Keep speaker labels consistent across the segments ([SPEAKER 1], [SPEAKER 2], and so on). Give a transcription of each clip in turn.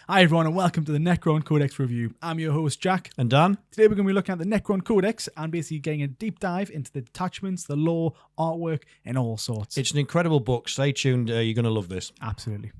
[SPEAKER 1] Hi everyone and welcome to the Necron Codex review. I'm your host Jack.
[SPEAKER 2] And Dan.
[SPEAKER 1] Today we're going to be looking at the Necron Codex and basically getting a deep dive into the detachments, the lore, artwork and all sorts.
[SPEAKER 2] It's an incredible book. Stay tuned. You're going to love this.
[SPEAKER 1] Absolutely.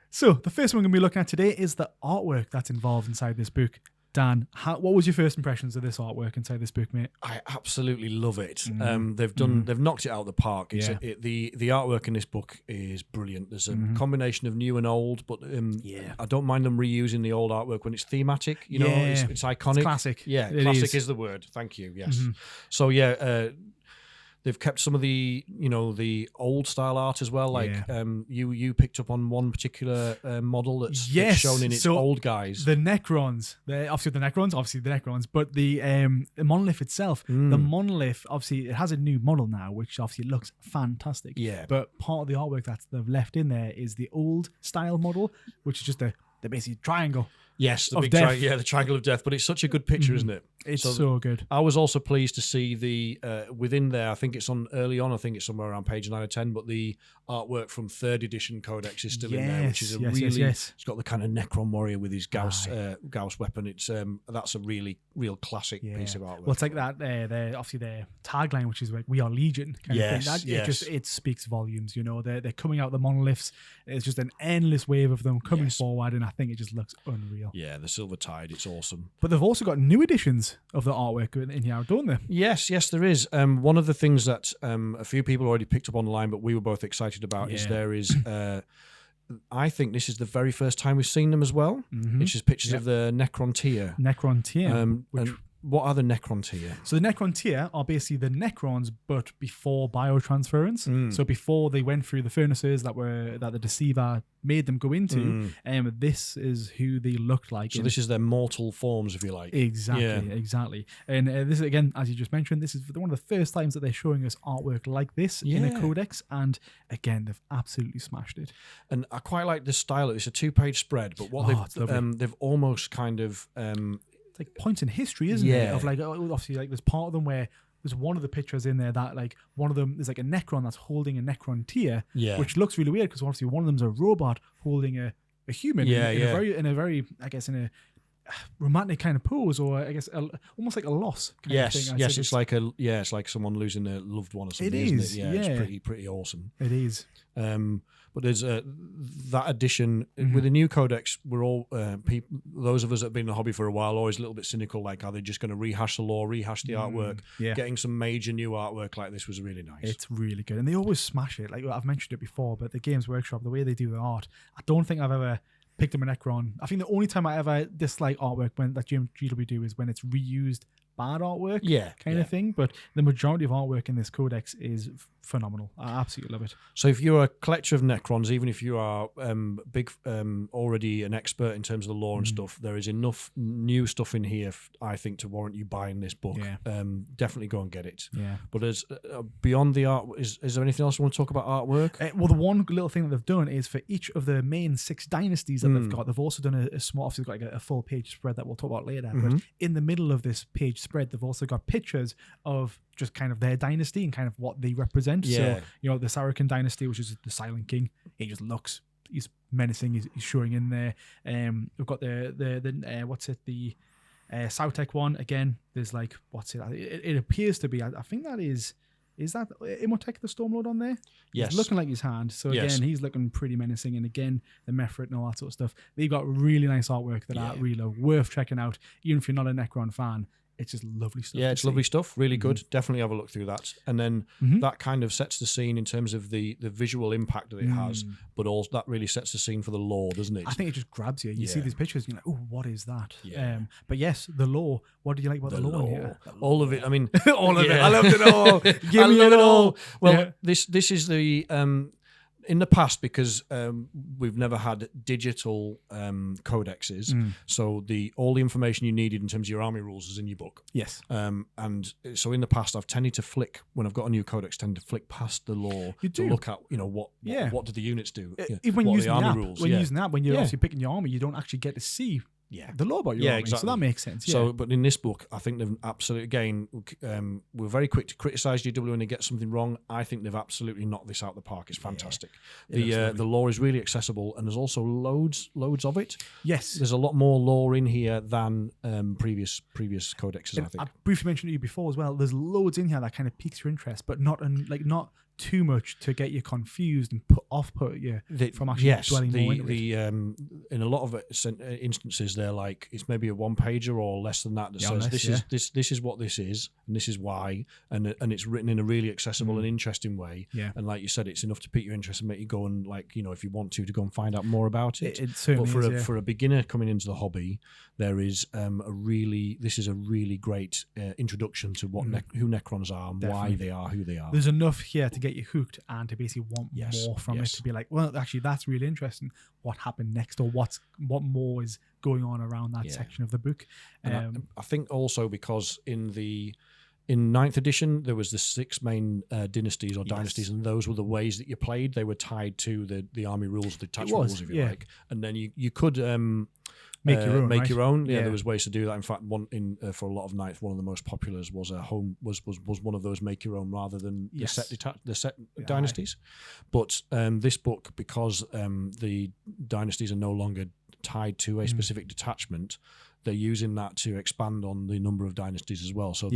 [SPEAKER 1] So the first one we're going to be looking at today is the artwork that's involved inside this book. Dan, what was your first impressions of this artwork inside this book, mate?
[SPEAKER 2] I absolutely love it. They've knocked it out of the park. It's the artwork in this book is brilliant. There's a combination of new and old, but I don't mind them reusing the old artwork when it's thematic. You know, it's iconic.
[SPEAKER 1] It's classic.
[SPEAKER 2] Yeah, classic is the word. Thank you. Yes. So they've kept some of the the old style art as well. Like you picked up on one particular model that's shown in its old guise.
[SPEAKER 1] The Necrons, obviously the Necrons, but the monolith itself, the monolith obviously it has a new model now, which obviously looks fantastic. Yeah. But part of the artwork that they've left in there is the old style model, which is just the basically triangle.
[SPEAKER 2] Yes, the big the triangle of death. But it's such a good picture, isn't it?
[SPEAKER 1] It's so good.
[SPEAKER 2] I was also pleased to see the within there. I think it's on early on. I think it's somewhere around page 9 or 10. But the artwork from 3rd edition Codex is still in there, which is It's got the kind of Necron warrior with his Gauss weapon. It's that's a real classic piece of artwork.
[SPEAKER 1] Well, it's like that. Obviously their tagline, which is like "We are Legion." Kind of thing. It speaks volumes. You know, they're coming out the monoliths. It's just an endless wave of them coming forward, and I think it just looks unreal.
[SPEAKER 2] Yeah, the Silver Tide. It's awesome.
[SPEAKER 1] But they've also got new editions of the artwork in here, don't they?
[SPEAKER 2] Yes, there is. One of the things that a few people already picked up online, but we were both excited about is there is. I think this is the very first time we've seen them as well. Which is pictures of the Necron tier. What are the Necron tier?
[SPEAKER 1] So the Necron tier are basically the Necrons, but before biotransference. So before they went through the furnaces that the Deceiver made them go into, this is who they looked like.
[SPEAKER 2] So this is their mortal forms, if you like.
[SPEAKER 1] Exactly. And this is, again, as you just mentioned, this is one of the first times that they're showing us artwork like this in a codex. And again, they've absolutely smashed it.
[SPEAKER 2] And I quite like the style. It's a 2-page spread, but what they've almost kind of...
[SPEAKER 1] like points in history, isn't it? Of like, obviously, like there's part of them where there's one of the pictures in there that like one of them is like a Necron that's holding a Necron tier, which looks really weird because obviously one of them's a robot holding a human in a very I guess in a romantic kind of pose, or I guess almost like a loss kind of thing.
[SPEAKER 2] It's like someone losing a loved one or something. Isn't it? Yeah, it's pretty awesome.
[SPEAKER 1] It is.
[SPEAKER 2] But there's that edition with the new codex. We're all those of us that have been in the hobby for a while, always a little bit cynical. Like, are they just going to rehash the lore, rehash the artwork? Getting some major new artwork like this was really nice.
[SPEAKER 1] It's really good, and they always smash it. Like I've mentioned it before, but the Games Workshop, the way they do the art, I don't think I've ever picked up a Necron. I think the only time I ever dislike artwork that GW do is when it's reused bad artwork kind of thing, but the majority of artwork in this codex is phenomenal. I absolutely love it.
[SPEAKER 2] So if you're a collector of Necrons, even if you are already an expert in terms of the lore and stuff, there is enough new stuff in here, I think, to warrant you buying this book. Definitely go and get it. But as beyond the art, is there anything else you want to talk about artwork?
[SPEAKER 1] Well, the one little thing that they've done is for each of the main 6 dynasties that they've got, they've also done a small, obviously got like a full page spread that we'll talk about later, but in the middle of this page spread, they've also got pictures of just kind of their dynasty and kind of what they represent. So, the Saracen dynasty, which is the Silent King, he's menacing, he's showing in there. We've got the Sautek one, again, there's like, it appears to be, I think that is that Imhotep the Stormlord on there?
[SPEAKER 2] Yes.
[SPEAKER 1] He's looking like his hand. So again, he's looking pretty menacing. And again, the Mephrit and all that sort of stuff. They've got really nice artwork that are really worth checking out. Even if you're not a Necron fan, it's just lovely stuff.
[SPEAKER 2] Yeah, it's lovely stuff. Really good. Definitely have a look through that. And then that kind of sets the scene in terms of the visual impact that it has, but also that really sets the scene for the lore, doesn't it?
[SPEAKER 1] I think it just grabs you. You see these pictures, and you're like, oh, what is that? But yes, the lore. What do you like about the lore here?
[SPEAKER 2] All of it. I mean,
[SPEAKER 1] all of it. I loved it all. Give me it all.
[SPEAKER 2] Well, this is the in the past, because we've never had digital codexes, so all the information you needed in terms of your army rules is in your book.
[SPEAKER 1] Yes.
[SPEAKER 2] And so in the past, I've tended to flick, when I've got a new codex, tend to flick past the lore to look at, what do the units do?
[SPEAKER 1] Even when
[SPEAKER 2] what
[SPEAKER 1] using
[SPEAKER 2] are the
[SPEAKER 1] the
[SPEAKER 2] army
[SPEAKER 1] app,
[SPEAKER 2] rules?
[SPEAKER 1] when using that, when you're obviously picking your army, you don't actually get to see the lore about your army.
[SPEAKER 2] exactly.
[SPEAKER 1] So that makes sense. Yeah.
[SPEAKER 2] So, but in this book, I think they've absolutely, again, we're very quick to criticise GW when they get something wrong. I think they've absolutely knocked this out of the park. It's fantastic. The lore is really accessible, and there's also loads of it.
[SPEAKER 1] Yes.
[SPEAKER 2] There's a lot more lore in here than previous codexes, I think.
[SPEAKER 1] I briefly mentioned to you before as well, there's loads in here that kind of piques your interest, but not too much to get you confused and put you from actually dwelling more into it.
[SPEAKER 2] In a lot of instances, they're like, it's maybe a one-pager or less than that says this is what this is and this is why, and it's written in a really accessible and interesting way. Yeah. And like you said, it's enough to pique your interest and make you go and, like, you know, if you want to go and find out more about it.
[SPEAKER 1] It certainly
[SPEAKER 2] but for a beginner coming into the hobby, there is a really great introduction to who Necrons are and why they are who they are.
[SPEAKER 1] There's enough here to get you hooked and to basically want more from it, to be like, well, actually that's really interesting. What happened next, or what more is going on around that section of the book.
[SPEAKER 2] And I think also because in 9th edition there was the 6 main dynasties or dynasties, and those were the ways that you played. They were tied to the army rules, the detachment rules, if you like, and then you could make your own. Yeah, there was ways to do that. In fact, for a lot of nights, one of the most populars was was one of those make your own rather than the set dynasties. But this book, because the dynasties are no longer tied to a specific detachment, they're using that to expand on the number of dynasties as well. So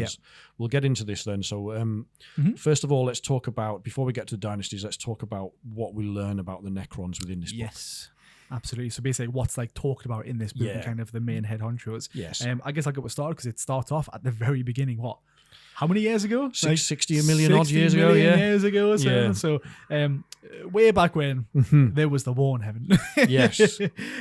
[SPEAKER 2] we'll get into this then. So first of all, let's talk about, before we get to the dynasties, let's talk about what we learn about the Necrons within this book.
[SPEAKER 1] Yes. Absolutely. So basically what's like talked about in this book and kind of the main head honchos.
[SPEAKER 2] Yes.
[SPEAKER 1] I guess I'll get started because it starts off at the very beginning. How many years ago?
[SPEAKER 2] 60 million odd years ago.
[SPEAKER 1] Years ago or so. So way back when there was the War in Heaven.
[SPEAKER 2] Yes.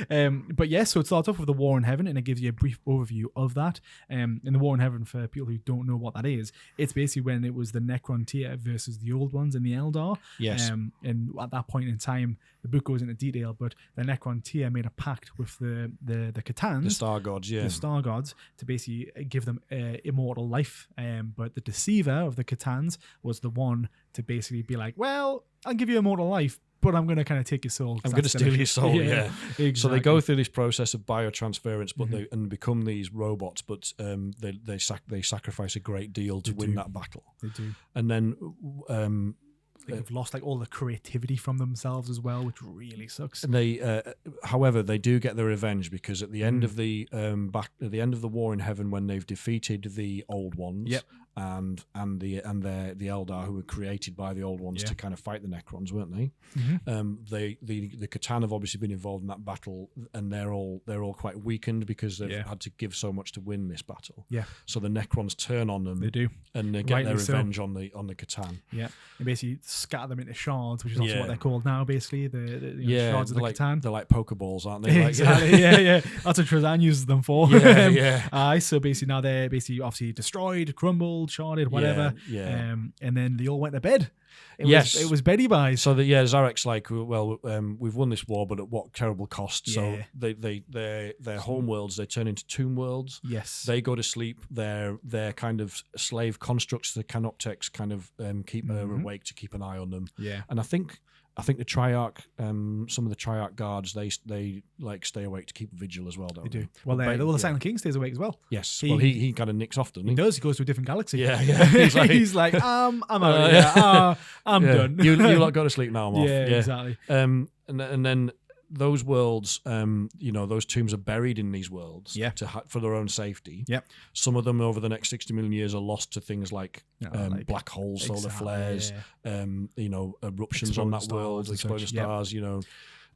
[SPEAKER 1] But yes, so it starts off with the War in Heaven, and it gives you a brief overview of that. In the War in Heaven, for people who don't know what that is, it's basically when it was the Necron tier versus the old ones in the Eldar.
[SPEAKER 2] Yes.
[SPEAKER 1] And at that point in time, the book goes into detail, but the Necron tier made a pact with the C'tans,
[SPEAKER 2] the Star Gods,
[SPEAKER 1] the Star Gods, to basically give them immortal life. But the deceiver of the C'tans was the one to basically be like, well, I'll give you immortal life, but I'm going to kind of take your soul.
[SPEAKER 2] I'm going to steal your soul,
[SPEAKER 1] Exactly.
[SPEAKER 2] So they go through this process of biotransference, but they become these robots, but they sacrifice a great deal to win that battle.
[SPEAKER 1] They do.
[SPEAKER 2] And then
[SPEAKER 1] they've lost like all the creativity from themselves as well, which really sucks.
[SPEAKER 2] And they, however, they do get their revenge, because at the end of the at the end of the War in Heaven, when they've defeated the old ones, and the Eldar, who were created by the old ones to kind of fight the Necrons, weren't they? The C'tan have obviously been involved in that battle, and they're all quite weakened because they've had to give so much to win this battle. Yeah. So the Necrons turn on them.
[SPEAKER 1] They do,
[SPEAKER 2] and they get their revenge on the C'tan.
[SPEAKER 1] Yeah. And basically scatter them into shards, which is also what they're called now. Basically, the shards of the C'tan.
[SPEAKER 2] They're like Pokeballs, aren't they?
[SPEAKER 1] Exactly. Yeah. That's what Trezan uses them for. So basically now they're basically obviously destroyed, crumbled, sharded, whatever. And then they all went to bed. It was Betty buys.
[SPEAKER 2] So Zarek's like, well, we've won this war, but at what terrible cost? So their home worlds, they turn into tomb worlds.
[SPEAKER 1] Yes.
[SPEAKER 2] They go to sleep. They're kind of slave constructs. The Canopteks kind of keep her awake to keep an eye on them. Yeah. And I think the Triarch, some of the Triarch guards, they like stay awake to keep a vigil as well, don't they?
[SPEAKER 1] Do. Well, the Silent King stays awake as well.
[SPEAKER 2] Yes. He kind of nicks off, doesn't he?
[SPEAKER 1] He does. He goes to a different galaxy.
[SPEAKER 2] Yeah.
[SPEAKER 1] He's like, I'm out of here. I'm done.
[SPEAKER 2] You lot go to sleep now. I'm off.
[SPEAKER 1] Yeah, exactly.
[SPEAKER 2] And then those worlds, those tombs are buried in these worlds for their own safety. Yep. Some of them over the next 60 million years are lost to things like black holes, solar flares, eruptions on that world, exploding stars,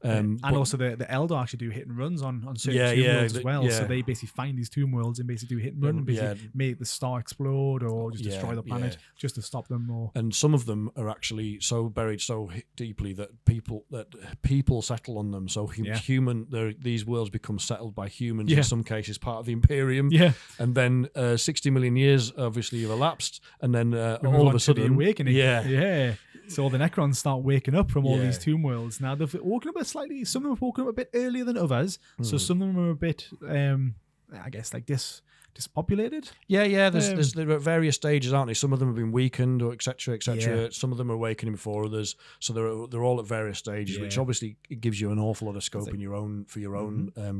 [SPEAKER 1] and also the Eldar actually do hit and runs on certain tomb worlds as well. So they basically find these tomb worlds and basically do hit and run, and basically make the star explode or just destroy the planet just to stop them more.
[SPEAKER 2] And some of them are actually so buried so deeply that people settle on them. So these worlds become settled by humans, in some cases part of the Imperium. Yeah. And then 60 million years obviously have elapsed, and then all of a sudden
[SPEAKER 1] the awakening. Yeah. So the Necrons start waking up from all these tomb worlds. Now they've woken up some of them have woken up a bit earlier than others. So some of them are a bit, I guess, like dispopulated.
[SPEAKER 2] Yeah. There are various stages, aren't they? Some of them have been weakened, or etc.
[SPEAKER 1] Yeah.
[SPEAKER 2] Some of them are awakening before others, so they're all at various stages, which obviously it gives you an awful lot of scope in your own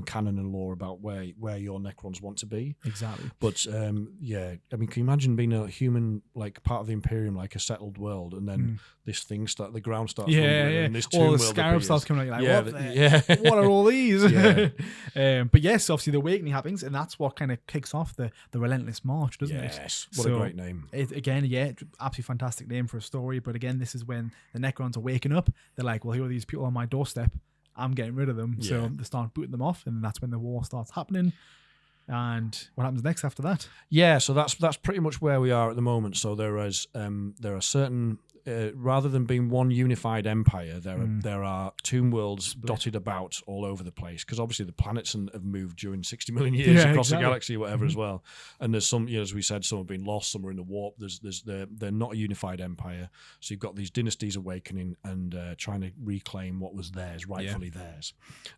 [SPEAKER 2] canon and lore about where your Necrons want to be.
[SPEAKER 1] Exactly.
[SPEAKER 2] But I mean, can you imagine being a human, like part of the Imperium, like a settled world, and then this thing the ground starts rumbling, and this tomb
[SPEAKER 1] all the
[SPEAKER 2] world
[SPEAKER 1] scarab
[SPEAKER 2] appears.
[SPEAKER 1] starts coming out.
[SPEAKER 2] Like,
[SPEAKER 1] What are all these?
[SPEAKER 2] Yeah.
[SPEAKER 1] But yes, obviously the awakening happens, and that's what kind of kicks off the relentless march, doesn't it?
[SPEAKER 2] Yes. What a great name.
[SPEAKER 1] Absolutely fantastic name for a story. But again, this is when the Necrons are waking up. They're like, well, here are these people on my doorstep. I'm getting rid of them.
[SPEAKER 2] Yeah.
[SPEAKER 1] So they start booting them off, and that's when the war starts happening. And what happens next after that?
[SPEAKER 2] Yeah, so that's pretty much where we are at the moment. So there are certain rather than being one unified empire, there are tomb worlds dotted about all over the place, because obviously the planets have moved during 60 million years across the galaxy or whatever as well. And there's some, as we said, some have been lost, some are in the warp. They're not a unified empire. So you've got these dynasties awakening and trying to reclaim what was theirs, rightfully theirs.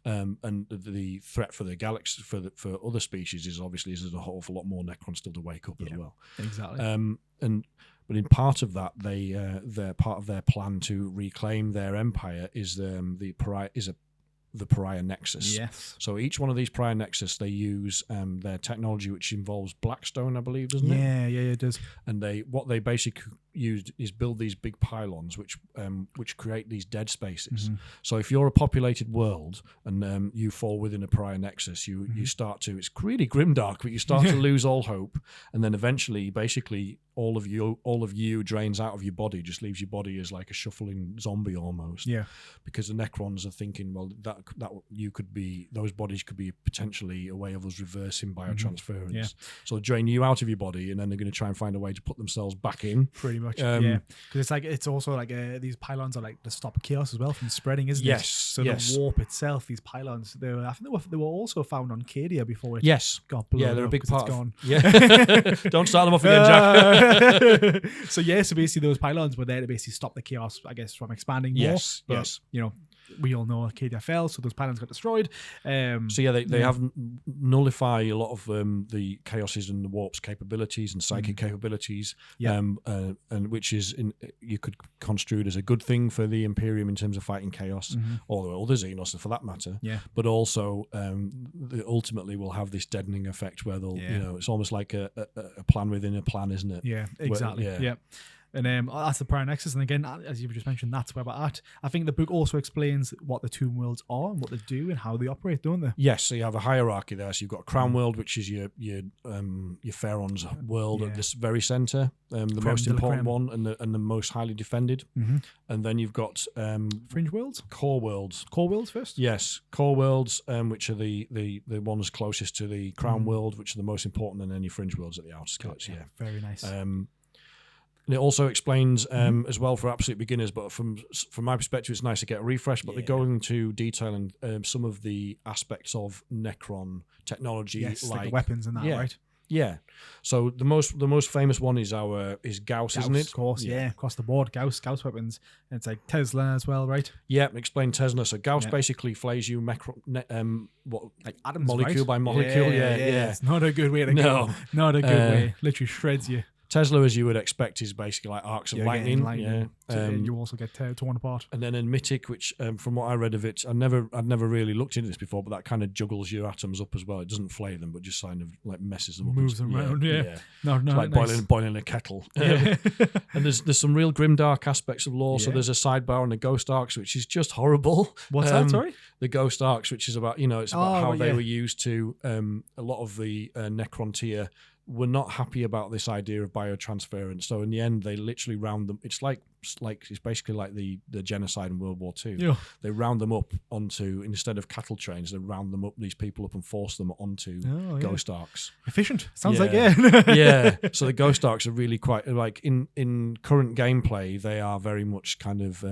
[SPEAKER 2] And the threat for the galaxy, for other species, is obviously there's a whole lot more Necrons still to wake up as well.
[SPEAKER 1] Exactly.
[SPEAKER 2] But in part of that, they're part of their plan to reclaim their empire is the Pariah Nexus.
[SPEAKER 1] Yes.
[SPEAKER 2] So each one of these Pariah Nexus, they use their technology, which involves Blackstone, I believe, doesn't it?
[SPEAKER 1] Yeah, it does.
[SPEAKER 2] And what they basically used is build these big pylons, which create these dead spaces. So if you're a populated world and you fall within a Pariah Nexus, you start to, it's really grimdark, but you start to lose all hope, and then eventually, basically, all of you drains out of your body, just leaves your body as like a shuffling zombie almost.
[SPEAKER 1] Yeah.
[SPEAKER 2] Because the Necrons are thinking, well, that those bodies could be potentially a way of us reversing biotransference.
[SPEAKER 1] Yeah.
[SPEAKER 2] So they'll drain you out of your body, and then they're going to try and find a way to put themselves back in.
[SPEAKER 1] Pretty much. Because it's also like these pylons are like to stop chaos as well from spreading, isn't it? So the warp itself, these pylons, I think they were also found on Cadia before it got blown up.
[SPEAKER 2] Yeah, they're a big part.
[SPEAKER 1] Gone.
[SPEAKER 2] Yeah. Don't start them off again, Jack.
[SPEAKER 1] So basically those pylons were there to basically stop the chaos, I guess, from expanding more. But, we all know Arcadia fell, so those pylons got destroyed.
[SPEAKER 2] They have nullify a lot of the chaoses and the warp's capabilities and psychic capabilities, and which is you could construe it as a good thing for the Imperium in terms of fighting chaos, or the Xenos for that matter. Yeah. But also, they ultimately will have this deadening effect where they'll, it's almost like a plan within a plan, isn't it?
[SPEAKER 1] Yeah, exactly. Yeah. And that's the Pariah Nexus, and again, as you've just mentioned, that's where we're at. I think the book also explains what the Tomb Worlds are and what they do and how they operate, don't they?
[SPEAKER 2] Yes, so you have a hierarchy there. So you've got Crown World, which is your Pharaoh's world at this very centre, the most important one and the most highly defended. And then you've got
[SPEAKER 1] Fringe Worlds,
[SPEAKER 2] Core Worlds.
[SPEAKER 1] Core Worlds first.
[SPEAKER 2] Yes, Core Worlds, which are the ones closest to the Crown World, which are the most important, and then your Fringe Worlds at the outskirts. Yeah,
[SPEAKER 1] very nice.
[SPEAKER 2] And it also explains as well for absolute beginners, but from my perspective, it's nice to get a refresh. But they go into detail and some of the aspects of Necron technology,
[SPEAKER 1] like the weapons and that, right?
[SPEAKER 2] Yeah. So the most famous one is Gauss, isn't it?
[SPEAKER 1] Of course, across the board, Gauss weapons. And it's like Tesla as well, right?
[SPEAKER 2] Yeah, explain Tesla. So Gauss basically flays you
[SPEAKER 1] like atoms,
[SPEAKER 2] molecule by molecule. Yeah.
[SPEAKER 1] It's not a good way to go. Not a good way. Literally shreds you.
[SPEAKER 2] Tesla, as you would expect, is basically like arcs of lightning.
[SPEAKER 1] You also get torn apart.
[SPEAKER 2] And then in Mythic, which from what I read of it, I'd never really looked into this before, but that kind of juggles your atoms up as well. It doesn't flay them, but just kind of like messes them up.
[SPEAKER 1] Moves them around, No,
[SPEAKER 2] it's like boiling a kettle. And there's some real grimdark aspects of lore. So there's a sidebar on the Ghost Arcs, which is just horrible.
[SPEAKER 1] What's that? Sorry,
[SPEAKER 2] the Ghost Arcs, which is about it's about how they were used to a lot of the Necron tier were not happy about this idea of biotransference. So in the end, they literally round them. It's basically like the genocide in World War II. Yeah. They round them up onto, instead of cattle trains, they round these people up and force them onto Ghost Arcs.
[SPEAKER 1] Efficient. Sounds like
[SPEAKER 2] yeah. So the Ghost Arcs are really quite like in current gameplay. They are very much kind of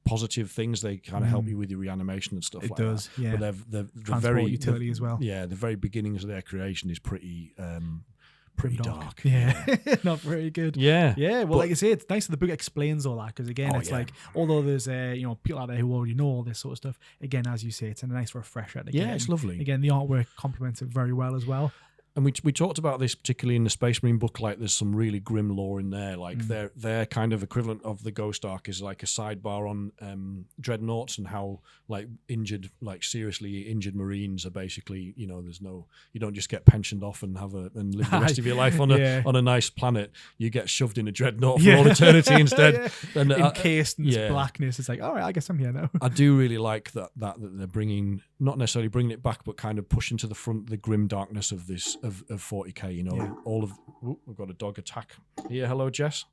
[SPEAKER 2] positive things. They kind of help you with your reanimation and stuff. It
[SPEAKER 1] does.
[SPEAKER 2] But they're very
[SPEAKER 1] utility as well.
[SPEAKER 2] Yeah, the very beginnings of their creation is pretty dark.
[SPEAKER 1] Yeah. Not very good.
[SPEAKER 2] Yeah.
[SPEAKER 1] Well, like I say, it's nice that the book explains all that, because again, like, although there's people out there who already know all this sort of stuff, again, as you say, it's a nice refresher. Again,
[SPEAKER 2] it's lovely.
[SPEAKER 1] Again, the artwork complements it very well as well.
[SPEAKER 2] And we talked about this particularly in the Space Marine book. Like, there's some really grim lore in there. Like, their kind of equivalent of the Ghost Ark is like a sidebar on dreadnoughts, and how like seriously injured Marines are basically, you don't just get pensioned off and and live the rest of your life on a nice planet. You get shoved in a dreadnought for all eternity instead. And
[SPEAKER 1] encased in this blackness. It's like, all right, I guess I'm here now.
[SPEAKER 2] I do really like that they're bringing, not necessarily bringing it back, but kind of pushing to the front the grim darkness of this of 40k. All of we've got a dog attack here. Hello, Jess.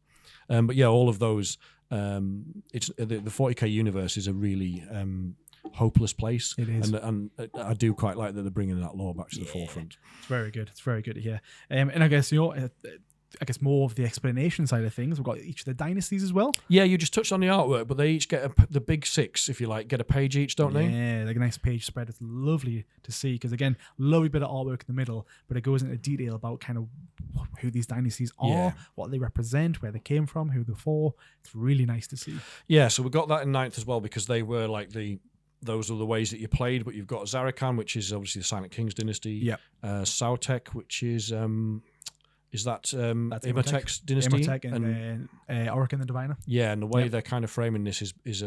[SPEAKER 2] But yeah, all of those. It's the 40k universe is a really hopeless place.
[SPEAKER 1] It is,
[SPEAKER 2] and I do quite like that they're bringing that lore back to the forefront.
[SPEAKER 1] It's very good. It's very good to hear. And I guess more of the explanation side of things. We've got each of the dynasties as well.
[SPEAKER 2] Yeah, you just touched on the artwork, but they each get the big six, if you like, get a page each, don't they?
[SPEAKER 1] Yeah, like a nice page spread. It's lovely to see because, again, lovely bit of artwork in the middle, but it goes into detail about kind of who these dynasties are, what they represent, where they came from, who they're for. It's really nice to see.
[SPEAKER 2] Yeah, so we got that in 9th as well, because they were like those are the ways that you played, but you've got Zarakan, which is obviously the Silent King's dynasty.
[SPEAKER 1] Yeah.
[SPEAKER 2] Sautek, which is that Imatek's dynasty?
[SPEAKER 1] Imatek and Auric and the Diviner.
[SPEAKER 2] Yeah, and the way they're kind of framing this is is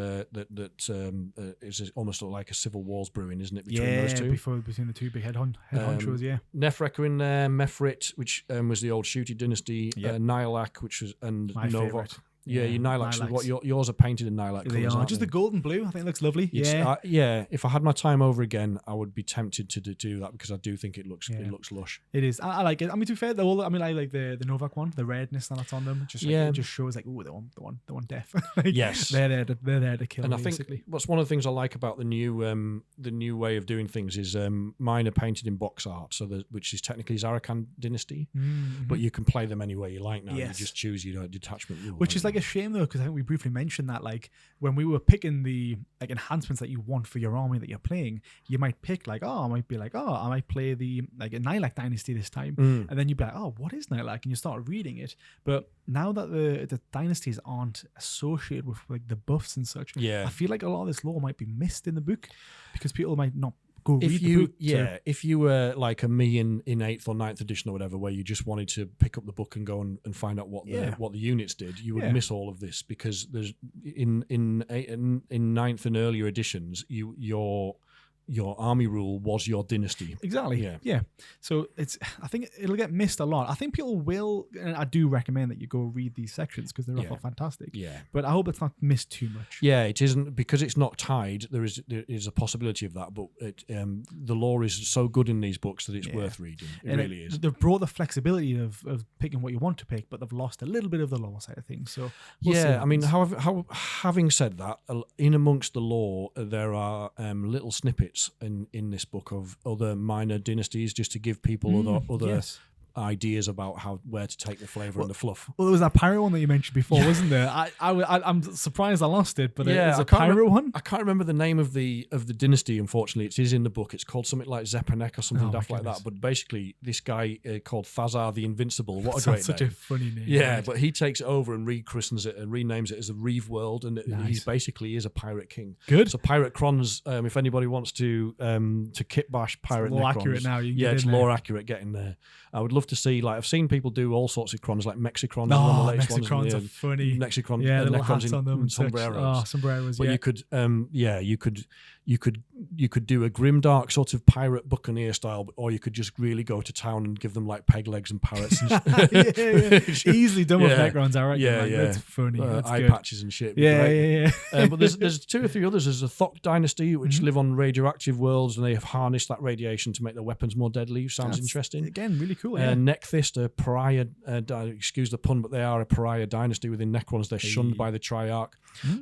[SPEAKER 2] almost like a civil wars brewing, isn't it, between those two?
[SPEAKER 1] Between the two big head honchos,
[SPEAKER 2] Nefrek in there, Mefrit, which was the old Shooty dynasty, Nihilak, which was, and
[SPEAKER 1] my
[SPEAKER 2] Novok.
[SPEAKER 1] Favorite.
[SPEAKER 2] Yeah, your Nihilaks. What yours are painted in Nihilak
[SPEAKER 1] They
[SPEAKER 2] colours,
[SPEAKER 1] are just the gold and blue. I think it looks lovely.
[SPEAKER 2] If I had my time over again, I would be tempted to do that, because I do think it looks lush.
[SPEAKER 1] It is. I like it. I mean, to be fair, I like the Novak one, the redness that's on them. It just shows like, ooh, the one deaf.
[SPEAKER 2] Yes,
[SPEAKER 1] they're there to kill.
[SPEAKER 2] And
[SPEAKER 1] basically.
[SPEAKER 2] I think what's one of the things I like about the new way of doing things is mine are painted in box art, which is technically Zarakan dynasty, but you can play them any way you like now.
[SPEAKER 1] Yes.
[SPEAKER 2] You just choose your detachment rule,
[SPEAKER 1] which is like a shame though, because I think we briefly mentioned that, like, when we were picking the like enhancements that you want for your army that you're playing, you might pick like, I might play the like a Nihilak dynasty this time, and then you'd be like, oh, what is Nihilak? And you start reading it. But now that the dynasties aren't associated with like the buffs and such, I feel like a lot of this lore might be missed in the book because people might not go read the book.
[SPEAKER 2] If you were like me in 8th or 9th edition or whatever, where you just wanted to pick up the book and go and find out what the units did, you would miss all of this, because there's in 9th and earlier editions, your army rule was your dynasty.
[SPEAKER 1] Exactly. Yeah. So I think it'll get missed a lot. I think people will, and I do recommend that you go read these sections because they're all fantastic.
[SPEAKER 2] Yeah.
[SPEAKER 1] But I hope it's not missed too much.
[SPEAKER 2] Yeah, it isn't, because it's not tied. There is a possibility of that, but the lore is so good in these books that it's worth reading. It really is. They've
[SPEAKER 1] brought the flexibility of picking what you want to pick, but they've lost a little bit of the lore side of things. So
[SPEAKER 2] I mean, having said that, in amongst the lore, there are little snippets in this book of other minor dynasties, just to give people other ideas about where to take the flavour and the fluff.
[SPEAKER 1] Well, there was that pirate one that you mentioned before, wasn't there? I'm surprised I lost it, but there's a pirate one.
[SPEAKER 2] I can't remember the name of the dynasty, unfortunately. It is in the book. It's called something like Zepanek or something daft like that. But basically, this guy called Thazar the Invincible. What a great name.
[SPEAKER 1] Such a funny name.
[SPEAKER 2] Yeah, right? But he takes it over and rechristens it and renames it as the Reeve World, and he's basically is a pirate king.
[SPEAKER 1] Good.
[SPEAKER 2] So Pirate Crons, if anybody wants to kit bash pirate Necrons,
[SPEAKER 1] accurate now.
[SPEAKER 2] It's lore accurate. Get in there. I would love to see, like, I've seen people do all sorts of crons, like Mexicrons. One of the latest
[SPEAKER 1] Mexicrons
[SPEAKER 2] ones,
[SPEAKER 1] are funny.
[SPEAKER 2] Mexicron,
[SPEAKER 1] the little hats
[SPEAKER 2] Necrons
[SPEAKER 1] on them
[SPEAKER 2] in sombreros.
[SPEAKER 1] Sombreros.
[SPEAKER 2] But you could do a grimdark sort of pirate buccaneer style, or you could just really go to town and give them like peg legs and parrots. And
[SPEAKER 1] Easily done with Necrons, I reckon. That's funny.
[SPEAKER 2] Eye patches and shit. But there's 2 or 3 others. There's a Thok dynasty, which live on radioactive worlds, and they have harnessed that radiation to make their weapons more deadly. Sounds interesting.
[SPEAKER 1] Again, really cool.
[SPEAKER 2] Nekthist, a pariah, excuse the pun, but they are a pariah dynasty within Necrons. They're shunned by the Triarch.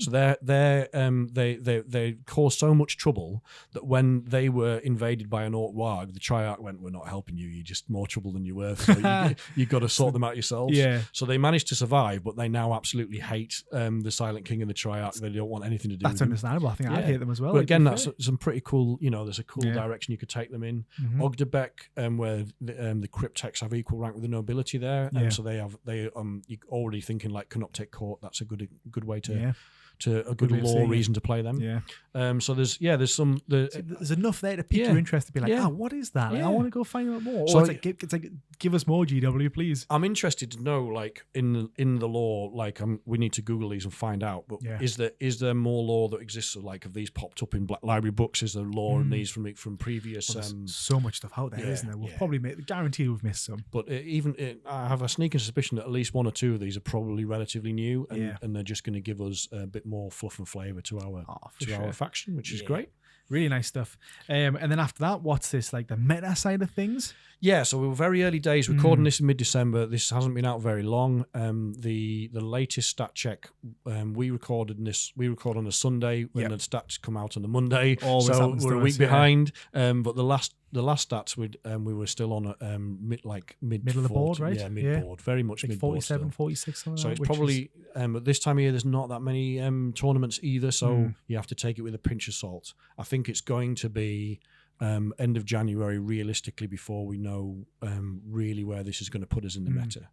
[SPEAKER 2] So they cause so much trouble that when they were invaded by an Orc Warg, the Triarch went, "We're not helping you. You're just more trouble than you're worth. So you've got to sort them out yourselves." Yeah. So they managed to survive, but they now absolutely hate the Silent King and the Triarch. They don't want anything to do with them.
[SPEAKER 1] That's understandable. I think I'd hate them as well.
[SPEAKER 2] But again, that's some pretty cool, there's a cool direction you could take them in. Ogdebek, where the Cryptex have equal rank with the nobility there. So you're already thinking like Canoptek Court. That's a good way to to a good lore reason to play them.
[SPEAKER 1] Yeah.
[SPEAKER 2] So there's some.
[SPEAKER 1] There's enough there to pique your interest to be like, what is that? Like, I want to go find out more.
[SPEAKER 2] So
[SPEAKER 1] it's like give us more GW, please.
[SPEAKER 2] I'm interested to know, like in the lore, like we need to Google these and find out. But is there more lore that exists? Like, have these popped up in Black Library books? Is there lore in these from previous?
[SPEAKER 1] Well, so much stuff out there, isn't there? We'll probably guarantee we've missed some.
[SPEAKER 2] But I have a sneaking suspicion that at least one or two of these are probably relatively new, and they're just going to give us a bit more fluff and flavour to our faction, which is great.
[SPEAKER 1] Really nice stuff. And then after that, what's this, like the meta side of things?
[SPEAKER 2] Yeah, so we were very early days recording this in mid-December. This hasn't been out very long. The latest stat check, we record on a Sunday when the stats come out on a Monday.
[SPEAKER 1] Always
[SPEAKER 2] so we're a week behind. But the last stats we were still on mid
[SPEAKER 1] middle of the board, right?
[SPEAKER 2] Yeah, mid-board, very much
[SPEAKER 1] like
[SPEAKER 2] mid-board.
[SPEAKER 1] 47, 46, something
[SPEAKER 2] so
[SPEAKER 1] like that.
[SPEAKER 2] So it's probably at this time of year there's not that many tournaments either, so you have to take it with a pinch of salt. I think it's going to be end of January realistically before we know really where this is going to put us in the meta.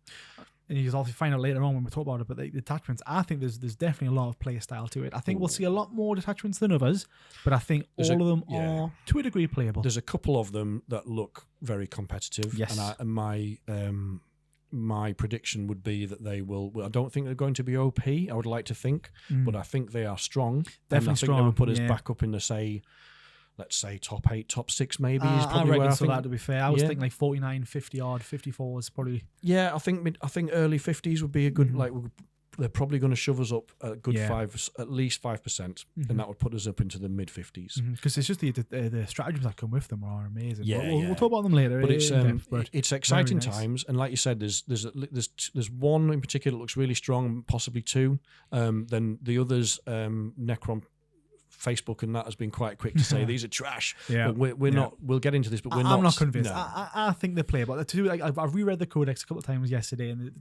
[SPEAKER 1] And you'll also find out later on when we talk about it, but the detachments, I think there's definitely a lot of play style to it. I think we'll see a lot more detachments than others, but I think all of them are to a degree playable.
[SPEAKER 2] There's a couple of them that look very competitive.
[SPEAKER 1] Yes.
[SPEAKER 2] And my prediction would be that they will. I don't think they're going to be OP. I would like to think, but I think they are strong.
[SPEAKER 1] Definitely
[SPEAKER 2] and I
[SPEAKER 1] strong.
[SPEAKER 2] think they will put us back up in the let's say top 8, top 6 maybe is probably
[SPEAKER 1] I reckon
[SPEAKER 2] where I
[SPEAKER 1] so.
[SPEAKER 2] think.
[SPEAKER 1] That to be fair, I was thinking like 49, 50 odd, 54 is probably.
[SPEAKER 2] Yeah, I think early 50s would be a good they're probably going to shove us up a good at least 5%, and that would put us up into the mid 50s.
[SPEAKER 1] Because it's just the stratagems that come with them are amazing. We'll talk about them later.
[SPEAKER 2] But it's exciting times, and like you said, there's one in particular that looks really strong, possibly two. Then the others, Necron Facebook and that has been quite quick to say these are trash.
[SPEAKER 1] Yeah,
[SPEAKER 2] but we're not. We'll get into this, but I'm
[SPEAKER 1] not convinced.
[SPEAKER 2] No.
[SPEAKER 1] I think they're playable. I've reread the Codex a couple of times yesterday and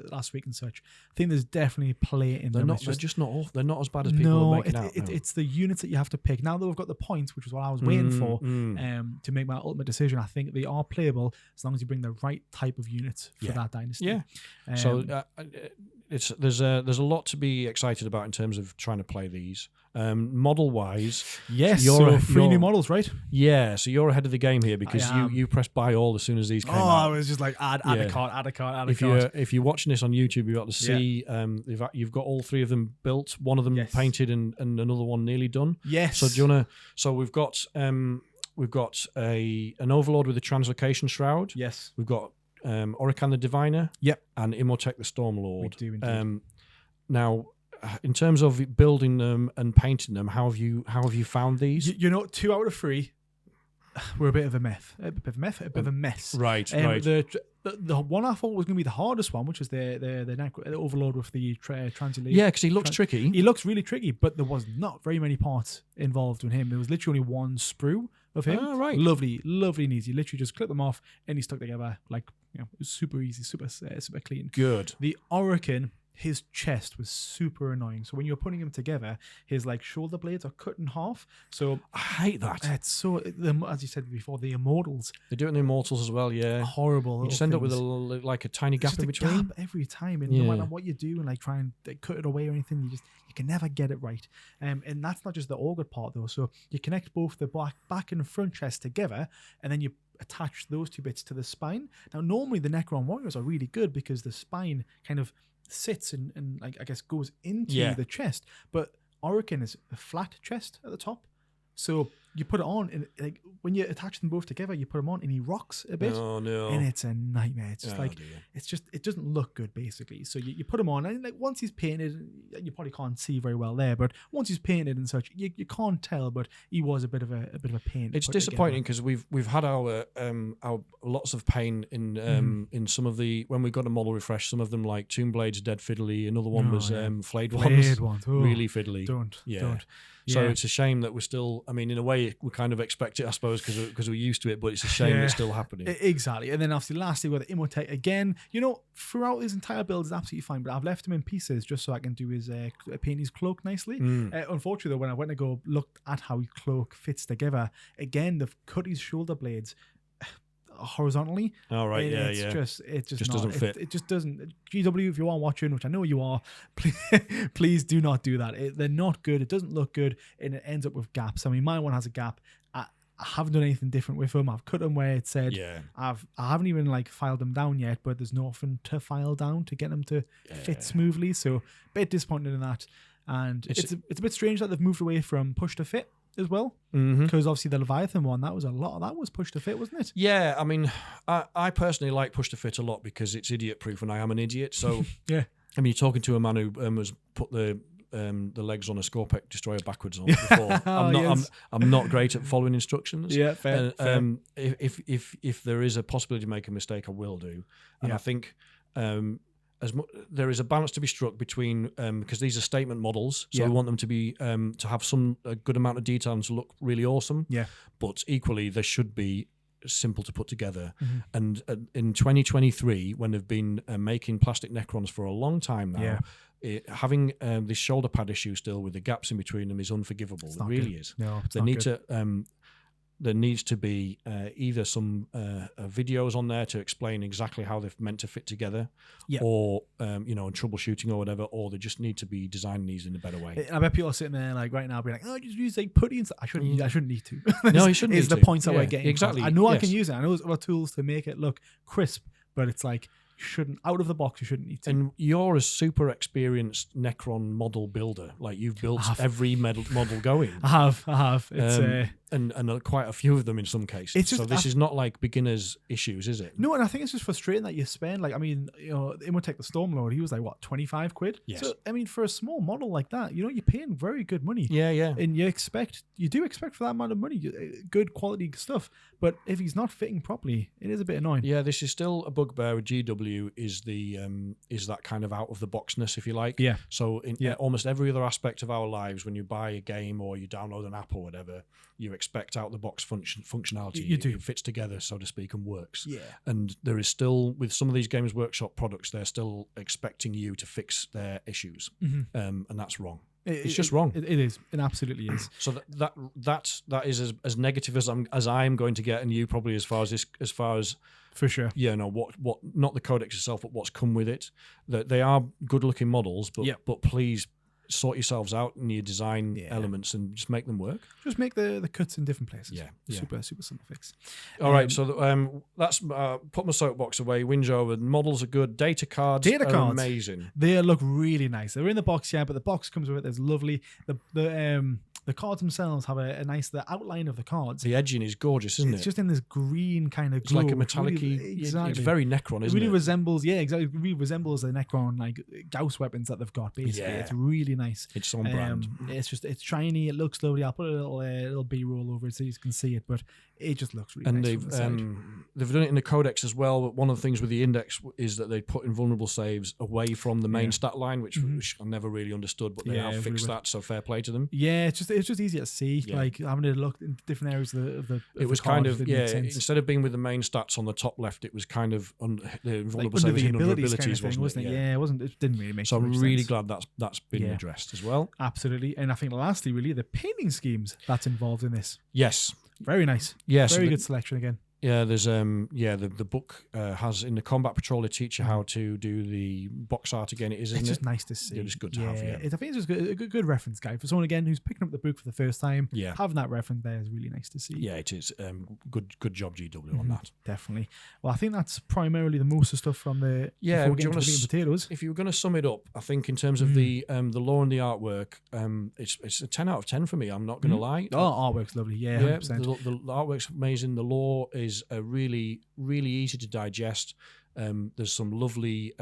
[SPEAKER 1] last week and such. I think there's definitely play in them.
[SPEAKER 2] They're just not off. They're not as bad as people are making out.
[SPEAKER 1] It's the units that you have to pick. Now that we've got the points, which is what I was waiting for to make my ultimate decision, I think they are playable as long as you bring the right type of units for that dynasty.
[SPEAKER 2] Yeah. So there's a lot to be excited about in terms of trying to play these. Model wise,
[SPEAKER 1] yes, you're 3 new models, right?
[SPEAKER 2] Yeah, so you're ahead of the game here because you pressed buy all as soon as these came out.
[SPEAKER 1] I was just like add a card.
[SPEAKER 2] If you're watching this on YouTube, you've got to see you've got all 3 of them built, one of them painted and another one nearly done.
[SPEAKER 1] Yes.
[SPEAKER 2] So do you wanna? So we've got an Overlord with a Translocation Shroud.
[SPEAKER 1] Yes.
[SPEAKER 2] We've got Orican the Diviner.
[SPEAKER 1] Yep.
[SPEAKER 2] And Imhotep the Stormlord.
[SPEAKER 1] We do indeed.
[SPEAKER 2] Now, in terms of building them and painting them, how have you found these?
[SPEAKER 1] 2 out of 3 were a bit of a mess. A bit of a mess.
[SPEAKER 2] Right.
[SPEAKER 1] The one I thought was going to be the hardest one, which was the Overlord with the Translation.
[SPEAKER 2] Yeah, because he looks tricky.
[SPEAKER 1] He looks really tricky, but there was not very many parts involved with him. There was literally only one sprue of him.
[SPEAKER 2] Oh, right.
[SPEAKER 1] Lovely and easy. Literally just clip them off and he stuck together like it was super easy, super clean.
[SPEAKER 2] Good.
[SPEAKER 1] The Orican, his chest was super annoying. So when you're putting him together, his like shoulder blades are cut in half. So
[SPEAKER 2] I hate that.
[SPEAKER 1] It's so, as you said before, the Immortals.
[SPEAKER 2] They do it in the Immortals as well. Yeah,
[SPEAKER 1] horrible.
[SPEAKER 2] You just end up with a tiny gap in between.
[SPEAKER 1] Gap every time, and no matter what you do and like try and cut it away or anything, you can never get it right. And that's not just the augured part though. So you connect both the back and front chest together, and then you attach those 2 bits to the spine. Now normally the Necron warriors are really good because the spine kind of sits and like I guess goes into the chest, but Orican is a flat chest at the top, so you put it on and like when you attach them both together, you put him on and he rocks a bit.
[SPEAKER 2] Oh no!
[SPEAKER 1] And it's a nightmare. It's just it doesn't look good basically. So you put him on and like once he's painted, you probably can't see very well there, but once he's painted and such, you can't tell. But he was a bit of a pain.
[SPEAKER 2] It's disappointing because we've had our lots of pain in some of the when we got a model refresh. Some of them like Tomb Blades dead fiddly. Another one was flayed ones. Really fiddly.
[SPEAKER 1] Don't.
[SPEAKER 2] So it's a shame that we're still. I mean, in a way, we kind of expect it, I suppose, because we're used to it. But it's a shame it's still happening.
[SPEAKER 1] Exactly. And then obviously, lastly, with the Imhotep again, throughout his entire build is absolutely fine. But I've left him in pieces just so I can do his paint his cloak nicely. Unfortunately, though, when I went to go look at how his cloak fits together, again, they've cut his shoulder blades. horizontally.
[SPEAKER 2] All right,
[SPEAKER 1] It just
[SPEAKER 2] doesn't fit.
[SPEAKER 1] It just doesn't. GW, if you are watching, which I know you are, please do not do that. They're not good. It doesn't look good, and it ends up with gaps. I mean, my one has a gap. I haven't done anything different with them. I've cut them where it said.
[SPEAKER 2] Yeah.
[SPEAKER 1] I haven't even like filed them down yet, but there's nothing to file down to get them to fit smoothly. So a bit disappointed in that. And it's a bit strange that they've moved away from push to fit as well, because obviously the Leviathan one, that was a lot of that was push to fit, wasn't it?
[SPEAKER 2] Yeah, I mean, I personally like push to fit a lot because it's idiot proof, and I am an idiot. So
[SPEAKER 1] yeah,
[SPEAKER 2] I mean, you're talking to a man who has put the legs on a Scorpec destroyer backwards on before. I'm not great at following instructions.
[SPEAKER 1] Yeah, fair.
[SPEAKER 2] If there is a possibility to make a mistake, I will do. And I think there is a balance to be struck between because these are statement models, so we want them to be to have a good amount of detail and to look really awesome.
[SPEAKER 1] Yeah, but
[SPEAKER 2] equally they should be simple to put together. And in 2023, when they've been making plastic Necrons for a long time now. Having this shoulder pad issue still with the gaps in between them is unforgivable. It really is.
[SPEAKER 1] No,
[SPEAKER 2] there needs to be either some videos on there to explain exactly how they're meant to fit together, or and troubleshooting or whatever, or they just need to be designing these in a better way.
[SPEAKER 1] I bet people are sitting there like right now being like, "Oh, just use like putty and stuff." I shouldn't need to.
[SPEAKER 2] No, you shouldn't.
[SPEAKER 1] Is the points that we're getting
[SPEAKER 2] exactly?
[SPEAKER 1] I know I can use it. I know there's other tools to make it look crisp, but it's like. Shouldn't out of the box. You shouldn't need to.
[SPEAKER 2] And you're a super experienced Necron model builder. Like you've built every model going.
[SPEAKER 1] I have. It's
[SPEAKER 2] and quite a few of them in some cases. So this is not like beginners issues, is it?
[SPEAKER 1] No, and I think it's just frustrating that you spend like Imotech the Stormlord, he was like what, 25 quid?
[SPEAKER 2] Yes.
[SPEAKER 1] So I mean, for a small model like that, you're paying very good money.
[SPEAKER 2] Yeah.
[SPEAKER 1] And you do expect for that amount of money good quality stuff. But if he's not fitting properly, it is a bit annoying.
[SPEAKER 2] Yeah, this is still a bugbear with GW. Is that kind of out of the boxness, if you like?
[SPEAKER 1] Yeah.
[SPEAKER 2] So in almost every other aspect of our lives, when you buy a game or you download an app or whatever, you expect out the box functionality.
[SPEAKER 1] You do.
[SPEAKER 2] It fits together, so to speak, and works.
[SPEAKER 1] Yeah.
[SPEAKER 2] And there is still, with some of these Games Workshop products, they're still expecting you to fix their issues, and that's wrong. It's just wrong.
[SPEAKER 1] It is. It absolutely is.
[SPEAKER 2] So that is as negative as I'm going to get, and you probably as far as
[SPEAKER 1] for sure.
[SPEAKER 2] Yeah, no, what not the codex itself, but what's come with it. That they are good looking models, but please sort yourselves out in your design elements and just make them work.
[SPEAKER 1] Just make the cuts in different places.
[SPEAKER 2] Yeah.
[SPEAKER 1] Super simple fix.
[SPEAKER 2] All right, so that's put my soapbox away. Whinge over. Models are good. Data cards are amazing.
[SPEAKER 1] They look really nice. They're in the box, but the box comes with it. There's lovely. The cards themselves have a nice outline of the cards.
[SPEAKER 2] The edging is gorgeous, isn't it?
[SPEAKER 1] It's just in this green kind of glow.
[SPEAKER 2] It's like a metallic-y.
[SPEAKER 1] Exactly.
[SPEAKER 2] It's very Necron, isn't it?
[SPEAKER 1] It really resembles, exactly. It really resembles the Necron like Gauss weapons that they've got. Basically, it's really nice.
[SPEAKER 2] It's on brand.
[SPEAKER 1] It's shiny. It looks lovely. I'll put a little B-roll over it so you can see it, but it just looks really nice.
[SPEAKER 2] And they've done it in the Codex as well. But one of the things with the Index is that they put invulnerable saves away from the main stat line, which I never really understood, but they have fixed that. So fair play to them.
[SPEAKER 1] Yeah, it's just easier to see. Like having to look in different areas of the.
[SPEAKER 2] It was kind of instead of being with the main stats on the top left, it was kind of the invulnerable saves and abilities
[SPEAKER 1] kind of thing, wasn't it? Yeah, it wasn't. It didn't really make.
[SPEAKER 2] So I'm really glad that's been addressed as well.
[SPEAKER 1] Absolutely, and I think lastly, really, the painting schemes that's involved in this.
[SPEAKER 2] Yes.
[SPEAKER 1] Very nice.
[SPEAKER 2] Yes.
[SPEAKER 1] Very good selection again.
[SPEAKER 2] Yeah, there's the book has in the Combat Patrol. They teach you how to do the box art again. It's
[SPEAKER 1] just nice to see.
[SPEAKER 2] It's good to have. Yeah,
[SPEAKER 1] I think it's just a good reference guide for someone again who's picking up the book for the first time.
[SPEAKER 2] Yeah,
[SPEAKER 1] having that reference there is really nice to see.
[SPEAKER 2] Yeah, it is. Good job, GW, on that.
[SPEAKER 1] Definitely. Well, I think that's primarily the most of stuff from the before getting to the meat and potatoes.
[SPEAKER 2] If you were going to sum it up, I think in terms of the lore and the artwork, it's a 10 out of 10 for me. I'm not going to lie.
[SPEAKER 1] Oh, artwork's lovely. Yeah, 100%.
[SPEAKER 2] The artwork's amazing. The lore is a really easy to digest. There's some lovely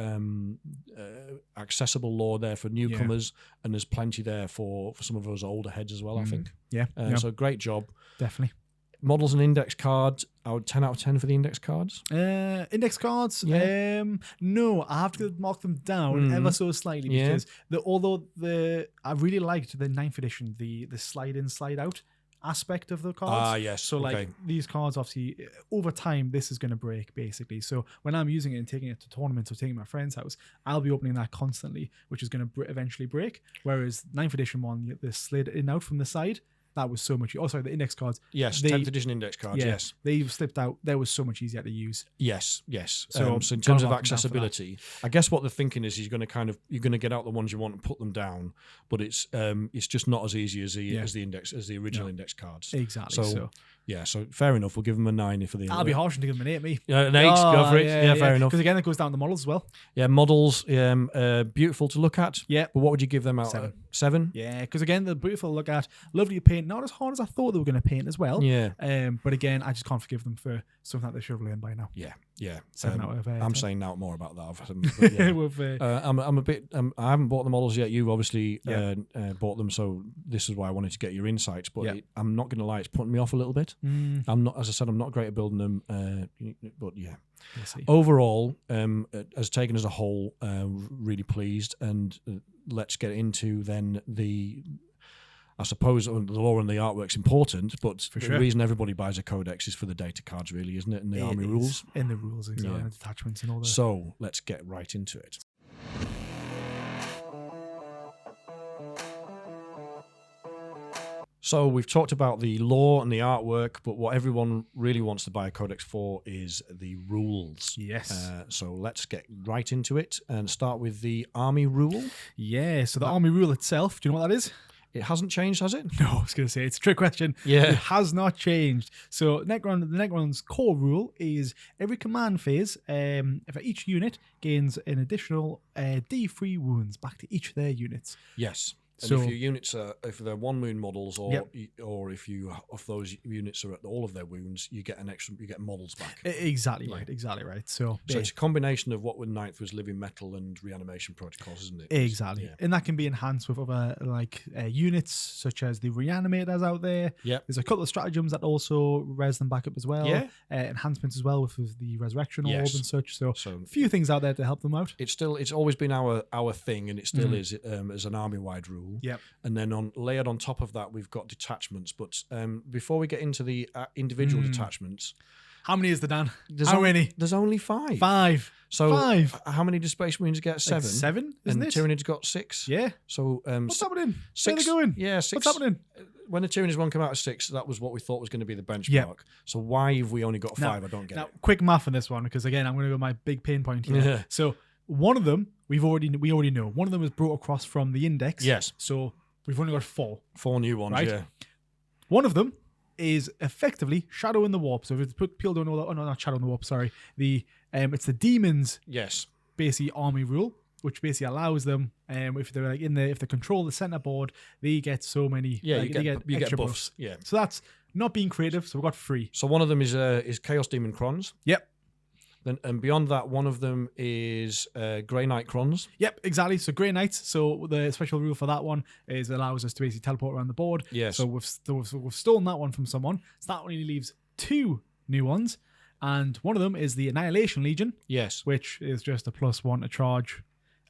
[SPEAKER 2] accessible lore there for newcomers, and there's plenty there for some of us older heads as well, I think. So great job.
[SPEAKER 1] Definitely.
[SPEAKER 2] Models and index cards. I would 10 out of 10 for the index cards.
[SPEAKER 1] Index cards? No, I have to mark them down ever so slightly because I really liked the 9th edition, the slide in, slide out aspect of the cards.
[SPEAKER 2] Yes.
[SPEAKER 1] So these cards, obviously, over time, this is going to break, basically. So when I'm using it and taking it to tournaments or taking it to my friend's house, I'll be opening that constantly, which is going to eventually break. Whereas 9th edition one, the slid in out from the side, that was so much. Oh, sorry, the index cards.
[SPEAKER 2] Yes, 10th edition index cards.
[SPEAKER 1] Yeah,
[SPEAKER 2] yes,
[SPEAKER 1] they've slipped out. They were so much easier to use.
[SPEAKER 2] Yes.
[SPEAKER 1] So,
[SPEAKER 2] So in terms of accessibility, I guess what they're thinking is you're going to get out the ones you want and put them down, but it's just not as easy as the original index cards.
[SPEAKER 1] Exactly. So
[SPEAKER 2] yeah, so fair enough. We'll give them a 9 for the.
[SPEAKER 1] I'll be harsh and give them an 8, me.
[SPEAKER 2] An 8, go for it. Yeah, fair enough.
[SPEAKER 1] Because again, it goes down to models as well.
[SPEAKER 2] Yeah, models, beautiful to look at.
[SPEAKER 1] Yeah.
[SPEAKER 2] But what would you give them out?
[SPEAKER 1] 7.
[SPEAKER 2] 7?
[SPEAKER 1] Yeah, because again, they're beautiful to look at, lovely to paint, not as hard as I thought they were going to paint as well.
[SPEAKER 2] Yeah.
[SPEAKER 1] But again, I just can't forgive them for something that they should have learned by now.
[SPEAKER 2] Yeah.
[SPEAKER 1] 7 out of 10.
[SPEAKER 2] I'm saying now more about that. Yeah. I'm a bit. I haven't bought the models yet. You've obviously bought them, so this is why I wanted to get your insights. But I'm not going to lie, it's putting me off a little bit. I'm not, as I said, I'm not great at building them. But yeah.
[SPEAKER 1] We'll see.
[SPEAKER 2] Overall, as taken as a whole, really pleased. And let's get into then I suppose the lore and the artwork's important, but the reason everybody buys a codex is for the data cards, really, isn't it? And the army rules.
[SPEAKER 1] In the rules, exactly. And detachments and all that.
[SPEAKER 2] So let's get right into it. So we've talked about the lore and the artwork, but what everyone really wants to buy a codex for is the rules.
[SPEAKER 1] Yes.
[SPEAKER 2] So let's get right into it and start with the army rule.
[SPEAKER 1] Yeah, so the army rule itself, do you know what that is?
[SPEAKER 2] It hasn't changed, has it?
[SPEAKER 1] No, I was going to say, it's a trick question.
[SPEAKER 2] Yeah.
[SPEAKER 1] It has not changed. So the Necron's core rule is every command phase, for each unit, gains an additional D3 wounds back to each of their units.
[SPEAKER 2] Yes. And
[SPEAKER 1] So,
[SPEAKER 2] if your units are, if they're 1 wound models, or if those units are at all of their wounds, you get models back.
[SPEAKER 1] Exactly right. Exactly right. So
[SPEAKER 2] it's a combination of what with 9th was living metal and reanimation protocols, isn't it?
[SPEAKER 1] Exactly.
[SPEAKER 2] Yeah.
[SPEAKER 1] And that can be enhanced with other units such as the reanimators out there.
[SPEAKER 2] Yeah.
[SPEAKER 1] There's a couple of stratagems that also res them back up as well.
[SPEAKER 2] Yeah.
[SPEAKER 1] Enhancements as well with the resurrection orb and such. So a few things out there to help them out.
[SPEAKER 2] It's always been our thing, and it still is as an army-wide rule.
[SPEAKER 1] Yep.
[SPEAKER 2] And then layered on top of that, we've got detachments. But before we get into the individual detachments,
[SPEAKER 1] how many is there, Dan? How many?
[SPEAKER 2] There's only 5.
[SPEAKER 1] 5.
[SPEAKER 2] So
[SPEAKER 1] 5.
[SPEAKER 2] How many Displaced Marines get? 7.
[SPEAKER 1] 7, isn't
[SPEAKER 2] and
[SPEAKER 1] it?
[SPEAKER 2] Tyranids got 6.
[SPEAKER 1] Yeah.
[SPEAKER 2] So
[SPEAKER 1] what's happening?
[SPEAKER 2] 6.
[SPEAKER 1] Where are they going?
[SPEAKER 2] Yeah, 6.
[SPEAKER 1] What's happening?
[SPEAKER 2] When the Tyranids one came out of 6, that was what we thought was going to be the benchmark.
[SPEAKER 1] Yep.
[SPEAKER 2] So why have we only got 5? I don't get it.
[SPEAKER 1] Quick math on this one, because again, I'm going to go my big pain point here.
[SPEAKER 2] Yeah.
[SPEAKER 1] So one of them we already know. One of them was brought across from the index.
[SPEAKER 2] Yes.
[SPEAKER 1] So we've only got 4.
[SPEAKER 2] 4 new ones,
[SPEAKER 1] right?
[SPEAKER 2] Yeah.
[SPEAKER 1] One of them is effectively Shadow in the Warp. So if people don't know that, no, not Shadow in the Warp, sorry. It's the Demons basically army rule, which basically allows them, if they're if they control the center board, they get so many.
[SPEAKER 2] Yeah,
[SPEAKER 1] you get extra buffs.
[SPEAKER 2] Yeah.
[SPEAKER 1] So that's not being creative. So we've got 3.
[SPEAKER 2] So one of them is Chaos Demon Crons.
[SPEAKER 1] Yep.
[SPEAKER 2] Then, and beyond that, one of them is Grey Knight Crons.
[SPEAKER 1] Yep, exactly. So Grey Knights. So the special rule for that one is it allows us to basically teleport around the board.
[SPEAKER 2] Yes.
[SPEAKER 1] So we've stolen that one from someone. So that only leaves 2 new ones. And one of them is the Annihilation Legion.
[SPEAKER 2] Yes.
[SPEAKER 1] Which is just a +1 to charge.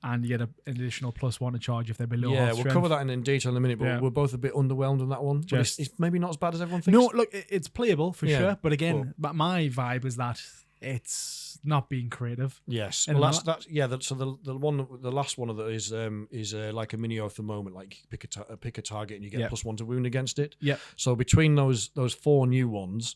[SPEAKER 1] And you get an additional +1 to charge if they're below half
[SPEAKER 2] Yeah, we'll
[SPEAKER 1] strength.
[SPEAKER 2] cover that in detail in a minute, but we're both a bit underwhelmed on that one. But it's maybe not as bad as everyone thinks.
[SPEAKER 1] No, look, it's playable for sure. But again, my vibe is that it's not being creative.
[SPEAKER 2] Yes.
[SPEAKER 1] And
[SPEAKER 2] Well, so the last one of that is like a mini oath at the moment. Like you pick a target and you get +1 to wound against it.
[SPEAKER 1] Yeah.
[SPEAKER 2] So between those 4 new ones,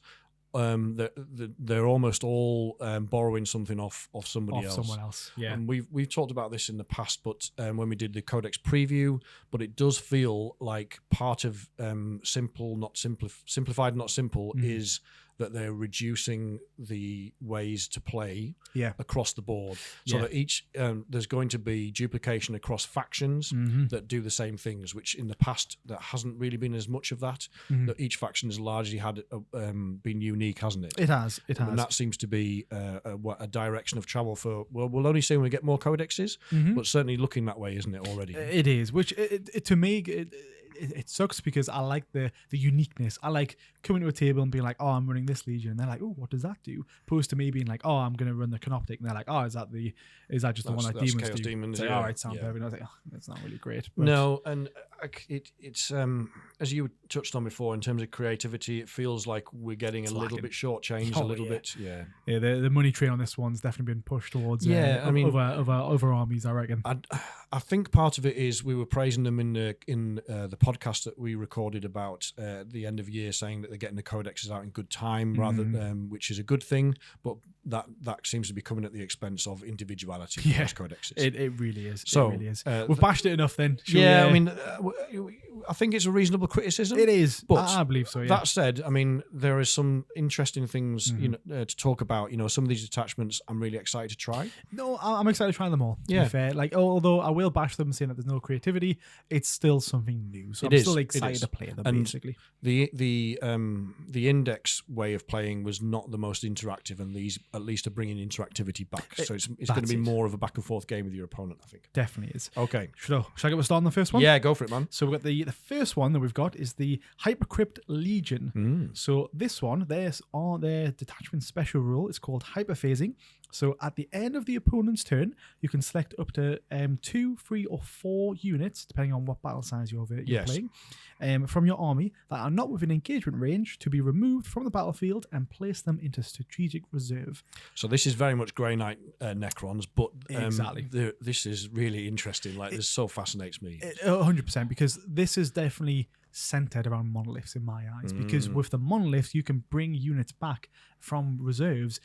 [SPEAKER 2] they're almost all borrowing something off somebody else.
[SPEAKER 1] Someone else. Yeah.
[SPEAKER 2] And we've talked about this in the past, but when we did the Codex preview, but it does feel like part of simplified, not simple, is that they're reducing the ways to play across the board. So that each there's going to be duplication across factions that do the same things, which in the past there hasn't really been as much of that. That each faction has largely had been unique, hasn't it?
[SPEAKER 1] It has.
[SPEAKER 2] And that seems to be a direction of travel for. Well, we'll only see when we get more codexes, but certainly looking that way, isn't it already?
[SPEAKER 1] It is. Which to me. It sucks because I like the uniqueness. I like coming to a table and being like, oh, I'm running this legion. And they're like, oh, what does that do? Opposed to me being like, oh, I'm going to run the Canoptek. And they're like, oh, is that just the one that demons
[SPEAKER 2] Chaos
[SPEAKER 1] do?
[SPEAKER 2] Demons,
[SPEAKER 1] it's like,
[SPEAKER 2] yeah.
[SPEAKER 1] all right, sound perfect. And I was like, oh, that's not really great. But
[SPEAKER 2] No, and it's as you touched on before, in terms of creativity, it feels like we're getting a little bit shortchanged, a little bit. Yeah,
[SPEAKER 1] the money train on this one's definitely been pushed towards. Other armies, I reckon.
[SPEAKER 2] I think part of it is we were praising them in the podcast that we recorded about the end of year, saying that they're getting the codexes out in good time, rather which is a good thing. But that seems to be coming at the expense of individuality.
[SPEAKER 1] Yeah,
[SPEAKER 2] those codexes.
[SPEAKER 1] It really is.
[SPEAKER 2] So
[SPEAKER 1] it really is. We've bashed it enough then.
[SPEAKER 2] I mean, I think it's a reasonable criticism.
[SPEAKER 1] It is,
[SPEAKER 2] but
[SPEAKER 1] I believe so. Yeah.
[SPEAKER 2] That said, I mean, there are some interesting things to talk about. Some of these detachments I'm really excited to try.
[SPEAKER 1] No, I'm excited to try them all. To
[SPEAKER 2] be
[SPEAKER 1] fair, although I will bash them saying that there's no creativity, it's still something new. So I'm still excited to play them. And basically,
[SPEAKER 2] the index way of playing was not the most interactive, and these at least are bringing interactivity back. So it's going to be more of a back and forth game with your opponent, I think.
[SPEAKER 1] Definitely is.
[SPEAKER 2] Okay.
[SPEAKER 1] Should I get started on the first one?
[SPEAKER 2] Yeah, go for it, man.
[SPEAKER 1] So we've got the first one that we've got is the Hypercrypt Legion. So this one, there's their detachment special rule. It's called hyperphasing. So at the end of the opponent's turn, you can select up to 2, 3, or 4 units, depending on what battle size you're playing, from your army that are not within engagement range to be removed from the battlefield and place them into strategic reserve.
[SPEAKER 2] So this is very much Grey Knight Necrons, but
[SPEAKER 1] exactly.
[SPEAKER 2] This is really interesting. This so fascinates me.
[SPEAKER 1] 100%, because this is definitely centered around monoliths in my eyes, because with the monoliths, you can bring units back from reserves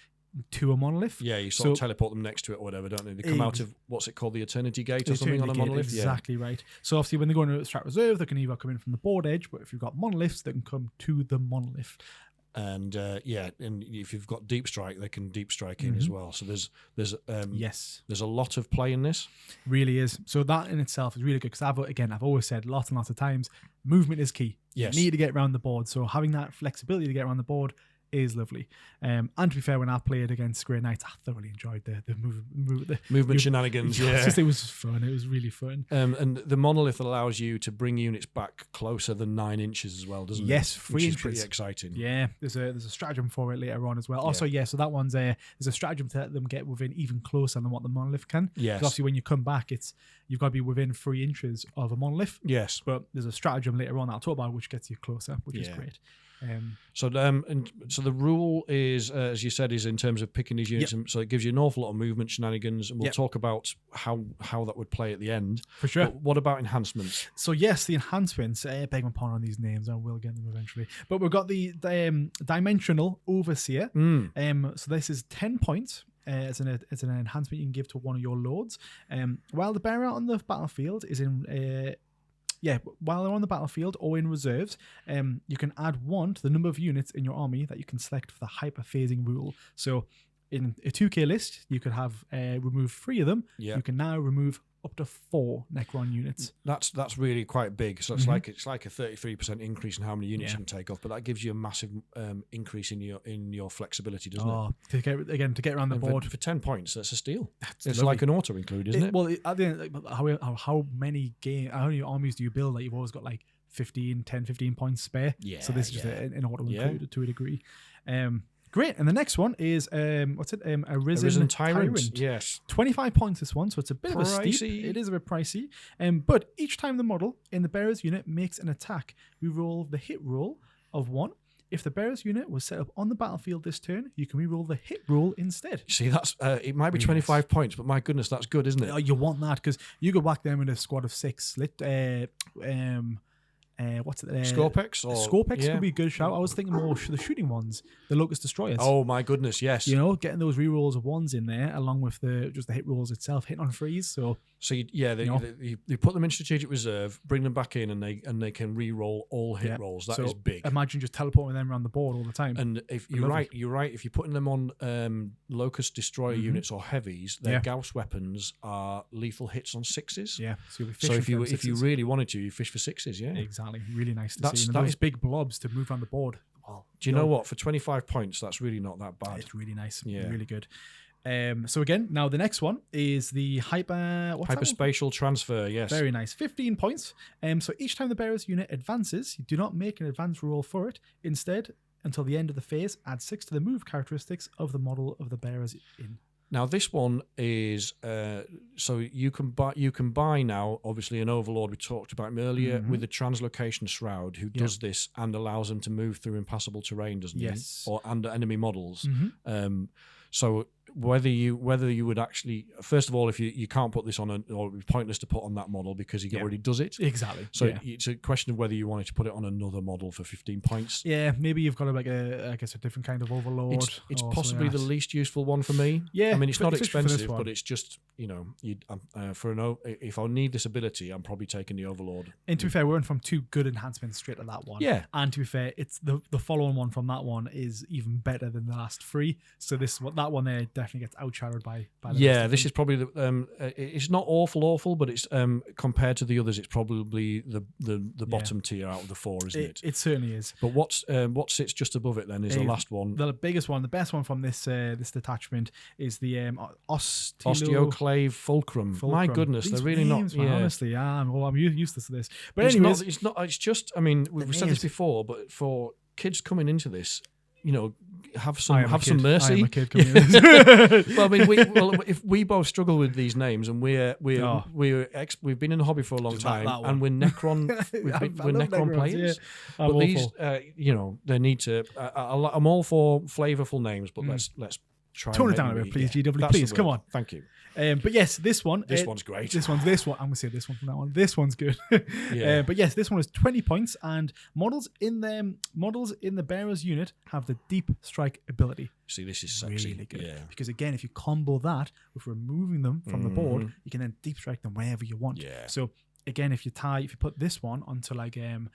[SPEAKER 1] to a monolith.
[SPEAKER 2] Yeah, you sort of teleport them next to it or whatever, don't they? They come out of, what's it called, the Eternity Gate or something on a monolith?
[SPEAKER 1] Exactly right. So obviously when they go into strat reserve, they can either come in from the board edge, but if you've got monoliths, they can come to the monolith.
[SPEAKER 2] And and if you've got deep strike, they can deep strike in as well. So there's a lot of play in this.
[SPEAKER 1] Really is. So that in itself is really good, because I've always said lots and lots of times, movement is key.
[SPEAKER 2] Yes.
[SPEAKER 1] You need to get around the board. So having that flexibility to get around the board is lovely. And to be fair, when I played against Grey Knights, I thoroughly enjoyed the
[SPEAKER 2] movement shenanigans. Yeah,
[SPEAKER 1] it was fun. It was really fun.
[SPEAKER 2] And the monolith allows you to bring units back closer than 9 inches as well, doesn't it?
[SPEAKER 1] Yes, 3 inches.
[SPEAKER 2] Which is pretty exciting.
[SPEAKER 1] Yeah, there's a stratagem for it later on as well. Also, so that one's there's a stratagem to let them get within even closer than what the monolith can.
[SPEAKER 2] Yes.
[SPEAKER 1] Obviously, when you come back, you've got to be within 3 inches of a monolith.
[SPEAKER 2] Yes.
[SPEAKER 1] But there's a stratagem later on that I'll talk about which gets you closer, which is great.
[SPEAKER 2] So the rule is, as you said, is in terms of picking these units, so it gives you an awful lot of movement shenanigans, and we'll talk about how that would play at the end.
[SPEAKER 1] For sure.
[SPEAKER 2] But what about enhancements?
[SPEAKER 1] So yes, the enhancements, beg my pardon on these names, I will get them eventually. But we've got the Dimensional Overseer. So this is 10 points. It's an enhancement you can give to one of your lords. While the bearer on the battlefield is in... while they're on the battlefield or in reserves, you can add 1 to the number of units in your army that you can select for the hyperphasing rule. So in a 2K list, you could have remove 3 of them. You can now remove up to 4 Necron units.
[SPEAKER 2] That's really quite big. So it's like a 33% increase in how many units you can take off, but that gives you a massive increase in your flexibility, doesn't it?
[SPEAKER 1] To get around the board
[SPEAKER 2] for 10 points, that's a steal. It's
[SPEAKER 1] lovely.
[SPEAKER 2] like an auto include, isn't it?
[SPEAKER 1] Well, at the end, how many armies do you build that you've always got like 10, 15 points spare?
[SPEAKER 2] Yeah.
[SPEAKER 1] So this is just an auto include to a degree. Great, and the next one is a Risen Tyrant.
[SPEAKER 2] Yes,
[SPEAKER 1] 25 points this one, so it's a bit of a steep. It is a bit pricey. But each time the model in the bearer's unit makes an attack, we roll the hit roll of 1. If the bearer's unit was set up on the battlefield this turn, you can re-roll the hit roll instead.
[SPEAKER 2] See, that's it might be 25 points, but my goodness, that's good, isn't it?
[SPEAKER 1] You want that, because you go back there with a squad of 6.
[SPEAKER 2] Scorpex?
[SPEAKER 1] Scorpex could be a good shout. I was thinking more the shooting ones, the Locust Destroyers.
[SPEAKER 2] Oh my goodness, yes.
[SPEAKER 1] Getting those rerolls of 1s in there, along with the hit rolls itself, hitting on freeze. So
[SPEAKER 2] you put them in strategic reserve, bring them back in, and they can re-roll all hit rolls. That is big.
[SPEAKER 1] Imagine just teleporting them around the board all the time.
[SPEAKER 2] And if you're right. If you're putting them on Locust Destroyer units or heavies, their Gauss weapons are lethal hits on 6s.
[SPEAKER 1] Yeah.
[SPEAKER 2] So if you really wanted to, you fish for 6s. Yeah.
[SPEAKER 1] Exactly. Really nice to see. And those big blobs to move around the board. Well,
[SPEAKER 2] do you know what? For 25 points, that's really not that bad.
[SPEAKER 1] It's really nice. Yeah. Really good. So again, now the next one is the Hyperspatial
[SPEAKER 2] Transfer. Yes.
[SPEAKER 1] Very nice. 15 points. So each time the bearer's unit advances, you do not make an advance roll for it. Instead, until the end of the phase, add 6 to the move characteristics of the model of the bearer's in.
[SPEAKER 2] Now this one is so you can buy now. Obviously, an Overlord we talked about him earlier with the Translocation Shroud, who does this and allows them to move through impassable terrain, doesn't he? Or under enemy models. So whether you would actually, first of all, if you can't put this on or it's pointless to put on that model because he already does it.
[SPEAKER 1] Exactly.
[SPEAKER 2] So it's a question of whether you wanted to put it on another model for 15 points.
[SPEAKER 1] Yeah, maybe you've got like I guess a different kind of Overlord.
[SPEAKER 2] It's possibly the least useful one for me.
[SPEAKER 1] Yeah,
[SPEAKER 2] I mean it's not expensive, but it's just if I need this ability, I'm probably taking the Overlord.
[SPEAKER 1] And to be fair, we went from 2 good enhancements straight to that one.
[SPEAKER 2] Yeah,
[SPEAKER 1] and to be fair, it's the following one from that one is even better than the last 3. So that one there definitely gets outshadowed by the
[SPEAKER 2] this is probably the it's not awful, but it's compared to the others, it's probably the bottom tier out of the 4, isn't it?
[SPEAKER 1] It certainly is.
[SPEAKER 2] But what sits just above it then is the last one.
[SPEAKER 1] The biggest one, the best one from this detachment is the
[SPEAKER 2] Osteoclave Fulcrum. My goodness,
[SPEAKER 1] these
[SPEAKER 2] they're really
[SPEAKER 1] names,
[SPEAKER 2] not.
[SPEAKER 1] Honestly, I'm useless to this. But
[SPEAKER 2] anyways,
[SPEAKER 1] it's
[SPEAKER 2] not. It's just. I mean, we've said this before, but for kids coming into this, have some mercy.
[SPEAKER 1] I am a kid coming into this.
[SPEAKER 2] Well, I mean, if we both struggle with these names, and we've been in the hobby for a long time, and we're Necron, we're Necron players.
[SPEAKER 1] Yeah.
[SPEAKER 2] But these, they need to. I'm all for flavorful names, but let's try.
[SPEAKER 1] Tone it down a bit, please, GW. Please, come on.
[SPEAKER 2] Thank you.
[SPEAKER 1] But yes, this one's
[SPEAKER 2] great.
[SPEAKER 1] This one. I'm gonna say this one from that one. This one's good. But yes, this one is 20 points, and models in the bearer's unit have the deep strike ability.
[SPEAKER 2] See, this is sexy.
[SPEAKER 1] Really good. Yeah. Because again, if you combo that with removing them from the board, you can then deep strike them wherever you want.
[SPEAKER 2] Yeah.
[SPEAKER 1] So again, if you put this one onto like the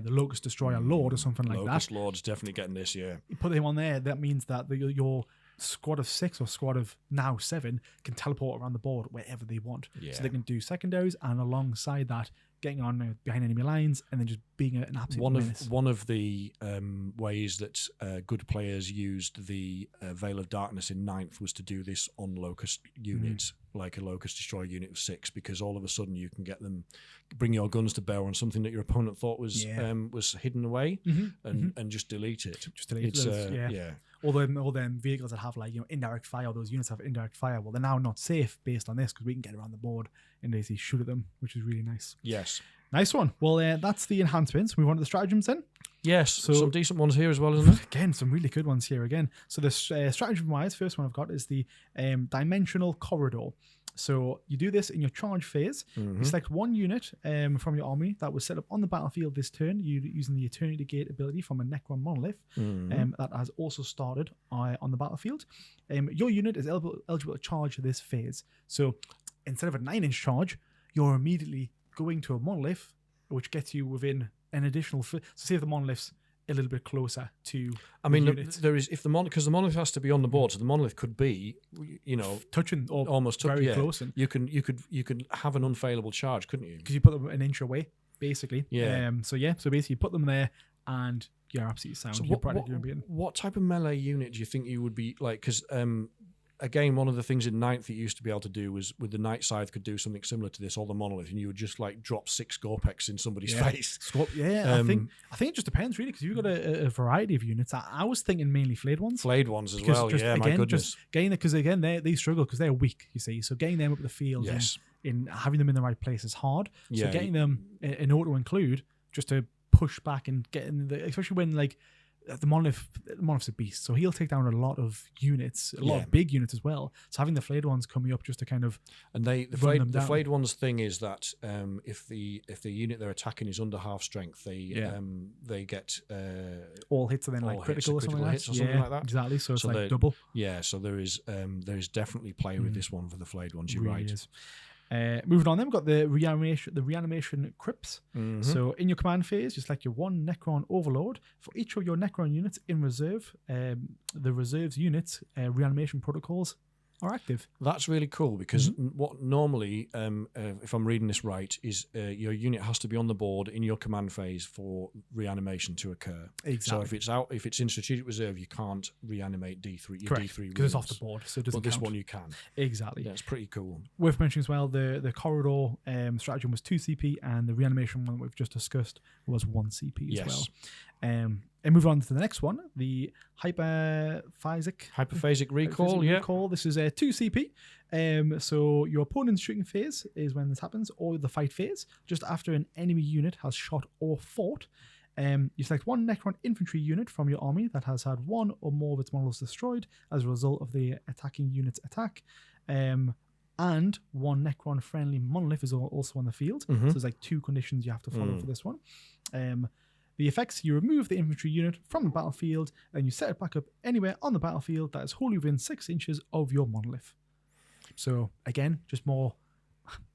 [SPEAKER 1] Locust Destroyer Lord or something like that.
[SPEAKER 2] Locust Lord's definitely getting this. Yeah.
[SPEAKER 1] You put him on there. That means that your squad of 6 or squad of now 7 can teleport around the board wherever they want.
[SPEAKER 2] Yeah.
[SPEAKER 1] So they can do secondaries, and alongside that, getting on behind enemy lines and then just being an absolute menace.
[SPEAKER 2] One of the ways that good players used the Veil of Darkness in 9th was to do this on Locust units, like a Locust Destroyer unit of 6, because all of a sudden you can get them, bring your guns to bear on something that your opponent thought was hidden away, and just delete it.
[SPEAKER 1] Just delete it. All them vehicles that have indirect fire, those units have indirect fire. Well, they're now not safe based on this because we can get around the board and basically shoot at them, which is really nice.
[SPEAKER 2] Yes.
[SPEAKER 1] Nice one. Well, that's the enhancements. Move on to the stratagems then.
[SPEAKER 2] Yes, so some decent ones here as well, isn't there?
[SPEAKER 1] Again, some really good ones here again. So the stratagem-wise, first one I've got is the Dimensional Corridor. So you do this in your charge phase. You select one unit from your army that was set up on the battlefield this turn using the Eternity Gate ability from a Necron monolith that has also started on the battlefield. Your unit is eligible to charge this phase. So instead of a 9-inch charge, you're immediately going to a monolith, which gets you within an additional... So say if the monolith's a little bit closer to
[SPEAKER 2] there is, if the because the monolith has to be on the board, so the monolith could be
[SPEAKER 1] touching or
[SPEAKER 2] almost
[SPEAKER 1] very close, and
[SPEAKER 2] you could have an unfailable charge, couldn't you?
[SPEAKER 1] Because you put them an inch away basically. So basically you put them there and you're absolutely sound.
[SPEAKER 2] So
[SPEAKER 1] you're
[SPEAKER 2] what type of melee unit do you think you would be like? Because again, one of the things in 9th you used to be able to do was with the Night Scythe could do something similar to this, or the monolith, and you would just drop 6 Gorpex in somebody's face.
[SPEAKER 1] I think it just depends really, because you've got a variety of units. I was thinking mainly flayed ones.
[SPEAKER 2] Flayed ones as well. My goodness.
[SPEAKER 1] Just getting it, because again they struggle because they're weak. You see, so getting them up the field and having them in the right place is hard. So getting them in auto include just to push back and get in especially when the monolith's a beast, so he'll take down a lot of units, a lot of big units as well. So having the flayed ones coming up just to kind of
[SPEAKER 2] the flayed ones thing is that if the unit they're attacking is under half strength, they get
[SPEAKER 1] all hits and then critical or something like that. Exactly. So it's double.
[SPEAKER 2] Yeah. So there is definitely play with this one for the flayed ones. You're right.
[SPEAKER 1] Is. Moving on, then we've got the reanimation crypts. So in your command phase, you select your one Necron Overlord. For each of your Necron units in reserve, the reserves units reanimation protocols are active.
[SPEAKER 2] That's really cool, because what normally, if I'm reading this right, is your unit has to be on the board in your command phase for reanimation to occur.
[SPEAKER 1] Exactly.
[SPEAKER 2] So if it's in strategic reserve, you can't reanimate D3.
[SPEAKER 1] Correct,
[SPEAKER 2] D3
[SPEAKER 1] because it's off the board, so it doesn't
[SPEAKER 2] But this
[SPEAKER 1] count.
[SPEAKER 2] one you can.
[SPEAKER 1] Exactly.
[SPEAKER 2] Yeah, it's pretty cool.
[SPEAKER 1] Worth mentioning as well, the corridor stratagem was 2 CP, and the reanimation one that we've just discussed was 1 CP as well. And move on to the next one, the
[SPEAKER 2] Hyperphasic recall.
[SPEAKER 1] Recall. This is a 2 CP. So your opponent's shooting phase is when this happens, or the fight phase, just after an enemy unit has shot or fought. You select one Necron infantry unit from your army that has had one or more of its models destroyed as a result of the attacking unit's attack. And one Necron friendly monolith is also on the field. So there's like 2 conditions you have to follow for this one. The effects, you remove the infantry unit from the battlefield and you set it back up anywhere on the battlefield that is wholly within 6 inches of your monolith. So again, just more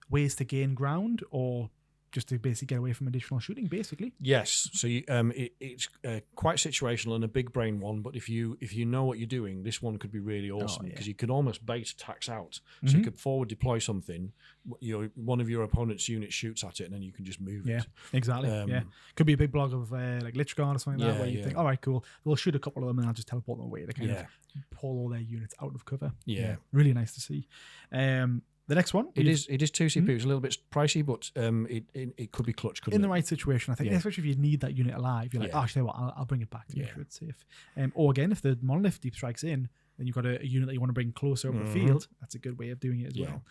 [SPEAKER 1] ways to gain ground, or just to basically get away from additional shooting, basically.
[SPEAKER 2] Yes, so it's quite situational and a big brain one. But if you know what you're doing, this one could be really awesome, because you could almost bait attacks out. So you could forward deploy something. One of your opponent's units shoots at it, and then you can just move it.
[SPEAKER 1] Exactly. Could be a big block of like Lich Guard or something like that, where you think, all right, cool, we'll shoot a couple of them and I'll just teleport them away. They kind of pull all their units out of cover. Really nice to see. The next one,
[SPEAKER 2] it is 2 CP. It's a little bit pricey, but it could be clutch. Couldn't
[SPEAKER 1] in
[SPEAKER 2] it?
[SPEAKER 1] the right situation, I think, especially if you need that unit alive, you're like, oh, actually, I'll bring it back to make sure it's safe. Or again, if the monolith deep strikes in, then you've got a unit that you want to bring closer up the field. That's a good way of doing it as well.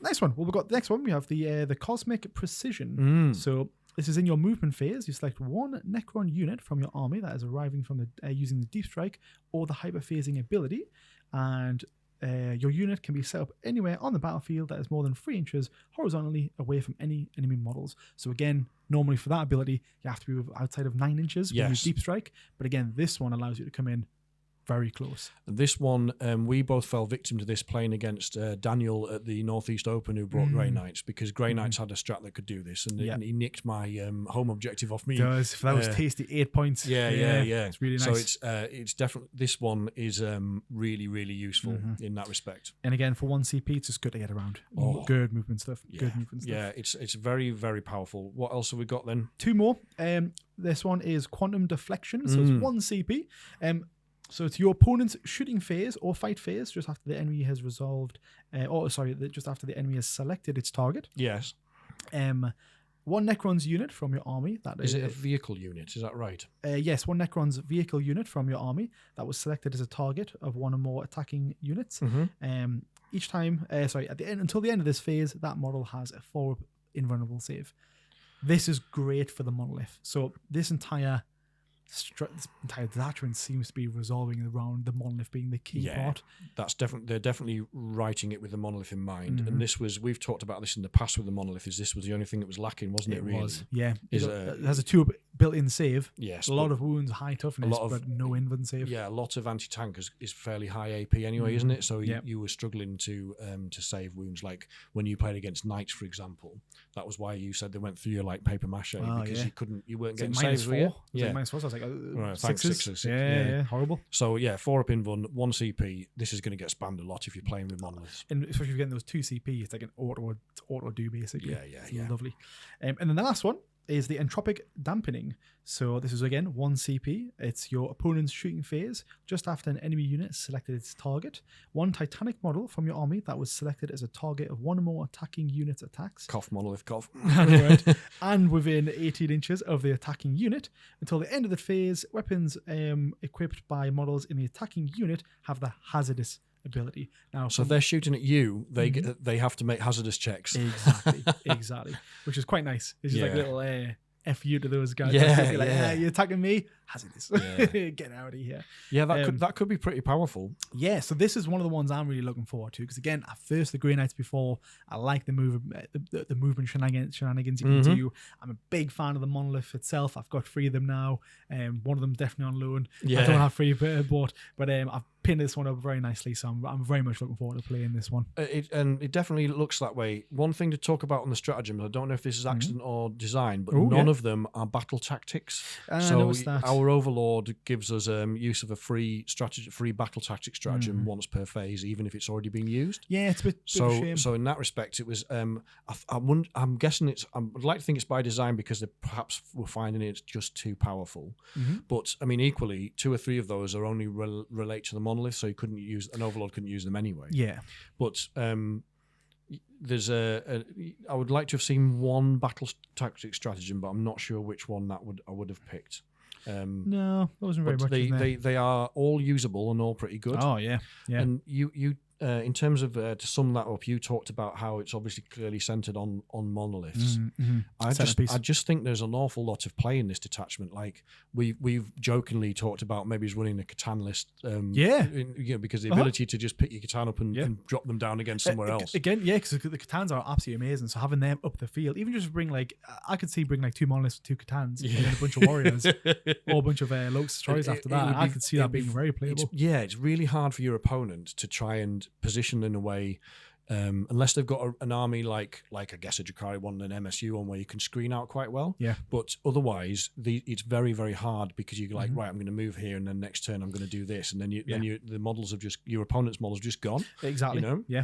[SPEAKER 1] Next one, we've got the next one. We have the Cosmic Precision. So this is in your movement phase. You select one Necron unit from your army that is arriving from the using the deep strike or the hyperphasing ability, and your unit can be set up anywhere on the battlefield that is more than 3 inches horizontally away from any enemy models. So again, normally for that ability, you have to be outside of 9 inches when you deep strike. But again, this one allows you to come in very close.
[SPEAKER 2] This one, we both fell victim to this playing against Daniel at the Northeast Open, who brought Grey Knights, because Grey Knights had a strat that could do this, and he nicked my home objective off me.
[SPEAKER 1] That was tasty. 8 points.
[SPEAKER 2] Yeah.
[SPEAKER 1] It's really nice.
[SPEAKER 2] So it's definitely, this one is really, really useful in that respect.
[SPEAKER 1] And again, for 1 CP, it's just good to get around. Good movement stuff. Good movement stuff.
[SPEAKER 2] Yeah, it's very, very powerful. What else have we got then?
[SPEAKER 1] 2 more. This one is Quantum Deflection. So it's 1 CP. So it's your opponent's shooting phase or fight phase just after the enemy has just after the enemy has selected its target.
[SPEAKER 2] Yes.
[SPEAKER 1] One Necron's unit from your army.
[SPEAKER 2] Is it a vehicle unit? Is that right?
[SPEAKER 1] Yes, one Necron's vehicle unit from your army that was selected as a target of one or more attacking units. Each time, at the end, until the end of this phase, that model has a 4 invulnerable save. This is great for the monolith. So this entire detachment seems to be resolving around the monolith being the key part.
[SPEAKER 2] That's they're definitely writing it with the monolith in mind. And we've talked about this in the past with the monolith, this was the only thing that was lacking, wasn't it? Really?
[SPEAKER 1] It has a 2 built-in save.
[SPEAKER 2] Yes,
[SPEAKER 1] a lot of wounds, high toughness, but no invuln save.
[SPEAKER 2] Yeah, a lot of anti-tank is fairly high AP anyway, isn't it? So you were struggling to save wounds, like when you played against knights, for example. That was why you said they went through you like paper mache, because you weren't getting saves, were you?
[SPEAKER 1] -4. So I was like,
[SPEAKER 2] right,
[SPEAKER 1] sixes. Yeah, horrible.
[SPEAKER 2] So 4 up invuln, 1 CP. This is going to get spammed a lot if you're playing with monoliths,
[SPEAKER 1] and especially if you're getting those 2 CP. It's like an auto do basically.
[SPEAKER 2] Yeah.
[SPEAKER 1] Lovely. And then the last one is the Entropic Dampening. So this is again 1 CP. It's your opponent's shooting phase just after an enemy unit selected its target. One Titanic model from your army that was selected as a target of one or more attacking units' attacks.
[SPEAKER 2] Cough, monolith, cough.
[SPEAKER 1] And within 18 inches of the attacking unit. Until the end of the phase, weapons equipped by models in the attacking unit have the hazardous ability. Now,
[SPEAKER 2] so if they're shooting at you, they have to make hazardous checks.
[SPEAKER 1] Exactly. Which is quite nice. It's just like a little F you to those guys. You're attacking me, hazardous. Get out of here.
[SPEAKER 2] Yeah, that could be pretty powerful.
[SPEAKER 1] Yeah, so this is one of the ones I'm really looking forward to, because again, at first the Grey Knights before, I like the movement shenanigans you can do. I'm a big fan of the monolith itself. I've got 3 of them now. One of them's definitely on loan. I don't have 3 bought, but I've pinned this one up very nicely, so I'm very much looking forward to playing this one.
[SPEAKER 2] It definitely looks that way. One thing to talk about on the stratagem, I don't know if this is accident or design, but none of them are battle tactics. So our Overlord gives us use of a free battle tactic stratagem once per phase, even if it's already been used.
[SPEAKER 1] Yeah, it's a bit of a shame.
[SPEAKER 2] So in that respect, it was. I'm guessing I'd like to think it's by design, because they perhaps were finding it just too powerful. But I mean, equally, 2 or 3 of those are only relate to the monolith, so an Overlord couldn't use them anyway.
[SPEAKER 1] Yeah,
[SPEAKER 2] but there's I would like to have seen one battle tactic stratagem, but I'm not sure which one I would have picked.
[SPEAKER 1] No, there wasn't very
[SPEAKER 2] but
[SPEAKER 1] much.
[SPEAKER 2] they are all usable and all pretty good.
[SPEAKER 1] Oh yeah.
[SPEAKER 2] And you in terms of to sum that up, you talked about how it's obviously clearly centered on monoliths. I just think there's an awful lot of play in this detachment. Like we've jokingly talked about maybe he's running a Catan list. Because the ability to just pick your Catan up and drop them down against somewhere else.
[SPEAKER 1] Again, because the Catans are absolutely amazing. So having them up the field, even just bring I could see bring 2 monoliths, 2 Catans, and then a bunch of warriors, or a bunch of Locust Destroyers after that. I could see that being very playable.
[SPEAKER 2] It's really hard for your opponent to try and position in a way, unless they've got an army like I guess a Drakari one and an MSU one where you can screen out quite well.
[SPEAKER 1] Yeah.
[SPEAKER 2] But otherwise, it's very, very hard because you're like, right, I'm going to move here, and then next turn I'm going to do this, and then the models have your opponent's models just gone.
[SPEAKER 1] Exactly.
[SPEAKER 2] You know.
[SPEAKER 1] Yeah.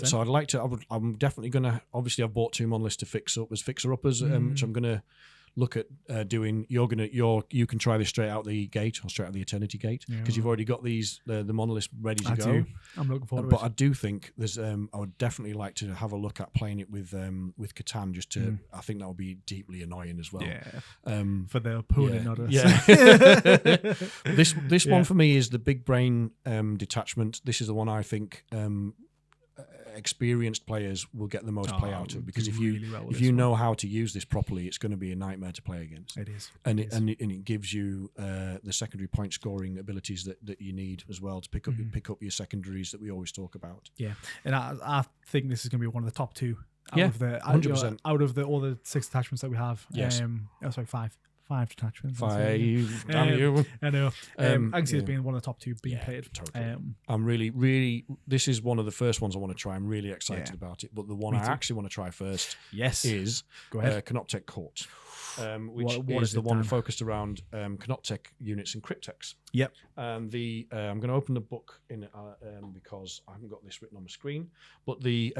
[SPEAKER 2] So I'd like to. I'm definitely going to. Obviously, I've bought 2 monoliths to fix up as fixer uppers, which I'm going to look at doing. You can try this straight out the gate or straight out the Eternity Gate because you've already got these the monoliths ready to go.
[SPEAKER 1] I'm looking forward to
[SPEAKER 2] it. But I do think there's I would definitely like to have a look at playing it with Catan just to. I think that would be deeply annoying as well.
[SPEAKER 1] Yeah. For the opponent, not us.
[SPEAKER 2] Yeah. This one for me is the big brain detachment. This is the one I think. Experienced players will get the most play out of, because if you know how to use this properly, it's going to be a nightmare to play against.
[SPEAKER 1] It is,
[SPEAKER 2] and it gives you the secondary point scoring abilities that you need as well to pick up your secondaries that we always talk about.
[SPEAKER 1] Yeah, and I think this is going to be one of the top 2 out of the
[SPEAKER 2] 100%
[SPEAKER 1] out of all the 6 attachments that we have.
[SPEAKER 2] Yes.
[SPEAKER 1] Sorry, 5 detachments.
[SPEAKER 2] 5. Damn you.
[SPEAKER 1] I know. I can see it being one of the top 2 being played.
[SPEAKER 2] Totally. I'm really. This is one of the first ones I want to try. I'm really excited about it. But the one I actually want to try first is Canoptek Court, which is the one focused around Canoptek units and Cryptex.
[SPEAKER 1] Yep.
[SPEAKER 2] I'm going to open the book in because I haven't got this written on the screen. But the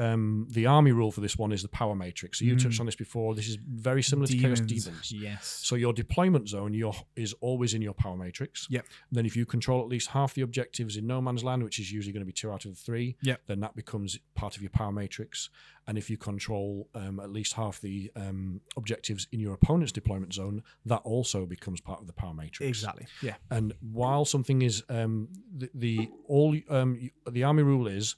[SPEAKER 2] army rule for this one is the power matrix. So you touched on this before. This is very similar to Chaos Demons.
[SPEAKER 1] Yes.
[SPEAKER 2] So your deployment zone is always in your power matrix.
[SPEAKER 1] Yep.
[SPEAKER 2] Then if you control at least half the objectives in no man's land, which is usually going to be 2 out of the 3, then that becomes part of your power matrix. And if you control at least half the objectives in your opponent's deployment zone, that also becomes part of the power matrix.
[SPEAKER 1] Exactly. Yeah.
[SPEAKER 2] And while something is the army rule is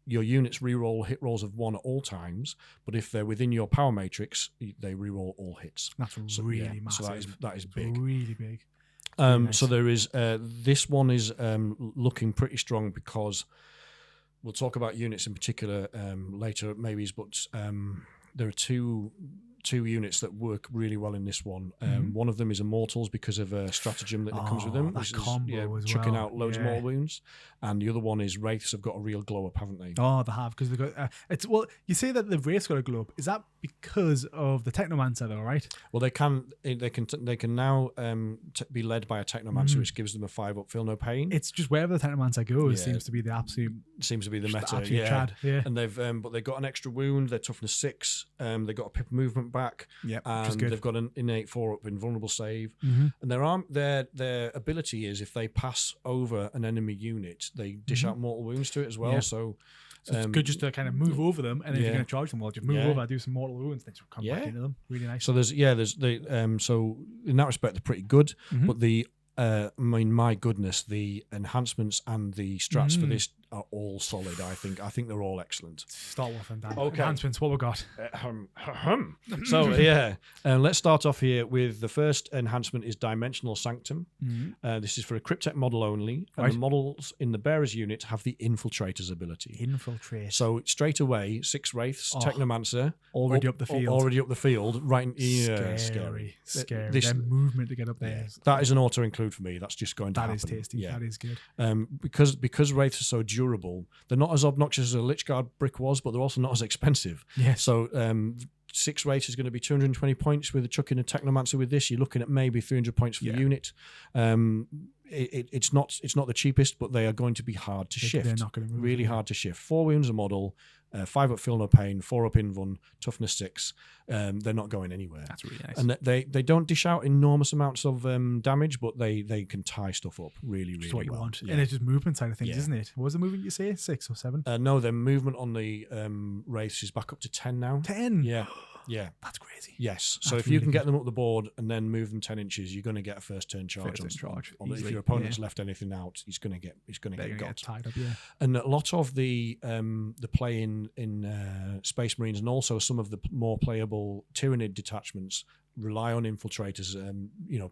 [SPEAKER 2] your units reroll hit rolls of 1 at all times, but if they're within your power matrix, they reroll all hits.
[SPEAKER 1] That's really massive.
[SPEAKER 2] So that is big.
[SPEAKER 1] Really big.
[SPEAKER 2] So there is this one is looking pretty strong because. We'll talk about units in particular later, maybe, but there are two units that work really well in this one. One of them is Immortals because of a stratagem that comes with them, which is chucking out loads of mortal wounds. And the other one is Wraiths have got a real glow up, haven't they?
[SPEAKER 1] Oh, they have, because they've got. You say that the Wraiths got a glow up. Is that because of the Technomancer, though? Right.
[SPEAKER 2] Well, they can now be led by a Technomancer, which gives them a 5-up, feel no pain.
[SPEAKER 1] It's just wherever the Technomancer goes seems to be the absolute.
[SPEAKER 2] Seems to be the meta.
[SPEAKER 1] Trad,
[SPEAKER 2] And they've got an extra wound. They're toughness 6. They've got a pip movement back.
[SPEAKER 1] Yep,
[SPEAKER 2] and they've got an innate 4-up invulnerable save. And their ability is if they pass over an enemy unit, they dish out mortal wounds to it as well. Yeah. So
[SPEAKER 1] it's good just to kind of move over them, and if you're going to charge them, well, just move over, do some mortal wounds, then just come back into them. Really nice.
[SPEAKER 2] So so in that respect, they're pretty good. But my goodness, the enhancements and the strats for this are all solid. I think they're all excellent.
[SPEAKER 1] Start with them, Dan.
[SPEAKER 2] Okay.
[SPEAKER 1] Enhancements, what we got?
[SPEAKER 2] So let's start off here with the first enhancement is Dimensional Sanctum. This is for a Cryptek model only, and the models in the bearer's unit have the Infiltrator's ability.
[SPEAKER 1] Infiltrate.
[SPEAKER 2] So straight away, 6 Wraiths, Technomancer,
[SPEAKER 1] already up the field.
[SPEAKER 2] Right?
[SPEAKER 1] Scary. Their movement to get up there.
[SPEAKER 2] That is an auto include for me. That's just going to happen.
[SPEAKER 1] That is tasty. Yeah. That is good.
[SPEAKER 2] Because Wraiths are so durable, they're not as obnoxious as a Lichguard brick was, but they're also not as expensive.
[SPEAKER 1] Yes.
[SPEAKER 2] So 6 Wraiths is going to be 220 points with a chuck in a Technomancer with this. You're looking at maybe 300 points for the unit. It's not the cheapest, but they are going to be hard to shift.
[SPEAKER 1] They're not going to move.
[SPEAKER 2] Really hard to shift. 4 wounds a model, 5-up feel no pain, 4-up invuln, toughness 6. They're not going anywhere.
[SPEAKER 1] That's really nice.
[SPEAKER 2] And they don't dish out enormous amounts of damage, but they can tie stuff up really
[SPEAKER 1] what you
[SPEAKER 2] well.
[SPEAKER 1] Want. Yeah. And it's just movement side of things, isn't it? What was the movement you say? 6 or 7?
[SPEAKER 2] No, the movement on the Wraiths is back up to 10 now.
[SPEAKER 1] 10?
[SPEAKER 2] Yeah. Yeah.
[SPEAKER 1] That's crazy.
[SPEAKER 2] Yes. So
[SPEAKER 1] That's
[SPEAKER 2] if you
[SPEAKER 1] really
[SPEAKER 2] can get
[SPEAKER 1] good.
[SPEAKER 2] them up the board and then move them 10 inches, you're going to get a first turn charge.
[SPEAKER 1] First turn charge,
[SPEAKER 2] If
[SPEAKER 1] easily,
[SPEAKER 2] your opponent's
[SPEAKER 1] yeah.
[SPEAKER 2] left anything out, he's going to get
[SPEAKER 1] They're gonna
[SPEAKER 2] got.
[SPEAKER 1] get tied up, yeah.
[SPEAKER 2] And a lot of the play in Space Marines and also some of the more playable Tyranid detachments rely on infiltrators,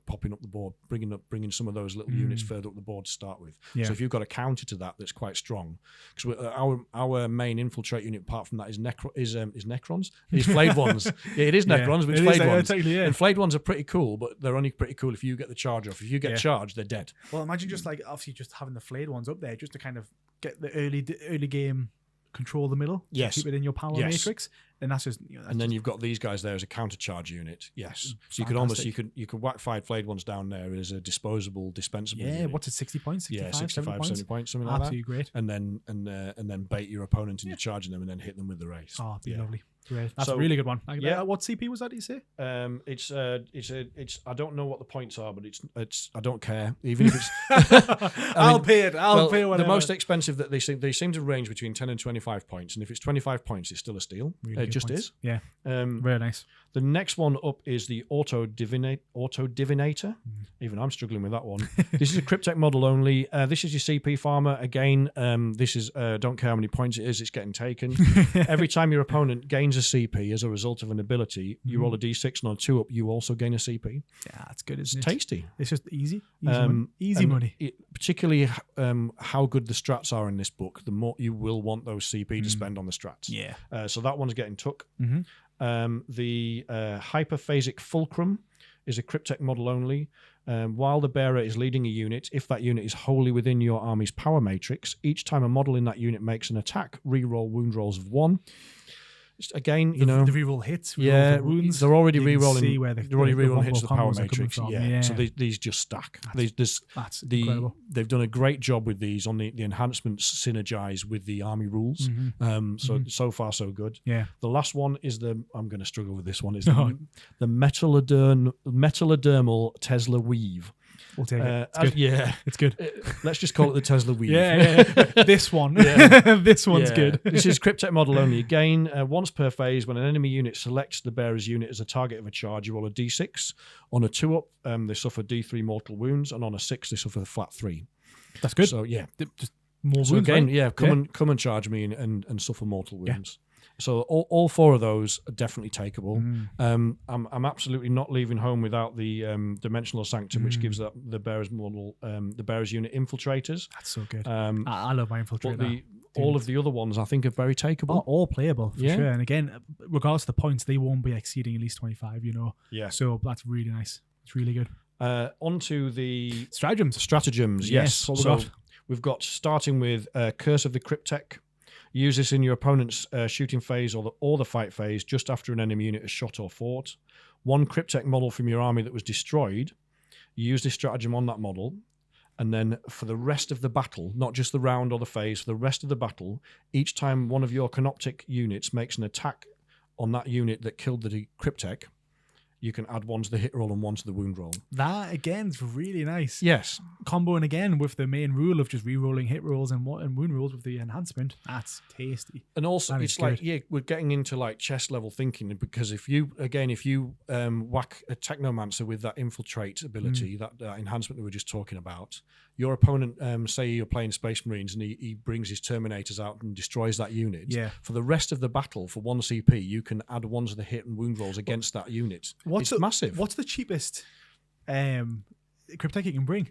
[SPEAKER 2] popping up the board, bringing some of those little units further up the board to start with.
[SPEAKER 1] Yeah.
[SPEAKER 2] So if you've got a counter to that, that's quite strong. Because our main infiltrate unit, apart from that, is Necrons. These flayed ones. Yeah, it is Necrons, but it's flayed ones.
[SPEAKER 1] Yeah.
[SPEAKER 2] And flayed ones are pretty cool, but they're only pretty cool if you get the charge off. If you get charged, they're dead.
[SPEAKER 1] Well, imagine just like obviously just having the flayed ones up there, just to kind of get the early game. Control the middle.
[SPEAKER 2] Yes.
[SPEAKER 1] Keep it in your power matrix, and that's just.
[SPEAKER 2] And then you've got these guys there as a counter charge unit. Yes. So you could you could whack 5 flayed ones down there as a disposable, dispensable.
[SPEAKER 1] Yeah.
[SPEAKER 2] Unit.
[SPEAKER 1] What's it? 60 points. 65,
[SPEAKER 2] 70 points, something like
[SPEAKER 1] Absolutely
[SPEAKER 2] that.
[SPEAKER 1] Great.
[SPEAKER 2] And then bait your opponent into charging them, and then hit them with the race.
[SPEAKER 1] Oh, be lovely. Great. That's
[SPEAKER 2] So,
[SPEAKER 1] a really good one.
[SPEAKER 2] yeah.
[SPEAKER 1] What CP was that? Did you say?
[SPEAKER 2] It's I don't know what the points are, but it's I don't care. Even if it's
[SPEAKER 1] I'll pay it. I'll pay whatever.
[SPEAKER 2] The most expensive that they seem to range between 10 and 25 points, and if it's 25 points, it's still a steal.
[SPEAKER 1] Really
[SPEAKER 2] It just
[SPEAKER 1] points.
[SPEAKER 2] is.
[SPEAKER 1] Yeah. Very nice.
[SPEAKER 2] The next one up is the Auto Divinator. Even I'm struggling with that one. This is a Cryptek model only. This is your CP farmer. Again, this is don't care how many points it is, it's getting taken. Every time your opponent gains a CP as a result of an ability, you roll a d6, and on 2 up, you also gain a CP.
[SPEAKER 1] Yeah, that's good.
[SPEAKER 2] It's tasty.
[SPEAKER 1] It's just easy. Easy money.
[SPEAKER 2] Particularly how good the strats are in this book, the more you will want those CP to spend on the strats.
[SPEAKER 1] Yeah.
[SPEAKER 2] So that one's getting took. The Hyperphasic Fulcrum is a Cryptek model only. While the bearer is leading a unit, if that unit is wholly within your army's power matrix, each time a model in that unit makes an attack, re-roll wound rolls of 1. Again,
[SPEAKER 1] the reroll hits,
[SPEAKER 2] the wounds. They're already re-rolling.
[SPEAKER 1] They're already
[SPEAKER 2] re-rolling hits to the power matrix.
[SPEAKER 1] Yeah.
[SPEAKER 2] So these just stack.
[SPEAKER 1] That's incredible.
[SPEAKER 2] They've done a great job with these on the enhancements synergize with the army rules. So far so good.
[SPEAKER 1] Yeah.
[SPEAKER 2] The last one is I'm going to struggle with this one. Is the metalodermal Tesla weave.
[SPEAKER 1] We'll take it. It's good. It's good.
[SPEAKER 2] Let's just call it the Tesla weave.
[SPEAKER 1] Yeah. This one. This one's good.
[SPEAKER 2] This is Cryptek model only. Again, once per phase, when an enemy unit selects the bearer's unit as a target of a charge, you roll a d6. On a 2-up, they suffer d3 mortal wounds, and on a 6, they suffer flat 3.
[SPEAKER 1] That's good.
[SPEAKER 2] So yeah,
[SPEAKER 1] just more wounds.
[SPEAKER 2] Again,
[SPEAKER 1] right?
[SPEAKER 2] come and charge me and suffer mortal wounds. So all 4 of those are definitely takeable. I'm absolutely not leaving home without the Dimensional Sanctum, which gives the bearer's model, the bearer's unit infiltrators.
[SPEAKER 1] That's so good. I love my infiltrator.
[SPEAKER 2] All of the other ones I think are very takeable.
[SPEAKER 1] All playable for sure. And again, regardless of the points, they won't be exceeding at least 25.
[SPEAKER 2] Yeah.
[SPEAKER 1] So that's really nice. It's really good.
[SPEAKER 2] On to the
[SPEAKER 1] stratagems.
[SPEAKER 2] Yes.
[SPEAKER 1] What we got?
[SPEAKER 2] We've got starting with Curse of the Cryptek. Use this in your opponent's shooting phase or the fight phase just after an enemy unit is shot or fought. 1 Cryptek model from your army that was destroyed, you use this stratagem on that model, and then for the rest of the battle, not just the round or the phase, for the rest of the battle, each time one of your Canoptek units makes an attack on that unit that killed the Cryptek, you can add 1 to the hit roll and 1 to the wound roll.
[SPEAKER 1] That again is really nice.
[SPEAKER 2] Yes.
[SPEAKER 1] Comboing again with the main rule of just re-rolling hit rolls and wound rolls with the enhancement. That's tasty.
[SPEAKER 2] And also, it's like, we're getting into like chess level thinking, because if you whack a Technomancer with that infiltrate ability, that enhancement that we were just talking about, your opponent, say you're playing Space Marines and he brings his Terminators out and destroys that unit.
[SPEAKER 1] Yeah.
[SPEAKER 2] For the rest of the battle, for 1 CP, you can add 1 to the hit and wound rolls against that unit. It's massive.
[SPEAKER 1] What's the cheapest Cryptek you can bring?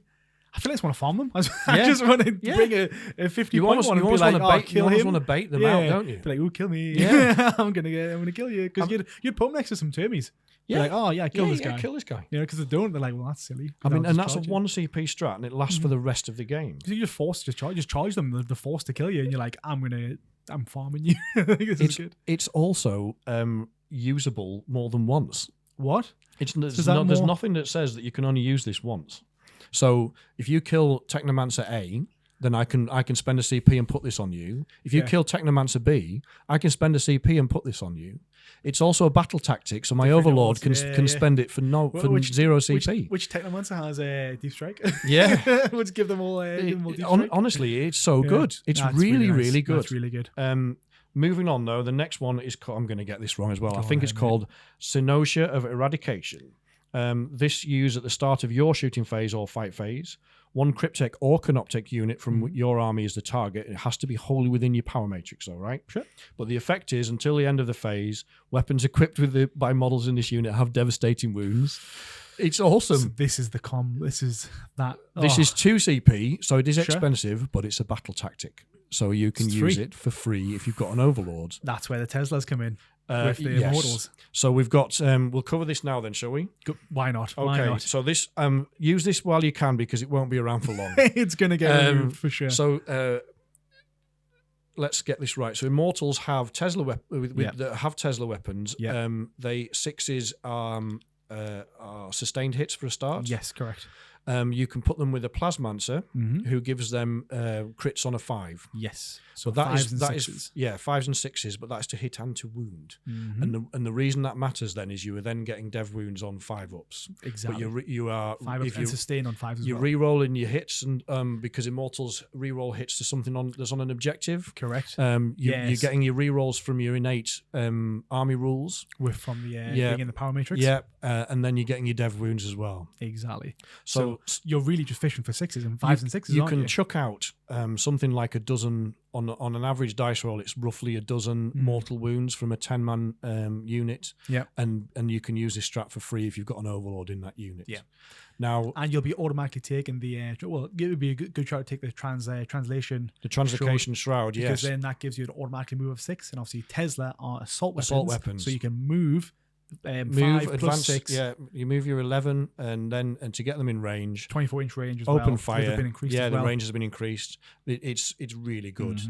[SPEAKER 1] I feel like I just want to farm them. I just want to bring a 50 point one and be like, kill him.
[SPEAKER 2] You almost want to bait them out, don't you?
[SPEAKER 1] Be like, kill me. Yeah. I'm gonna kill you. Because you'd put them next to some Termies.
[SPEAKER 2] Yeah.
[SPEAKER 1] Be like, kill this guy.
[SPEAKER 2] Kill this guy.
[SPEAKER 1] Because they don't. They're like, well, that's silly.
[SPEAKER 2] I mean, and that's a 1 CP strat, and it lasts for the rest of the game.
[SPEAKER 1] Because you just force, just charge them. They're forced to kill you, and you're like, I'm farming you. I think this is good.
[SPEAKER 2] It's also usable more than once.
[SPEAKER 1] What?
[SPEAKER 2] There's nothing that says that you can only use this once. So if you kill Technomancer A, then I can spend a CP and put this on you. If you kill Technomancer B, I can spend a CP and put this on you. It's also a battle tactic, so my Overlord can spend it for 0 CP.
[SPEAKER 1] Which Technomancer has a Deep Strike?
[SPEAKER 2] Yeah.
[SPEAKER 1] Let's give them all Deep Strike.
[SPEAKER 2] Honestly, it's so good. It's really, really good.
[SPEAKER 1] That's really good.
[SPEAKER 2] Moving on, though, the next one is called, I'm going to get this wrong as well. I think it's called Cynosure of Eradication. This you use at the start of your shooting phase or fight phase. One Cryptek or Canoptek unit from your army is the target. It has to be wholly within your power matrix, all right?
[SPEAKER 1] Sure.
[SPEAKER 2] But the effect is, until the end of the phase, weapons equipped by models in this unit have devastating wounds. It's awesome.
[SPEAKER 1] So this is the This is that.
[SPEAKER 2] This is 2 CP, so it is expensive, but it's a battle tactic. So you can use it for free if you've got an Overlord.
[SPEAKER 1] That's where the Teslas come in. With the models.
[SPEAKER 2] So we've got, we'll cover this now then, shall we?
[SPEAKER 1] Why not?
[SPEAKER 2] Okay,
[SPEAKER 1] Why not?
[SPEAKER 2] so this, use this while you can because it won't be around for long.
[SPEAKER 1] It's going to get removed for sure.
[SPEAKER 2] So let's get this right. So Immortals have Tesla have Tesla weapons.
[SPEAKER 1] Yeah.
[SPEAKER 2] They 6s are sustained hits for a start.
[SPEAKER 1] Yes, correct.
[SPEAKER 2] You can put them with a Plasmancer who gives them crits on a 5.
[SPEAKER 1] Yes.
[SPEAKER 2] So that is 5s and 6s, but that's to hit and to wound. And the reason that matters then is you are then getting dev wounds on 5-ups.
[SPEAKER 1] Exactly.
[SPEAKER 2] But you are
[SPEAKER 1] 5-ups and sustain on 5s as
[SPEAKER 2] you're
[SPEAKER 1] well.
[SPEAKER 2] re-rolling your hits, and because Immortals re-roll hits to something that's on an objective.
[SPEAKER 1] Correct.
[SPEAKER 2] You're getting your re-rolls from your innate army rules.
[SPEAKER 1] From the being in the power matrix.
[SPEAKER 2] Yeah, and then you're getting your dev wounds as well.
[SPEAKER 1] Exactly.
[SPEAKER 2] So
[SPEAKER 1] you're really just fishing for 6s and 5s and 6s.
[SPEAKER 2] You can chuck out something like a dozen on an average dice roll. It's roughly a dozen mortal wounds from a 10-man unit.
[SPEAKER 1] Yeah,
[SPEAKER 2] and you can use this strat for free if you've got an Overlord in that unit.
[SPEAKER 1] Yeah.
[SPEAKER 2] Now,
[SPEAKER 1] and you'll be automatically taking the it would be a good try to take the translation.
[SPEAKER 2] The Translocation Shroud, yes,
[SPEAKER 1] because then that gives you an automatic move of 6, and obviously Tesla are assault weapons, so you can move. 5
[SPEAKER 2] advance,
[SPEAKER 1] plus 6.
[SPEAKER 2] Yeah, you move your 11, and to get them in range,
[SPEAKER 1] 24-inch range as
[SPEAKER 2] open
[SPEAKER 1] well.
[SPEAKER 2] fire.
[SPEAKER 1] Been increased
[SPEAKER 2] yeah,
[SPEAKER 1] as well.
[SPEAKER 2] the range has been increased. It's really good.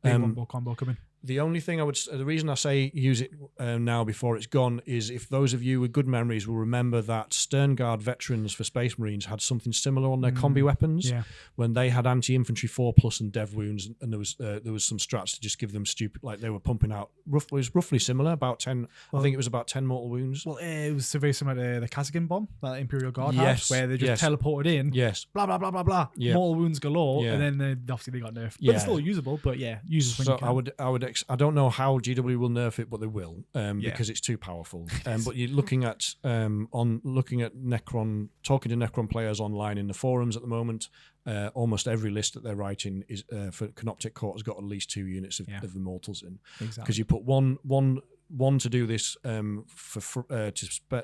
[SPEAKER 1] Combo coming.
[SPEAKER 2] The only thing the reason I say use it now before it's gone is if those of you with good memories will remember that Sternguard veterans for Space Marines had something similar on their combi weapons when they had anti-infantry 4+ and dev wounds, and there was some strats to just give them stupid, like they were pumping out. It was roughly similar, about 10. I think it was about 10 mortal wounds.
[SPEAKER 1] Well, it was very similar to the Kazakin bomb that Imperial Guard had, where they just teleported in.
[SPEAKER 2] Yes.
[SPEAKER 1] Blah blah blah blah blah. Mortal wounds galore, and then obviously they got nerfed. But it's still usable. But use it when you can.
[SPEAKER 2] I don't know how GW will nerf it, but they will because it's too powerful. But you're looking at Necron, talking to Necron players online in the forums at the moment. Almost every list that they're writing is for Canoptek Court has got at least 2 units of Immortals in.
[SPEAKER 1] Exactly.
[SPEAKER 2] Because you put one to do this to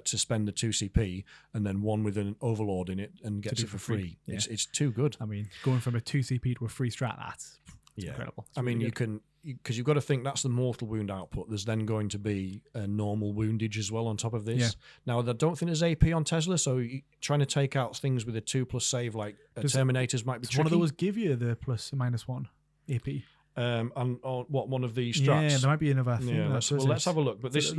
[SPEAKER 2] spend the 2 CP, and then one with an Overlord in it and gets it for free. Yeah. It's too good.
[SPEAKER 1] I mean, going from a 2 CP to a free strat, that's incredible.
[SPEAKER 2] It's really good. Because you've got to think that's the mortal wound output. There's then going to be a normal woundage as well on top of this. Yeah. Now, I don't think there's AP on Tesla, so trying to take out things with a 2+ save like Terminators might be tricky.
[SPEAKER 1] One of those give you the plus or -1 AP?
[SPEAKER 2] One of the strats?
[SPEAKER 1] Yeah, there might be another thing.
[SPEAKER 2] Yeah, let's have a look. But this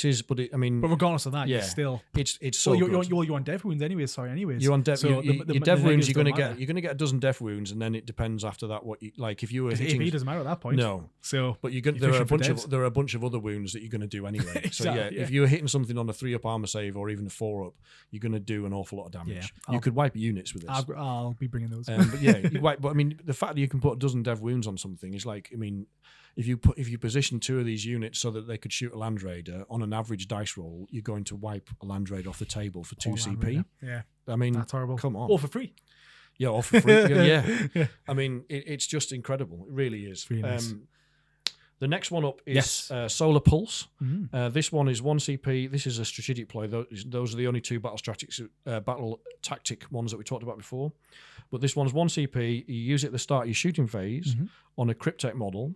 [SPEAKER 2] is. But
[SPEAKER 1] regardless of that, still,
[SPEAKER 2] it's so good.
[SPEAKER 1] You're on dev wounds anyways.
[SPEAKER 2] You're on dev. So your dev wounds, you're going to get a dozen dev wounds, and then it depends after that what you like. If you were hitting,
[SPEAKER 1] AP doesn't matter at that point.
[SPEAKER 2] No.
[SPEAKER 1] So,
[SPEAKER 2] but there are a bunch of other wounds that you're going to do anyway.
[SPEAKER 1] Exactly,
[SPEAKER 2] if you're hitting something on a 3-up armor save or even a 4-up, you're going to do an awful lot of damage. You could wipe units with this.
[SPEAKER 1] I'll be bringing those.
[SPEAKER 2] But you wipe. But I mean, the fact that you can put a dozen dev wounds on something is like, I mean. If you position 2 of these units so that they could shoot a Land Raider on an average dice roll, you're going to wipe a Land Raider off the table for 2 CP.
[SPEAKER 1] Yeah,
[SPEAKER 2] I mean,
[SPEAKER 1] that's horrible.
[SPEAKER 2] Come on,
[SPEAKER 1] or for free.
[SPEAKER 2] Yeah, or for free. yeah. I mean, it's just incredible. It really is.
[SPEAKER 1] Really nice.
[SPEAKER 2] The next one up is Solar Pulse.
[SPEAKER 1] Mm-hmm.
[SPEAKER 2] This one is 1 CP. This is a strategic play. Those are the only 2 battle tactic ones that we talked about before. But this one's 1 CP. You use it at the start of your shooting phase on a Cryptek model.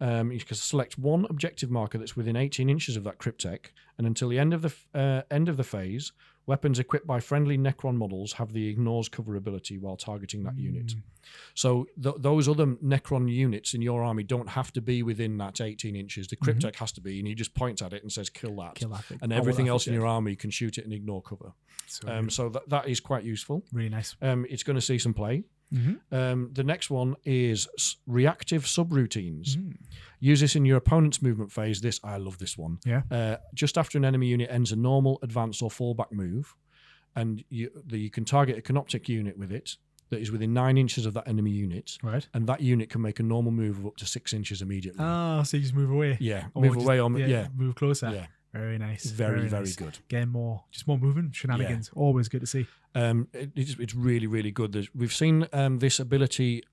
[SPEAKER 2] You can select 1 objective marker that's within 18 inches of that Cryptek, and until the end of the phase, weapons equipped by friendly Necron models have the Ignores cover ability while targeting that unit. So those other Necron units in your army don't have to be within that 18 inches. The Cryptek has to be, and he just points at it and says, kill that. And everything else in your army can shoot it and ignore cover. So that is quite useful.
[SPEAKER 1] Really nice.
[SPEAKER 2] It's going to see some play. The next one is reactive subroutines. Use this in your opponent's movement phase. I love this one. Just after an enemy unit ends a normal, advance, or fallback move, and you can target a Canoptek unit with it. that is within 9 inches of that enemy unit,
[SPEAKER 1] Right.
[SPEAKER 2] and that unit can make a normal move of up to 6 inches immediately.
[SPEAKER 1] Oh, so you just move away.
[SPEAKER 2] Yeah,
[SPEAKER 1] Or
[SPEAKER 2] move
[SPEAKER 1] just-
[SPEAKER 2] away on.
[SPEAKER 1] move closer.
[SPEAKER 2] Yeah,
[SPEAKER 1] Very nice.
[SPEAKER 2] very
[SPEAKER 1] nice.
[SPEAKER 2] good.
[SPEAKER 1] Getting more movement, shenanigans. Always good to see.
[SPEAKER 2] It's really good. We've seen this ability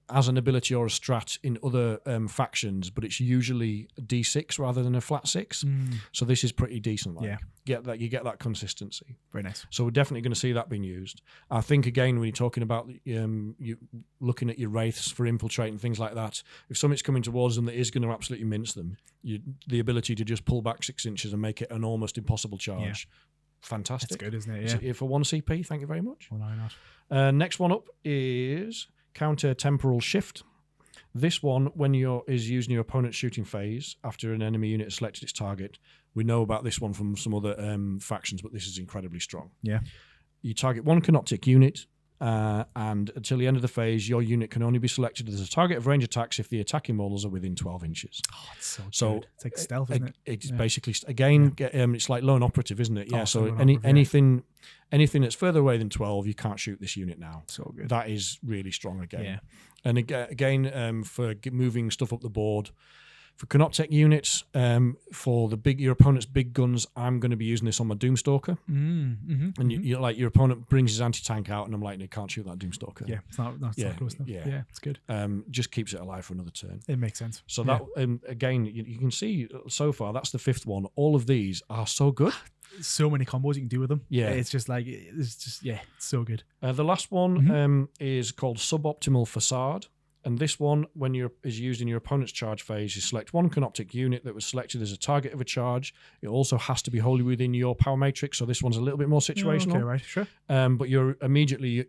[SPEAKER 2] as an ability or a strat in other factions, but it's usually a D6 rather than a flat 6. So this is pretty decent. Like, you get that consistency.
[SPEAKER 1] Very nice.
[SPEAKER 2] So we're definitely going to see that being used. I think again, when you're talking about you looking at your wraiths for infiltrate and things like that, if something's coming towards them that is going to absolutely mince them, the ability to just pull back 6 inches and make it an almost impossible charge. Fantastic.
[SPEAKER 1] That's good, isn't it? Yeah.
[SPEAKER 2] For 1 CP, thank you very much.
[SPEAKER 1] Well, why not?
[SPEAKER 2] Next one up is Counter Temporal Shift. This one, when is used in your opponent's shooting phase after an enemy unit has selected its target. We know about this one from some other factions, but this is incredibly strong.
[SPEAKER 1] Yeah.
[SPEAKER 2] You target one Canoptek unit, and until the end of the phase, your unit can only be selected as a target of range attacks if the attacking models are within 12 inches.
[SPEAKER 1] Oh, it's so good. It's like stealth, isn't it?
[SPEAKER 2] It's basically, again, it's like lone operative, isn't it? Yeah, so
[SPEAKER 1] anything
[SPEAKER 2] that's further away than 12, you can't shoot this unit now.
[SPEAKER 1] So good.
[SPEAKER 2] That is really strong again.
[SPEAKER 1] Yeah.
[SPEAKER 2] And again, for moving stuff up the board, for Canoptek units, for your opponent's big guns, I'm going to be using this on my Doomstalker. And you like your opponent brings his anti-tank out, and I'm like, you can't shoot that Doomstalker.
[SPEAKER 1] Yeah, it's not close enough. Yeah, it's good.
[SPEAKER 2] Just keeps it alive for another turn.
[SPEAKER 1] It makes sense.
[SPEAKER 2] So that again, you can see so far that's the 5th one. All of these are so good.
[SPEAKER 1] So many combos you can do with them.
[SPEAKER 2] Yeah,
[SPEAKER 1] it's just it's so good.
[SPEAKER 2] The last one is called Suboptimal Facade. And this one, when is used in your opponent's charge phase, you select one Canoptek unit that was selected as a target of a charge. It also has to be wholly within your power matrix, so this one's a little bit more situational.
[SPEAKER 1] Okay, right, sure.
[SPEAKER 2] But your RP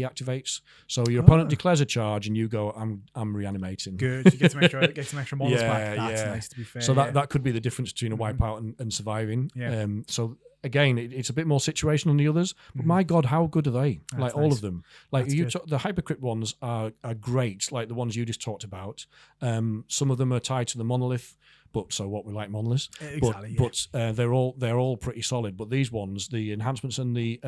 [SPEAKER 2] activates, so your opponent declares a charge, and you go, "I'm reanimating."
[SPEAKER 1] Good. You get some extra models back. That's nice. To be fair.
[SPEAKER 2] So that could be the difference between a wipeout and surviving.
[SPEAKER 1] Yeah.
[SPEAKER 2] So. Again, it's a bit more situational than the others, but my God, how good are they?
[SPEAKER 1] That's
[SPEAKER 2] like
[SPEAKER 1] nice.
[SPEAKER 2] all of them. Like
[SPEAKER 1] the
[SPEAKER 2] Hypercrypt ones are great, like the ones you just talked about. Some of them are tied to the monolith, but so what, we like monoliths.
[SPEAKER 1] Exactly.
[SPEAKER 2] But they're all pretty solid. But these ones, the enhancements and the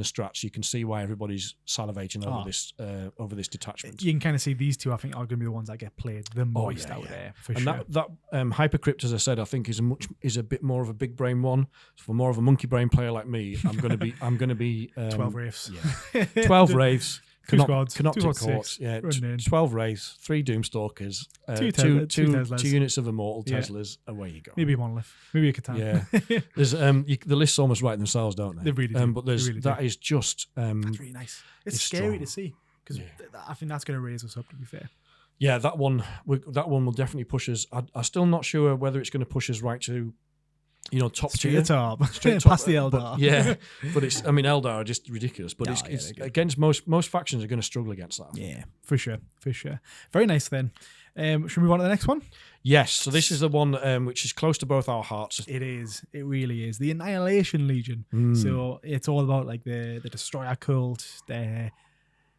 [SPEAKER 2] strats, you can see why everybody's salivating over this detachment.
[SPEAKER 1] You can kind of see these two. I think are going to be the ones that get played the most out there for sure.
[SPEAKER 2] And that Hypercrypt, as I said, I think is a bit more of a big brain one. For more of a monkey brain player like me, I'm going to be
[SPEAKER 1] 12 wraiths.
[SPEAKER 2] Yeah. 12 wraiths. Canoptek
[SPEAKER 1] Court,
[SPEAKER 2] yeah, 12 wraiths, 3 Doomstalkers, two units of Immortal Teslas. Away you go.
[SPEAKER 1] Maybe a monolith, maybe a Catan.
[SPEAKER 2] Yeah, there's the lists almost write themselves, don't they?
[SPEAKER 1] They really do.
[SPEAKER 2] But that is just
[SPEAKER 1] that's really nice. It's scary
[SPEAKER 2] strong.
[SPEAKER 1] to see because I think that's going to raise us up. To be fair.
[SPEAKER 2] Yeah, that one will definitely push us. I'm still not sure whether it's going to push us right to. Top
[SPEAKER 1] straight
[SPEAKER 2] tier.
[SPEAKER 1] Top.
[SPEAKER 2] Straight
[SPEAKER 1] past the Eldar.
[SPEAKER 2] But Eldar are just ridiculous. But it's against most factions are going to struggle against that.
[SPEAKER 1] Yeah, for sure. Very nice then. Should we move on to the next one?
[SPEAKER 2] Yes. So this is the one which is close to both our hearts.
[SPEAKER 1] It is. It really is. The Annihilation Legion. So it's all about like the Destroyer cult.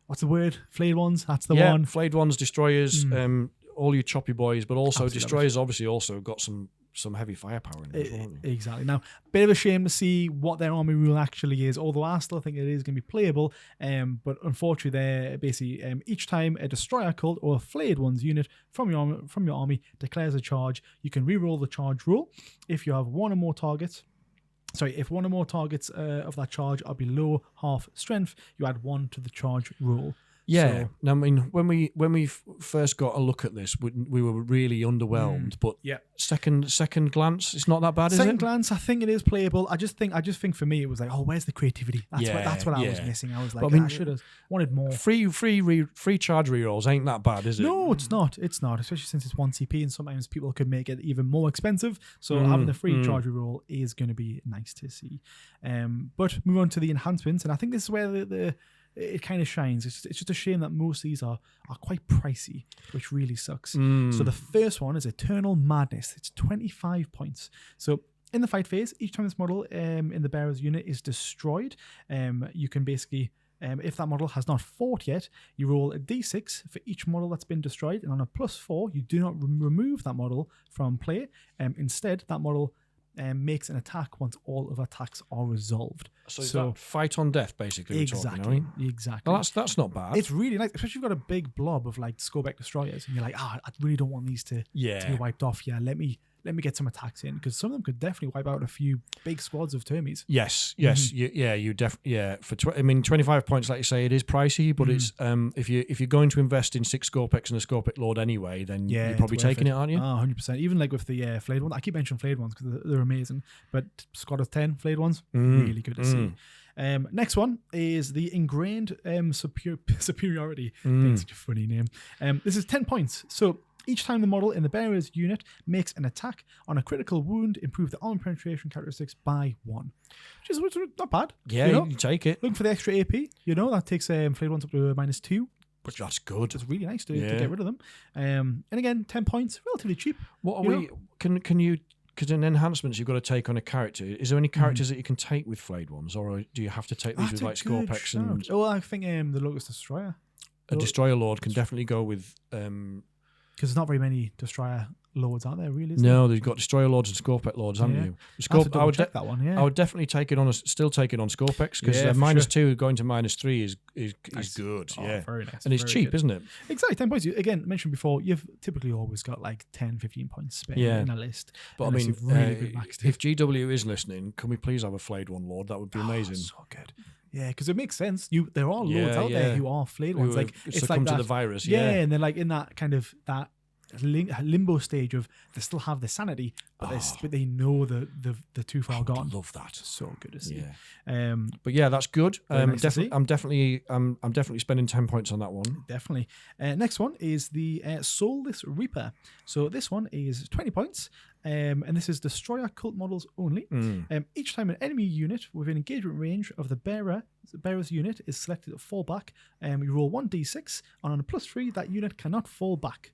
[SPEAKER 1] What's the word? Flayed ones. That's the one.
[SPEAKER 2] Flayed ones, destroyers. All your choppy boys, but also destroyers. Obviously, also got some heavy firepower in there.
[SPEAKER 1] Exactly. Now, bit of a shame to see what their army rule actually is, although I still think it is going to be playable. But unfortunately, they're basically each time a destroyer cult or a flayed ones unit from your army declares a charge, you can reroll the charge rule. If you have one or more targets. If one or more targets of that charge are below half strength, you add 1 to the charge rule.
[SPEAKER 2] Yeah, I mean, when we first got a look at this, we were really underwhelmed. But second glance, it's not that bad, is it?
[SPEAKER 1] Second glance, I think it is playable. I just think for me, it was like, oh, where's the creativity? That's what I was missing. I was like, I should have wanted more.
[SPEAKER 2] Free charge rerolls ain't that bad, is it?
[SPEAKER 1] No, it's not. It's not, especially since it's 1 CP, and sometimes people could make it even more expensive. So having the free charge reroll is going to be nice to see. But move on to the enhancements, and I think this is where it kind of shines. It's just a shame that most of these are quite pricey, which really sucks. So the first one is Eternal Madness. It's 25 points. So in the fight phase, each time this model in the bearer's unit is destroyed, you can basically, if that model has not fought yet, you roll a d6 for each model that's been destroyed, and on a +4, you do not remove that model from play. Instead, that model makes an attack once all of attacks are resolved.
[SPEAKER 2] So is that fight on death, basically?
[SPEAKER 1] Exactly. Exactly.
[SPEAKER 2] Well, that's not bad.
[SPEAKER 1] It's really nice, especially if you've got a big blob of like Scoreback destroyers, and you're like, I really don't want these to be wiped off. Yeah, let me get some attacks in, because some of them could definitely wipe out a few big squads of Termies.
[SPEAKER 2] Yes. You definitely for 25 points, like you say, it is pricey, but it's if you're going to invest in 6 Scorpex and a Scorpic Lord anyway, then you're probably taking it, aren't you?
[SPEAKER 1] 100%. Even like with the flayed ones, I keep mentioning flayed ones because they're amazing, but squad of 10 flayed ones, really good to see. Next one is the Ingrained Superiority. That's such a funny name. This is 10 points. So each time the model in the bearer's unit makes an attack on a critical wound, improve the armor penetration characteristics by 1. Which is not bad.
[SPEAKER 2] Yeah, you take it.
[SPEAKER 1] Looking for the extra AP, that takes flayed ones up to -2.
[SPEAKER 2] But that's good.
[SPEAKER 1] It's really nice to get rid of them. And again, 10 points, relatively cheap.
[SPEAKER 2] What are we? Can you? Because in enhancements, you've got to take on a character. Is there any characters that you can take with flayed ones, or do you have to take these with like Scorpex and?
[SPEAKER 1] Oh, I think the Locust Destroyer.
[SPEAKER 2] A Destroyer Lord can definitely go with.
[SPEAKER 1] Because there's not very many Destroyer Lords out there, really.
[SPEAKER 2] No, they've got Destroyer Lords and Scorpec Lords, haven't you?
[SPEAKER 1] I would check that one. Yeah,
[SPEAKER 2] I would definitely take it on. Still take it on Scorpex, because -2 going to -3 is good.
[SPEAKER 1] Oh,
[SPEAKER 2] yeah,
[SPEAKER 1] very nice,
[SPEAKER 2] and it's cheap,
[SPEAKER 1] good.
[SPEAKER 2] isn't it?
[SPEAKER 1] Exactly, 10 points. Again, mentioned before, you've typically always got like 10, 15 points spent in a list.
[SPEAKER 2] But I mean, if GW is listening, can we please have a flayed one Lord? That would be amazing.
[SPEAKER 1] So good. Yeah, because it makes sense. There are Lords out there who are flayed ones. Like it's like
[SPEAKER 2] to the virus.
[SPEAKER 1] And they're like in that kind of that limbo stage of they still have the sanity, but they know they're too far gone.
[SPEAKER 2] I love that.
[SPEAKER 1] So good to see.
[SPEAKER 2] Yeah. But yeah, that's good.
[SPEAKER 1] Nice
[SPEAKER 2] I'm definitely spending 10 points on that one.
[SPEAKER 1] Definitely. Next one is the Soulless Reaper. So this one is 20 points. And this is Destroyer cult models only. Each time an enemy unit within engagement range of the bearer's unit is selected to fall back, you roll 1d6, and on a +3, that unit cannot fall back.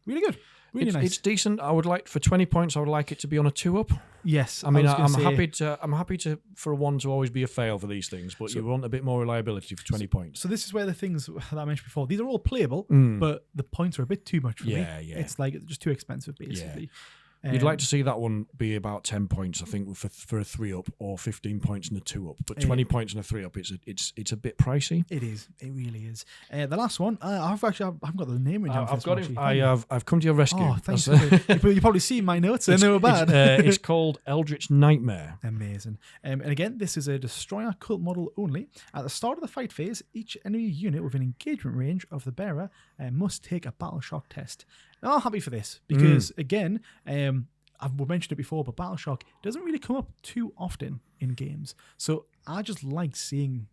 [SPEAKER 1] Really good. Really nice.
[SPEAKER 2] It's decent. I would like, for 20 points, I would like it to be on a 2-up.
[SPEAKER 1] Yes.
[SPEAKER 2] I mean, I'm happy to for a 1 to always be a fail for these things, but you want a bit more reliability for 20 points.
[SPEAKER 1] So this is where the things that I mentioned before, these are all playable, but the points are a bit too much for me.
[SPEAKER 2] Yeah.
[SPEAKER 1] It's like just too expensive, basically.
[SPEAKER 2] Yeah. You'd like to see that one be about 10 points, I think, for a 3-up, or 15 points and a 2-up. But 20 points and a 3-up, it's a bit pricey.
[SPEAKER 1] It is. It really is. The last one, I haven't got the name in
[SPEAKER 2] I've got it. I've come to your rescue.
[SPEAKER 1] Oh, thanks. You probably see my notes, and they were bad.
[SPEAKER 2] It's called Eldritch Nightmare.
[SPEAKER 1] Amazing. And again, this is a Destroyer cult model only. At the start of the fight phase, each enemy unit within engagement range of the bearer must take a battle shock test. Now, I'm happy for this because, again, I've mentioned it before, but Battle Shock doesn't really come up too often in games. So I just like seeing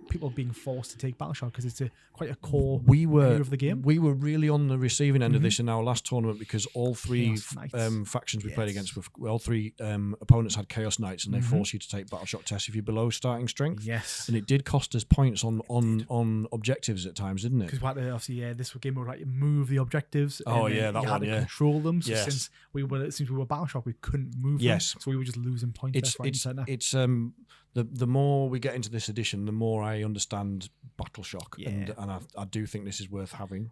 [SPEAKER 1] people being forced to take Battle Shock because it's quite a core area of the game.
[SPEAKER 2] We were really on the receiving end of this in our last tournament because all 3 factions we played against, all 3 opponents had Chaos Knights, and they force you to take Battle Shock tests if you're below starting strength.
[SPEAKER 1] Yes.
[SPEAKER 2] And it did cost us points on objectives at times, didn't it?
[SPEAKER 1] Because obviously, this game would like move the objectives.
[SPEAKER 2] Oh,
[SPEAKER 1] and
[SPEAKER 2] that
[SPEAKER 1] you
[SPEAKER 2] one,
[SPEAKER 1] had to control them. So
[SPEAKER 2] yes.
[SPEAKER 1] since we were Battle Shock, we couldn't move them. So we were just losing points.
[SPEAKER 2] It's the more we get into this edition, the more I understand Battle Shock, and I do think this is worth having.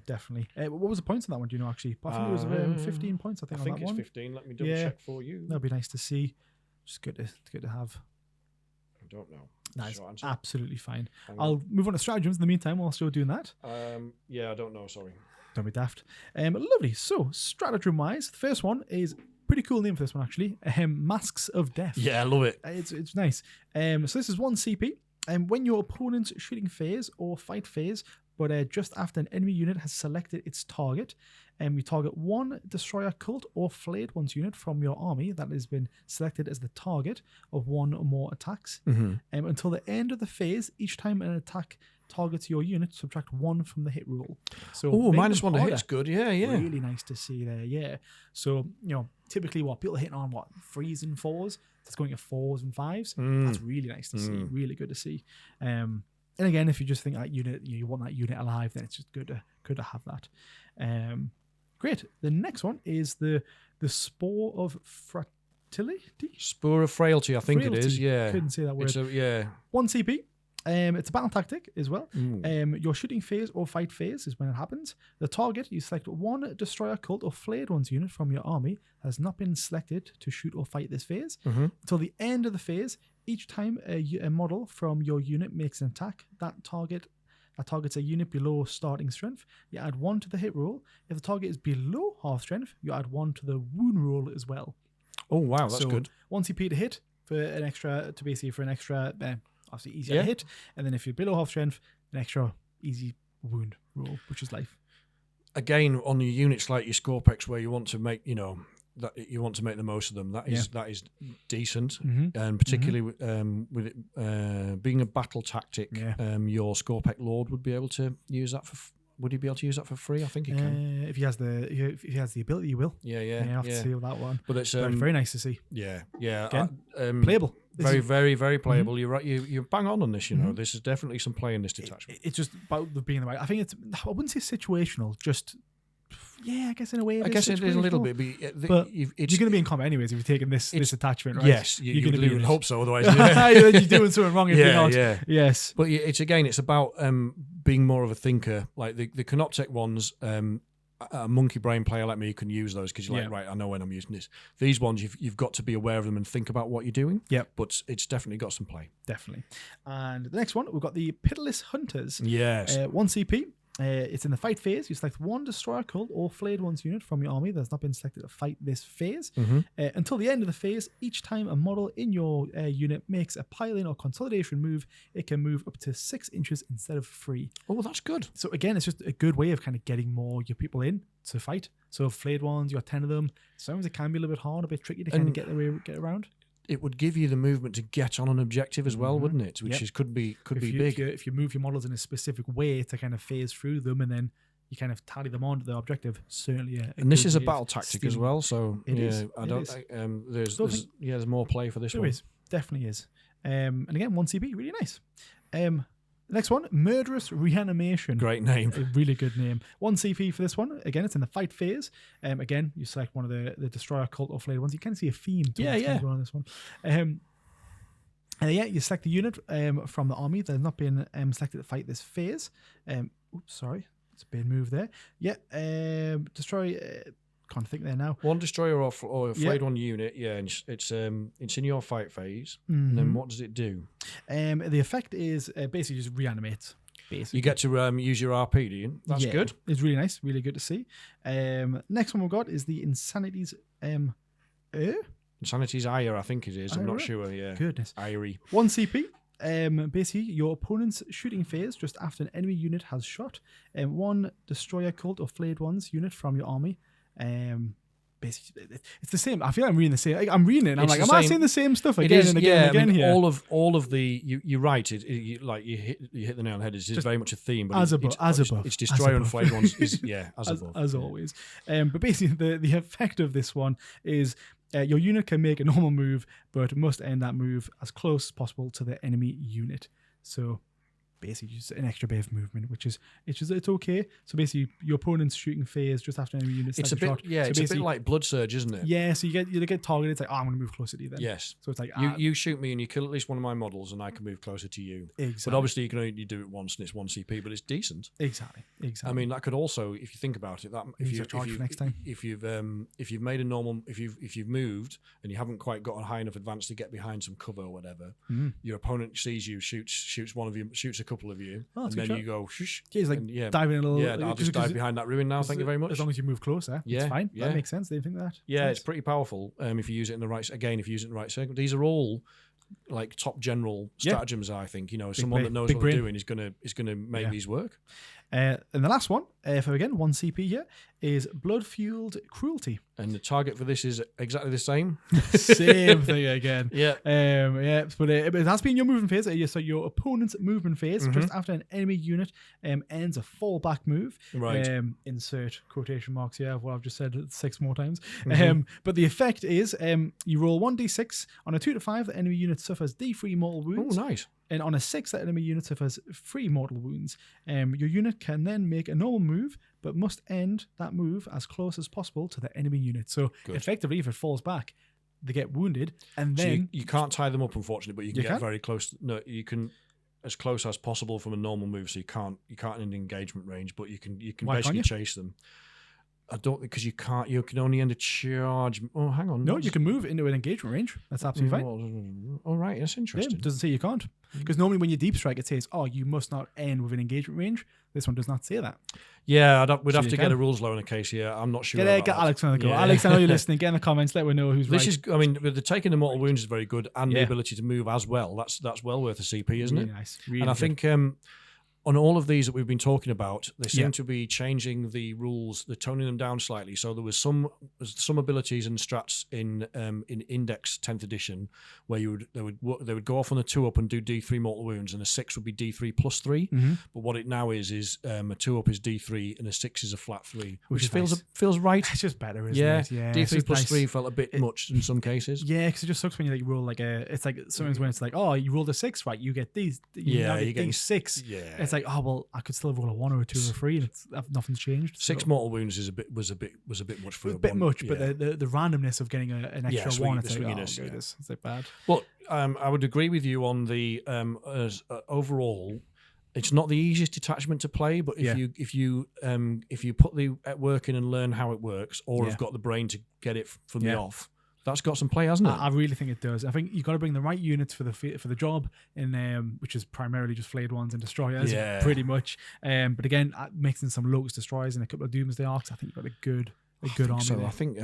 [SPEAKER 1] Definitely. What was the points on that one? Do you know actually? I think it was 15 points. I think
[SPEAKER 2] it's 15. Let me double check for you.
[SPEAKER 1] That'd be nice to see. Just good to have.
[SPEAKER 2] I don't know.
[SPEAKER 1] That's absolutely fine. I'll move on to stratagems in the meantime while still doing that.
[SPEAKER 2] I don't know. Sorry. Don't
[SPEAKER 1] be daft. Lovely. So stratagem wise, the first one is. Pretty cool name for this one, actually. Masks of Death.
[SPEAKER 2] Yeah, I love it.
[SPEAKER 1] It's nice. So this is 1 CP. When your opponent's shooting phase or fight phase, but just after an enemy unit has selected its target, you target 1 Destroyer Cult or Flayed Ones unit from your army that has been selected as the target of 1 or more attacks. Until the end of the phase, each time an attack targets your unit, subtract 1 from the hit roll. So
[SPEAKER 2] -1 to hit's good. Yeah.
[SPEAKER 1] Really nice to see there. Yeah. So typically people are hitting on 3s and 4s. That's going at 4s and 5s. That's really nice to see. Really good to see. And again, if you just think that unit, you want that unit alive, then it's just good to have that. Great. The next one is the Spore of Frailty.
[SPEAKER 2] Spore of Frailty, I think it is. Yeah.
[SPEAKER 1] Couldn't say that word.
[SPEAKER 2] 1
[SPEAKER 1] CP. It's a battle tactic as well. Your shooting phase or fight phase is when it happens. The target, you select one destroyer, cult, or flayed ones unit from your army has not been selected to shoot or fight this phase. Until the end of the phase, each time a model from your unit makes an attack, that targets a unit below starting strength, you add 1 to the hit roll. If the target is below half strength, you add 1 to the wound roll as well.
[SPEAKER 2] Oh, wow, that's good.
[SPEAKER 1] 1 CP to hit for an extra, obviously easier to hit. And then if you're below half strength, an extra easy wound roll, which is life.
[SPEAKER 2] Again, on your units like your Scorpex, where you want to make, that you want to make the most of them, that is decent. And particularly with it being a battle tactic, your Scorpec Lord would be able to use that for. Would he be able to use that for free? I think he can.
[SPEAKER 1] If he has the ability, he will.
[SPEAKER 2] Yeah.
[SPEAKER 1] You have to see that one.
[SPEAKER 2] But it's
[SPEAKER 1] very nice to see.
[SPEAKER 2] Yeah.
[SPEAKER 1] Again, playable.
[SPEAKER 2] Very, very, very playable. You're right. You bang on this. This is definitely some play in this detachment.
[SPEAKER 1] It's just about being the right. I think it's. I wouldn't say situational. Just. Yeah, I guess in a way.
[SPEAKER 2] I guess it is a little bit,
[SPEAKER 1] but you're going to be in combat anyways if you're taking this attachment, right?
[SPEAKER 2] Yes, you're going to hope so. Otherwise,
[SPEAKER 1] you're doing something wrong if you're not. Yeah. Yes,
[SPEAKER 2] but it's about being more of a thinker. Like the Canoptek ones, a monkey brain player like me can use those because you're like, right, I know when I'm using this. These ones, you've got to be aware of them and think about what you're doing. Yeah, but it's definitely got some play.
[SPEAKER 1] Definitely. And the next one, we've got the Pitiless Hunters.
[SPEAKER 2] Yes,
[SPEAKER 1] 1 CP. It's in the fight phase. You select one destroyer cult or flayed ones unit from your army that has not been selected to fight this phase. Until the end of the phase, each time a model in your unit makes a pile-in or consolidation move, it can move up to 6 inches instead of 3.
[SPEAKER 2] Oh, that's good.
[SPEAKER 1] So again, it's just a good way of kind of getting more your people in to fight. So flayed ones, you got 10 of them. Sometimes it can be a little bit hard, a bit tricky to kind of get around.
[SPEAKER 2] It would give you the movement to get on an objective as well, wouldn't it? Which could be big.
[SPEAKER 1] If you move your models in a specific way to kind of phase through them, and then you kind of tally them onto the objective. Certainly,
[SPEAKER 2] and this is a battle tactic as well. So
[SPEAKER 1] there's
[SPEAKER 2] more play for this one.
[SPEAKER 1] There is, definitely is. And again, 1 CB, really nice. Next one, Murderous Reanimation.
[SPEAKER 2] Great name.
[SPEAKER 1] A really good name. 1 CP for this one. Again, it's in the fight phase. Again, you select one of the destroyer cult or flayed ones. You can see a theme to what's going on this one. And you select the unit from the army that has not been selected to fight this phase. Sorry, it's been moved there. Destroy. Can't think there now.
[SPEAKER 2] One destroyer or flayed one unit. Yeah, and it's in your fight phase. And then what does it do?
[SPEAKER 1] The effect is basically just reanimates. Basically.
[SPEAKER 2] You get to use your RP, do you? That's good.
[SPEAKER 1] It's really nice, really good to see. Next one we've got is the Insanity's
[SPEAKER 2] Insanity's Ire, I think it is. I'm not sure. Yeah.
[SPEAKER 1] Goodness.
[SPEAKER 2] Ire.
[SPEAKER 1] 1 CP. Basically, your opponent's shooting phase just after an enemy unit has shot. One destroyer cult or flayed ones unit from your army. Basically, it's the same. I feel like I'm reading the same. I'm reading it and I'm like, am I saying the same stuff again and again and again here?
[SPEAKER 2] All of the you're right. You hit the nail on the head. It's just very much a theme. But it's destroyer and flayed ones. As
[SPEAKER 1] always. But basically, the effect of this one is your unit can make a normal move, but must end that move as close as possible to the enemy unit. So basically just an extra bit of movement, it's okay. So basically your opponent's shooting phase just after enemy units.
[SPEAKER 2] It's a bit it's a bit like Blood Surge, isn't it?
[SPEAKER 1] Yeah, so you get targeted. It's like, I'm going to move closer to you then.
[SPEAKER 2] Yes.
[SPEAKER 1] So it's like
[SPEAKER 2] you shoot me and you kill at least one of my models and I can move closer to you.
[SPEAKER 1] Exactly.
[SPEAKER 2] But obviously you can only do it once and it's 1 CP, but it's decent.
[SPEAKER 1] Exactly.
[SPEAKER 2] I mean, that could also, if you think about it, that if you've made a normal, if you've moved and you haven't quite got a high enough advance to get behind some cover or whatever, your opponent sees you, shoots one of you, shoots a couple of you, and then you go shush.
[SPEAKER 1] Yeah, he's like diving a little.
[SPEAKER 2] Yeah, I'll just dive behind that ruin now. Thank you very much.
[SPEAKER 1] As long as you move closer, it's fine. That makes sense. They think that.
[SPEAKER 2] Yeah, it's pretty powerful. If you use it in the right, if you use it in the right segment. These are all like top general stratagems. I think someone that knows what they're doing is gonna make these work.
[SPEAKER 1] And the last one, for again 1 CP here, is Blood-Fueled Cruelty.
[SPEAKER 2] And the target for this is exactly the same.
[SPEAKER 1] Same thing again.
[SPEAKER 2] Yeah.
[SPEAKER 1] But it has been your movement phase. So your opponent's movement phase, just after an enemy unit ends a fallback move.
[SPEAKER 2] Right.
[SPEAKER 1] Insert quotation marks here of what I've just said 6 more times. But the effect is you roll 1d6. On a 2 to 5, the enemy unit suffers D3 mortal wounds.
[SPEAKER 2] Oh, nice.
[SPEAKER 1] And on a 6, that enemy unit suffers 3 mortal wounds. Your unit can then make a normal move, but must end that move as close as possible to the enemy unit. So effectively, if it falls back, they get wounded, and then
[SPEAKER 2] you can't tie them up, unfortunately, but you can get very close. No, you can. as close as possible from a normal move, so you can't in engagement range, but you can
[SPEAKER 1] Why
[SPEAKER 2] basically
[SPEAKER 1] can't you?
[SPEAKER 2] chase them. I don't, because you can't. You can only end a charge. Oh, hang on.
[SPEAKER 1] No, you can move into an engagement range. That's absolutely fine.
[SPEAKER 2] All right, that's
[SPEAKER 1] Yeah,
[SPEAKER 2] interesting.
[SPEAKER 1] it doesn't say you can't. Because normally when you deep strike, it says, "Oh, you must not end with an engagement range." This one does not say that.
[SPEAKER 2] Yeah, we'd
[SPEAKER 1] So
[SPEAKER 2] have
[SPEAKER 1] you
[SPEAKER 2] to
[SPEAKER 1] can.
[SPEAKER 2] get a rules law in a case. Yeah, I'm not sure.
[SPEAKER 1] Get
[SPEAKER 2] about that.
[SPEAKER 1] Alex on the go.
[SPEAKER 2] Yeah.
[SPEAKER 1] Alex, I know you're listening. Get in the comments. Let me know who's
[SPEAKER 2] This
[SPEAKER 1] right.
[SPEAKER 2] is, I mean, the taking the mortal wounds is very good, and the
[SPEAKER 1] Yeah.
[SPEAKER 2] ability to move as well. That's well worth a CP, isn't
[SPEAKER 1] really
[SPEAKER 2] it?
[SPEAKER 1] nice. Really
[SPEAKER 2] And I
[SPEAKER 1] good.
[SPEAKER 2] think on all of these that we've been talking about, they seem
[SPEAKER 1] Yeah.
[SPEAKER 2] to be changing the rules. They're toning them down slightly. So there was some abilities and strats in Index 10th edition where they would go off on a 2-up and do D3 mortal wounds, and a 6 would be D3 plus 3.
[SPEAKER 1] Mm-hmm.
[SPEAKER 2] But what it now is a 2-up is D3 and a 6 is a flat 3, which
[SPEAKER 1] is
[SPEAKER 2] feels
[SPEAKER 1] nice.
[SPEAKER 2] feels right.
[SPEAKER 1] It's just better, isn't
[SPEAKER 2] Yeah,
[SPEAKER 1] it? Yeah, it's
[SPEAKER 2] D3
[SPEAKER 1] just
[SPEAKER 2] plus
[SPEAKER 1] nice.
[SPEAKER 2] 3 felt a bit much in some cases.
[SPEAKER 1] Yeah, because it just sucks when you like roll like a. It's like sometimes when it's like, oh, you rolled a 6, right? You get these.
[SPEAKER 2] Yeah,
[SPEAKER 1] now
[SPEAKER 2] you
[SPEAKER 1] get
[SPEAKER 2] get
[SPEAKER 1] these 6.
[SPEAKER 2] Yeah,
[SPEAKER 1] It's like, oh well, I could still roll a 1 or a 2 or a 3, and it's nothing's changed.
[SPEAKER 2] 6
[SPEAKER 1] So,
[SPEAKER 2] mortal wounds was a bit much for
[SPEAKER 1] a bit
[SPEAKER 2] one.
[SPEAKER 1] much,
[SPEAKER 2] Yeah.
[SPEAKER 1] but the randomness of getting an extra
[SPEAKER 2] swing-
[SPEAKER 1] 1,
[SPEAKER 2] the
[SPEAKER 1] it's like, oh,
[SPEAKER 2] swinginess, yeah.
[SPEAKER 1] it's like bad.
[SPEAKER 2] But I would agree with you on the overall. It's not the easiest detachment to play, but if you put the work in and learn how it works, or have got the brain to get it from the off, that's got some play, hasn't it?
[SPEAKER 1] I really think it does. I think you got to bring the right units for the job, in which is primarily just flayed ones and destroyers, pretty much. But again, mixing some locust destroyers and a couple of doomsday arcs, I think you've got a good army.
[SPEAKER 2] So
[SPEAKER 1] there.
[SPEAKER 2] I think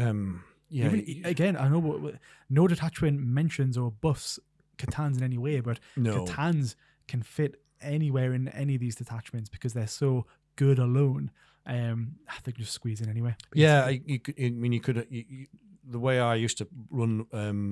[SPEAKER 1] Again, I know no detachment mentions or buffs Catans in any way, but
[SPEAKER 2] no.
[SPEAKER 1] Catans can fit anywhere in any of these detachments because they're so good alone. I think just squeeze in anyway.
[SPEAKER 2] Yeah, you could. The way I used to run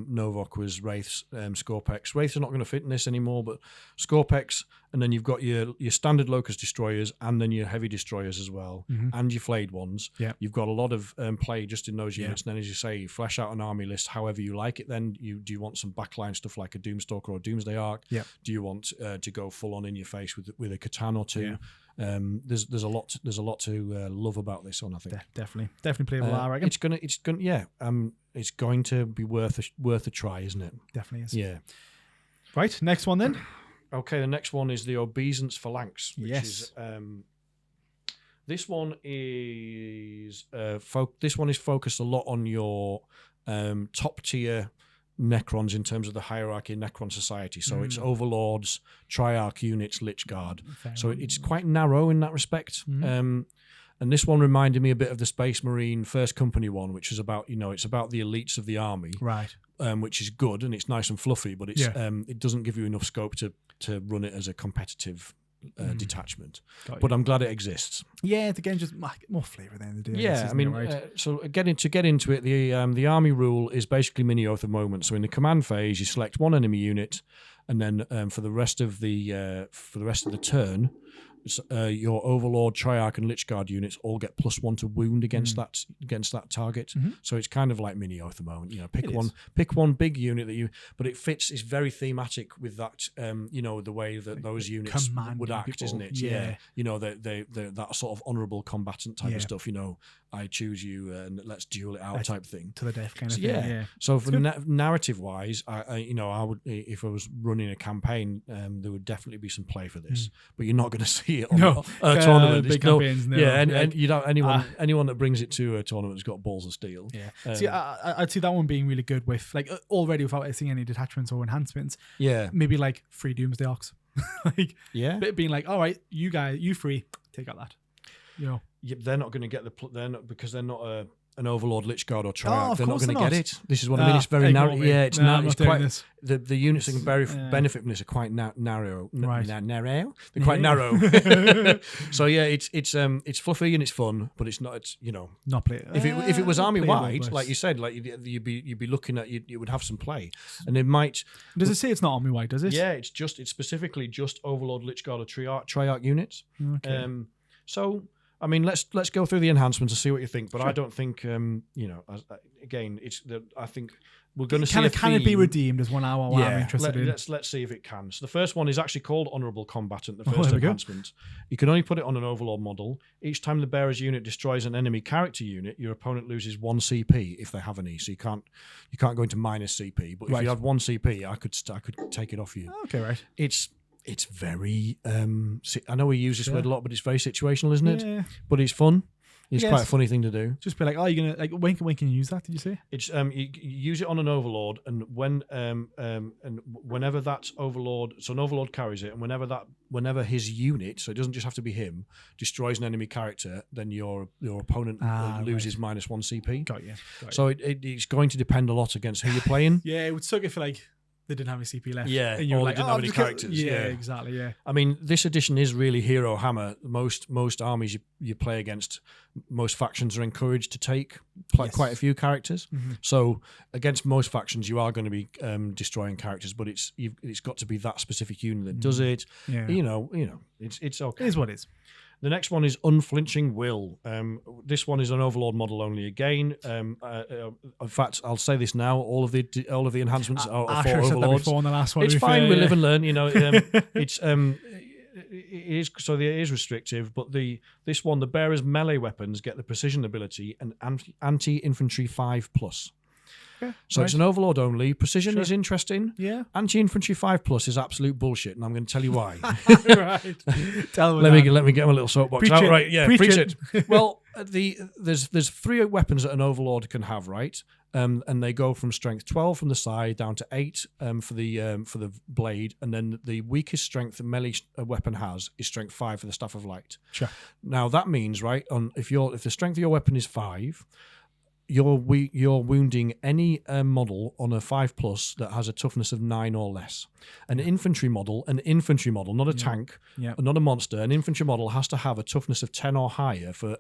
[SPEAKER 2] Novok was Wraiths, Scorpex. Wraiths are not going to fit in this anymore, but Scorpex, and then you've got your standard Locust destroyers, and then your heavy destroyers as well, and your flayed ones.
[SPEAKER 1] Yeah.
[SPEAKER 2] You've got a lot of play just in those units. And then, as you say, you flesh out an army list however you like it. Then do you want some backline stuff like a Doomstalker or Doomsday Arc?
[SPEAKER 1] Yeah.
[SPEAKER 2] Do you want to go full on in your face with a Catan or two?
[SPEAKER 1] Yeah.
[SPEAKER 2] There's a lot to love about this one, I think.
[SPEAKER 1] Definitely playable. I reckon
[SPEAKER 2] It's going to be worth a try, isn't it?
[SPEAKER 1] definitely is.
[SPEAKER 2] Yeah.
[SPEAKER 1] Right, next one then.
[SPEAKER 2] Okay, the next one is the Obeisance Phalanx. Which
[SPEAKER 1] Yes.
[SPEAKER 2] Is, this one is focused a lot on your top tier Necrons in terms of the hierarchy in Necron society. So it's Overlords, Triarch units, Lich Guard. So it's quite narrow in that respect. And this one reminded me a bit of the Space Marine First Company one, which is about, it's about the elites of the army,
[SPEAKER 1] Right.
[SPEAKER 2] which is good and it's nice and fluffy, but it's it doesn't give you enough scope to run it as a competitive detachment. But I'm glad it exists.
[SPEAKER 1] Yeah, it's again just more flavour than the day.
[SPEAKER 2] Yeah, I mean, so get into it. The army rule is basically mini Oath of Moment. So in the command phase, you select one enemy unit, and then for the rest of the turn, your Overlord, Triarch, and Lich Guard units all get +1 to wound against that target. So it's kind of like mini Oath of Moment. Pick one big unit but it fits. It's very thematic with that. The way that those units would act,
[SPEAKER 1] people.
[SPEAKER 2] isn't it?
[SPEAKER 1] Yeah.
[SPEAKER 2] They that sort of honourable combatant type of stuff. I choose you and let's duel it out type thing.
[SPEAKER 1] To the death kind of thing. Yeah.
[SPEAKER 2] So for narrative wise, I would, if I was running a campaign, there would definitely be some play for this. But you're not going to see it on a tournament.
[SPEAKER 1] Big campaigns, no.
[SPEAKER 2] And you don't anyone that brings it to a tournament has got balls of steel.
[SPEAKER 1] Yeah. See, I'd see that one being really good with already without seeing any detachments or enhancements.
[SPEAKER 2] Yeah.
[SPEAKER 1] Maybe 3 Doomsday Arcs. Being like, all right, you 3, take out that.
[SPEAKER 2] Yeah, they're not going to get because they're not an Overlord, Lich Guard, or Triarch. They're not going to get it. This is what I mean. It's very narrow. Yeah, it's quite the units that can benefit from this are quite narrow.
[SPEAKER 1] Right.
[SPEAKER 2] Narrow. They're quite narrow. So yeah, it's fluffy and it's fun, but it's not. It's
[SPEAKER 1] not play.
[SPEAKER 2] If it was army wide, like you said, you'd be looking at it would have some play, and it might.
[SPEAKER 1] Does it say it's not army wide? Does it?
[SPEAKER 2] Yeah, it's specifically just Overlord, Lich Guard, or Triarch units.
[SPEAKER 1] Okay.
[SPEAKER 2] So. I mean, let's go through the enhancements and see what you think. But I don't think, again, I think we're going to see.
[SPEAKER 1] Can it be redeemed as 1 hour? I'm interested in.
[SPEAKER 2] Let's see if it can. So the first one is actually called Honourable Combatant. The first enhancement. You can only put it on an Overlord model. Each time the bearer's unit destroys an enemy character unit, your opponent loses 1 CP if they have any. So you can't go into minus CP. But if you had 1 CP, I could take it off you.
[SPEAKER 1] Okay, right.
[SPEAKER 2] It's very. I know we use this word a lot, but it's very situational, isn't it?
[SPEAKER 1] Yeah.
[SPEAKER 2] But it's fun. It's quite a funny thing to do.
[SPEAKER 1] Just be like, oh, you're gonna like when can you use that? Did you say?
[SPEAKER 2] It's you use it on an overlord, and whenever that overlord, so an overlord carries it, and whenever his unit, so it doesn't just have to be him, destroys an enemy character, then your opponent loses -1 CP.
[SPEAKER 1] Got you.
[SPEAKER 2] So it's going to depend a lot against who you're playing.
[SPEAKER 1] Yeah, it would suck if like they didn't have any CP left.
[SPEAKER 2] Yeah,
[SPEAKER 1] and you're
[SPEAKER 2] or
[SPEAKER 1] like,
[SPEAKER 2] they didn't have any characters.
[SPEAKER 1] Yeah, exactly. Yeah.
[SPEAKER 2] I mean, this edition is really hero hammer. Most armies you play against, most factions are encouraged to take quite a few characters.
[SPEAKER 1] Mm-hmm.
[SPEAKER 2] So against most factions, you are going to be destroying characters, but it's got to be that specific unit that does it.
[SPEAKER 1] Yeah.
[SPEAKER 2] You know, it's okay.
[SPEAKER 1] It is what it is.
[SPEAKER 2] The next one is Unflinching Will. This one is an Overlord model only again. In fact, I'll say this now: all of the enhancements are for
[SPEAKER 1] said that
[SPEAKER 2] Overlords.
[SPEAKER 1] before in the last one.
[SPEAKER 2] It's fine. We live and learn. You know, it is so it is restrictive. But this one, the bearer's melee weapons get the precision ability and anti-infantry 5+.
[SPEAKER 1] Yeah,
[SPEAKER 2] so it's an Overlord only. Precision is interesting.
[SPEAKER 1] Yeah.
[SPEAKER 2] Anti-infantry 5+ is absolute bullshit, and I'm going to tell you why.
[SPEAKER 1] Right. Tell me.
[SPEAKER 2] Let me get my little soapbox
[SPEAKER 1] Preach
[SPEAKER 2] out.
[SPEAKER 1] it.
[SPEAKER 2] Right, yeah,
[SPEAKER 1] Preach
[SPEAKER 2] it. Well, there's 3 weapons that an Overlord can have, right? And they go from strength 12 from the side down to 8 for the blade, and then the weakest strength a melee weapon has is strength 5 for the Staff of Light.
[SPEAKER 1] Sure.
[SPEAKER 2] Now that means, right, if the strength of your weapon is 5. You're wounding any model on a 5+ that has a toughness of 9 or less. An infantry model, not a tank, not a monster. An infantry model has to have a toughness of 10 or higher for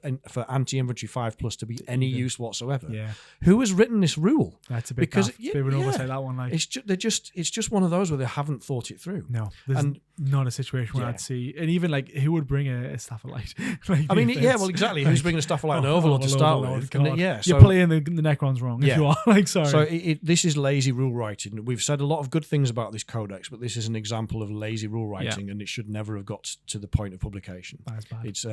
[SPEAKER 2] anti-infantry 5+ to be any use whatsoever.
[SPEAKER 1] Yeah.
[SPEAKER 2] Who has written this rule?
[SPEAKER 1] That's a bit because they would always say that one. Like
[SPEAKER 2] it's just one of those where they haven't thought it through.
[SPEAKER 1] No, there's not a situation where I'd see, and even like who would bring a Staff of Light? Like,
[SPEAKER 2] I mean, exactly. Who's bringing a Staff of Light and Overlord to start with? And
[SPEAKER 1] you're playing the Necrons wrong. If you are like, sorry.
[SPEAKER 2] So this is lazy rule writing. We've said a lot of good things about this codex, but this is an example of lazy rule writing, and it should never have got to the point of publication.
[SPEAKER 1] That's bad.
[SPEAKER 2] It's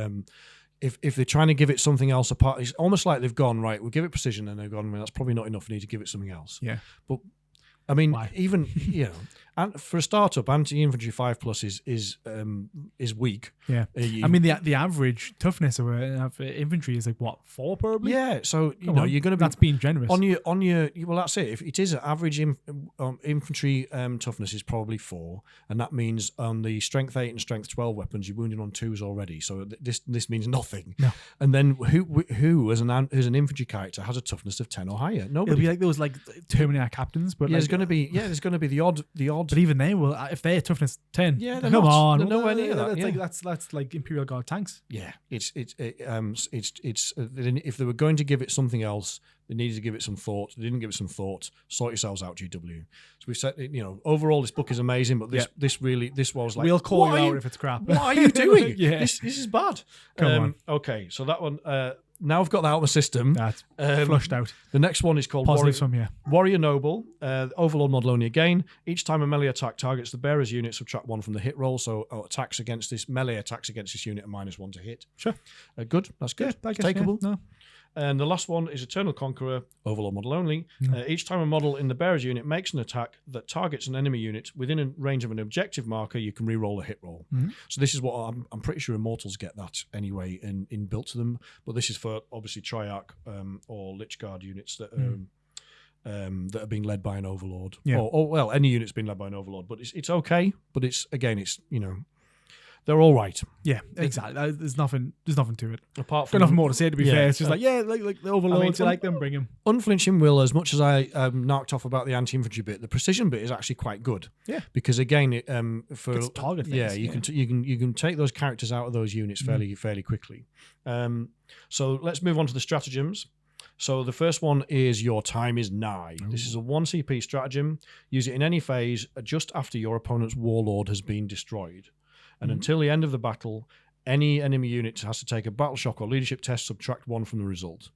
[SPEAKER 2] if they're trying to give it something else apart, it's almost like they've gone, right, we'll give it precision, and they've gone, well, that's probably not enough. We need to give it something else.
[SPEAKER 1] Yeah.
[SPEAKER 2] But I mean, even and for a startup, anti-infantry 5+ is weak.
[SPEAKER 1] Yeah, I mean the average toughness of infantry is like what, 4 probably.
[SPEAKER 2] Yeah, so you're going to be,
[SPEAKER 1] that's being generous
[SPEAKER 2] on your well, that's it. If it is average infantry toughness is probably 4, and that means on the strength 8 and strength 12 weapons you're wounding on 2s already. So this means nothing. No. And then who as an infantry character has a toughness of 10 or higher? Nobody.
[SPEAKER 1] It'll be like those like Terminator captains, but
[SPEAKER 2] there's going to be the odd.
[SPEAKER 1] But even they will, if they're toughness 10,
[SPEAKER 2] they're
[SPEAKER 1] come on,
[SPEAKER 2] they're nowhere near that.
[SPEAKER 1] That's like Imperial Guard tanks.
[SPEAKER 2] Yeah, it's if they were going to give it something else, they needed to give it some thought. They didn't give it some thought. Sort yourselves out, GW. So we've said, overall this book is amazing, but this was like,
[SPEAKER 1] we'll call you out if it's crap.
[SPEAKER 2] What are you doing?
[SPEAKER 1] This
[SPEAKER 2] is bad.
[SPEAKER 1] Come on.
[SPEAKER 2] Okay, so that one. Now I've got that out of my system.
[SPEAKER 1] That's flushed out.
[SPEAKER 2] The next one is called Warrior Noble. Overlord model only again. Each time a melee attack targets the bearer's unit, subtract 1 from the hit roll. So melee attacks against this unit are -1 to hit.
[SPEAKER 1] Sure.
[SPEAKER 2] Good. That's good.
[SPEAKER 1] Yeah,
[SPEAKER 2] takeable.
[SPEAKER 1] Yeah. No.
[SPEAKER 2] And the last one is Eternal Conqueror, Overlord model only. Each time a model in the bearer's unit makes an attack that targets an enemy unit within a range of an objective marker, you can re-roll a hit roll. Mm-hmm. So this is what I'm pretty sure Immortals get that anyway in built to them. But this is for obviously Triarch or Lich Guard units that are being led by an Overlord.
[SPEAKER 1] Yeah.
[SPEAKER 2] Or well, any unit's being led by an Overlord. But it's okay. But it's they're all right.
[SPEAKER 1] Yeah, exactly. There's nothing to it.
[SPEAKER 2] Apart from
[SPEAKER 1] got nothing more to say. To be fair, it's just like the Overlords. You like them, bring them.
[SPEAKER 2] Unflinching Will. As much as I knocked off about the anti-infantry bit, the precision bit is actually quite good.
[SPEAKER 1] Yeah,
[SPEAKER 2] because again, for
[SPEAKER 1] it's target things.
[SPEAKER 2] Yeah, you can take those characters out of those units fairly quickly. So let's move on to the stratagems. So the first one is Your Time is Nigh. Ooh. This is a 1 CP stratagem. Use it in any phase just after your opponent's warlord has been destroyed. And until the end of the battle, any enemy unit has to take a battle shock or leadership test, subtract 1 from the result.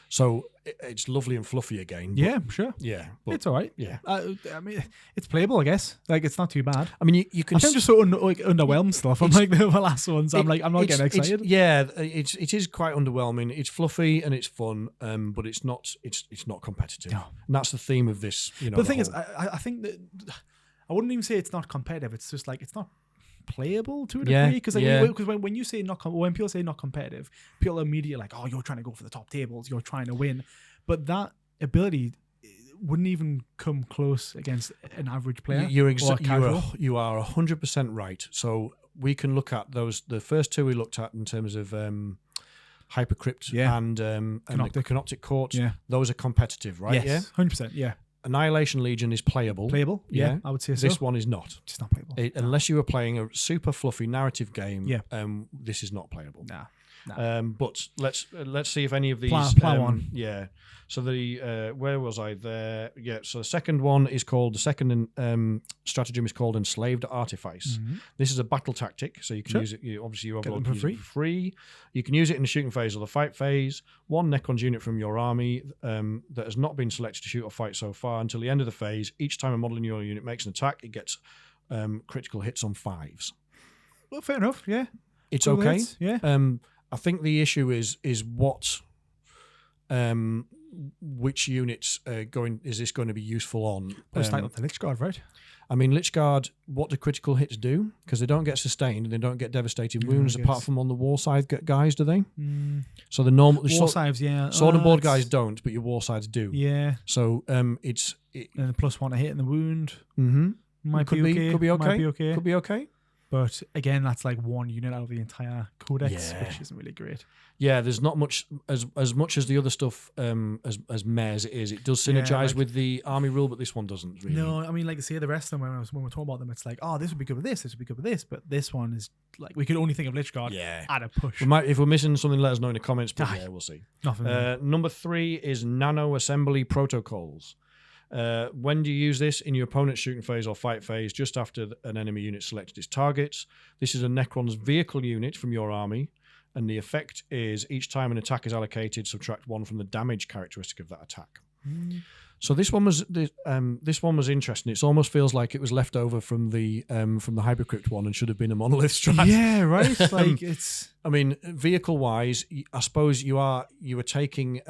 [SPEAKER 2] So it's lovely and fluffy again.
[SPEAKER 1] Yeah, sure.
[SPEAKER 2] Yeah.
[SPEAKER 1] It's all right.
[SPEAKER 2] Yeah.
[SPEAKER 1] I mean, it's playable, I guess. Like, it's not too bad.
[SPEAKER 2] I mean, you can...
[SPEAKER 1] I think I'm just so underwhelmed stuff. I'm like the last ones. I'm not getting excited.
[SPEAKER 2] It is quite underwhelming. It's fluffy and it's fun, but it's not competitive.
[SPEAKER 1] No.
[SPEAKER 2] And that's the theme of this.
[SPEAKER 1] But the thing is, I think that... I wouldn't even say it's not competitive. It's just like, it's not playable to a
[SPEAKER 2] Yeah,
[SPEAKER 1] degree. Because
[SPEAKER 2] yeah.
[SPEAKER 1] when you say when people say not competitive, people are immediately like, oh, you're trying to go for the top tables, you're trying to win. But that ability wouldn't even come close against an average player.
[SPEAKER 2] You are 100% right. So we can look at the first two we looked at in terms of Hypercrypt and the Canoptek Court.
[SPEAKER 1] Yeah.
[SPEAKER 2] Those are competitive, right?
[SPEAKER 1] Yes, 100%. Yeah.
[SPEAKER 2] Annihilation Legion is playable.
[SPEAKER 1] Playable? Yeah, I would say so.
[SPEAKER 2] This one is not.
[SPEAKER 1] It's not playable.
[SPEAKER 2] Unless you were playing a super fluffy narrative game, this is not playable.
[SPEAKER 1] Nah.
[SPEAKER 2] But let's see if any of these
[SPEAKER 1] plow on.
[SPEAKER 2] Yeah. So the where was I there? Yeah. So the second one is called the second stratagem is called Enslaved Artifice.
[SPEAKER 1] Mm-hmm.
[SPEAKER 2] This is a battle tactic, so you can use it. Obviously, you
[SPEAKER 1] Get them for
[SPEAKER 2] free. You can use it in the shooting phase or the fight phase. One Necron's unit from your army that has not been selected to shoot or fight so far until the end of the phase. Each time a model in your unit makes an attack, it gets critical hits on 5s.
[SPEAKER 1] Well, fair enough. Yeah.
[SPEAKER 2] It's okay.
[SPEAKER 1] Hits, yeah.
[SPEAKER 2] I think the issue is what, which units is this going to be useful on?
[SPEAKER 1] It's like the Lich Guard, right?
[SPEAKER 2] I mean, Lich Guard. What do critical hits do? Because they don't get sustained and they don't get devastating wounds apart from on the war side guys, do they? So the normal
[SPEAKER 1] war sides, yeah.
[SPEAKER 2] Sword and board guys don't, but your war sides do.
[SPEAKER 1] Yeah.
[SPEAKER 2] So
[SPEAKER 1] and the +1 to hit in the wound.
[SPEAKER 2] Could be okay. Could be okay.
[SPEAKER 1] But again, that's like one unit out of the entire codex, which isn't really great.
[SPEAKER 2] Yeah, there's not much as much as the other stuff as meh as it is. It does synergize with the army rule, but this one doesn't really.
[SPEAKER 1] No, I mean, like I say, the rest of them when we're talking about them, it's like, oh, this would be good with this would be good with this, but this one is like we could only think of Lich Guard at a push.
[SPEAKER 2] If we're missing something, let us know in the comments. But we'll see.
[SPEAKER 1] Nothing.
[SPEAKER 2] Number 3 is Nano Assembly Protocols. When do you use this? In your opponent's shooting phase or fight phase, just after an enemy unit selected its targets. This is a Necron's vehicle unit from your army, and the effect is each time an attack is allocated, subtract 1 from the damage characteristic of that attack. So this one was interesting. It almost feels like it was left over from the Hypercrypt one and should have been a monolith strat.
[SPEAKER 1] Yeah, right. Like it's.
[SPEAKER 2] I mean, vehicle wise, I suppose you were taking.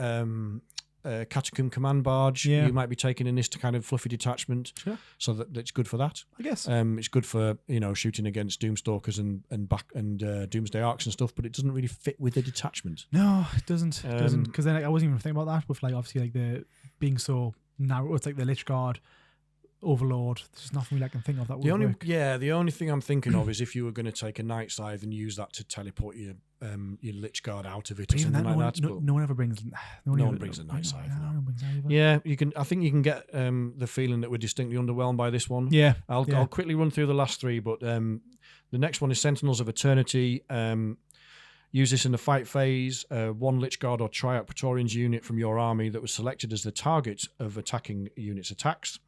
[SPEAKER 2] Catacomb Command Barge, you might be taking in this to kind of fluffy detachment, so that's good for that.
[SPEAKER 1] I guess
[SPEAKER 2] it's good for shooting against Doomstalkers and Doomsday Arcs and stuff, but it doesn't really fit with the detachment.
[SPEAKER 1] No, it doesn't. It doesn't, because then I wasn't even thinking about that with like obviously like the being so narrow. It's like the Lich Guard, Overlord. There's nothing really I can think of that would work.
[SPEAKER 2] The only thing I'm thinking of is if you were going to take a Night Scythe and use that to teleport your Lich Guard out of it or something like that.
[SPEAKER 1] No one ever brings.
[SPEAKER 2] No one brings a Night Scythe. Yeah, you can. I think you can get the feeling that we're distinctly underwhelmed by this one.
[SPEAKER 1] Yeah,
[SPEAKER 2] I'll quickly run through the last 3, but the next one is Sentinels of Eternity. Use this in the fight phase. 1 Lich Guard or Triarch Praetorians unit from your army that was selected as the target of attacking units' attacks.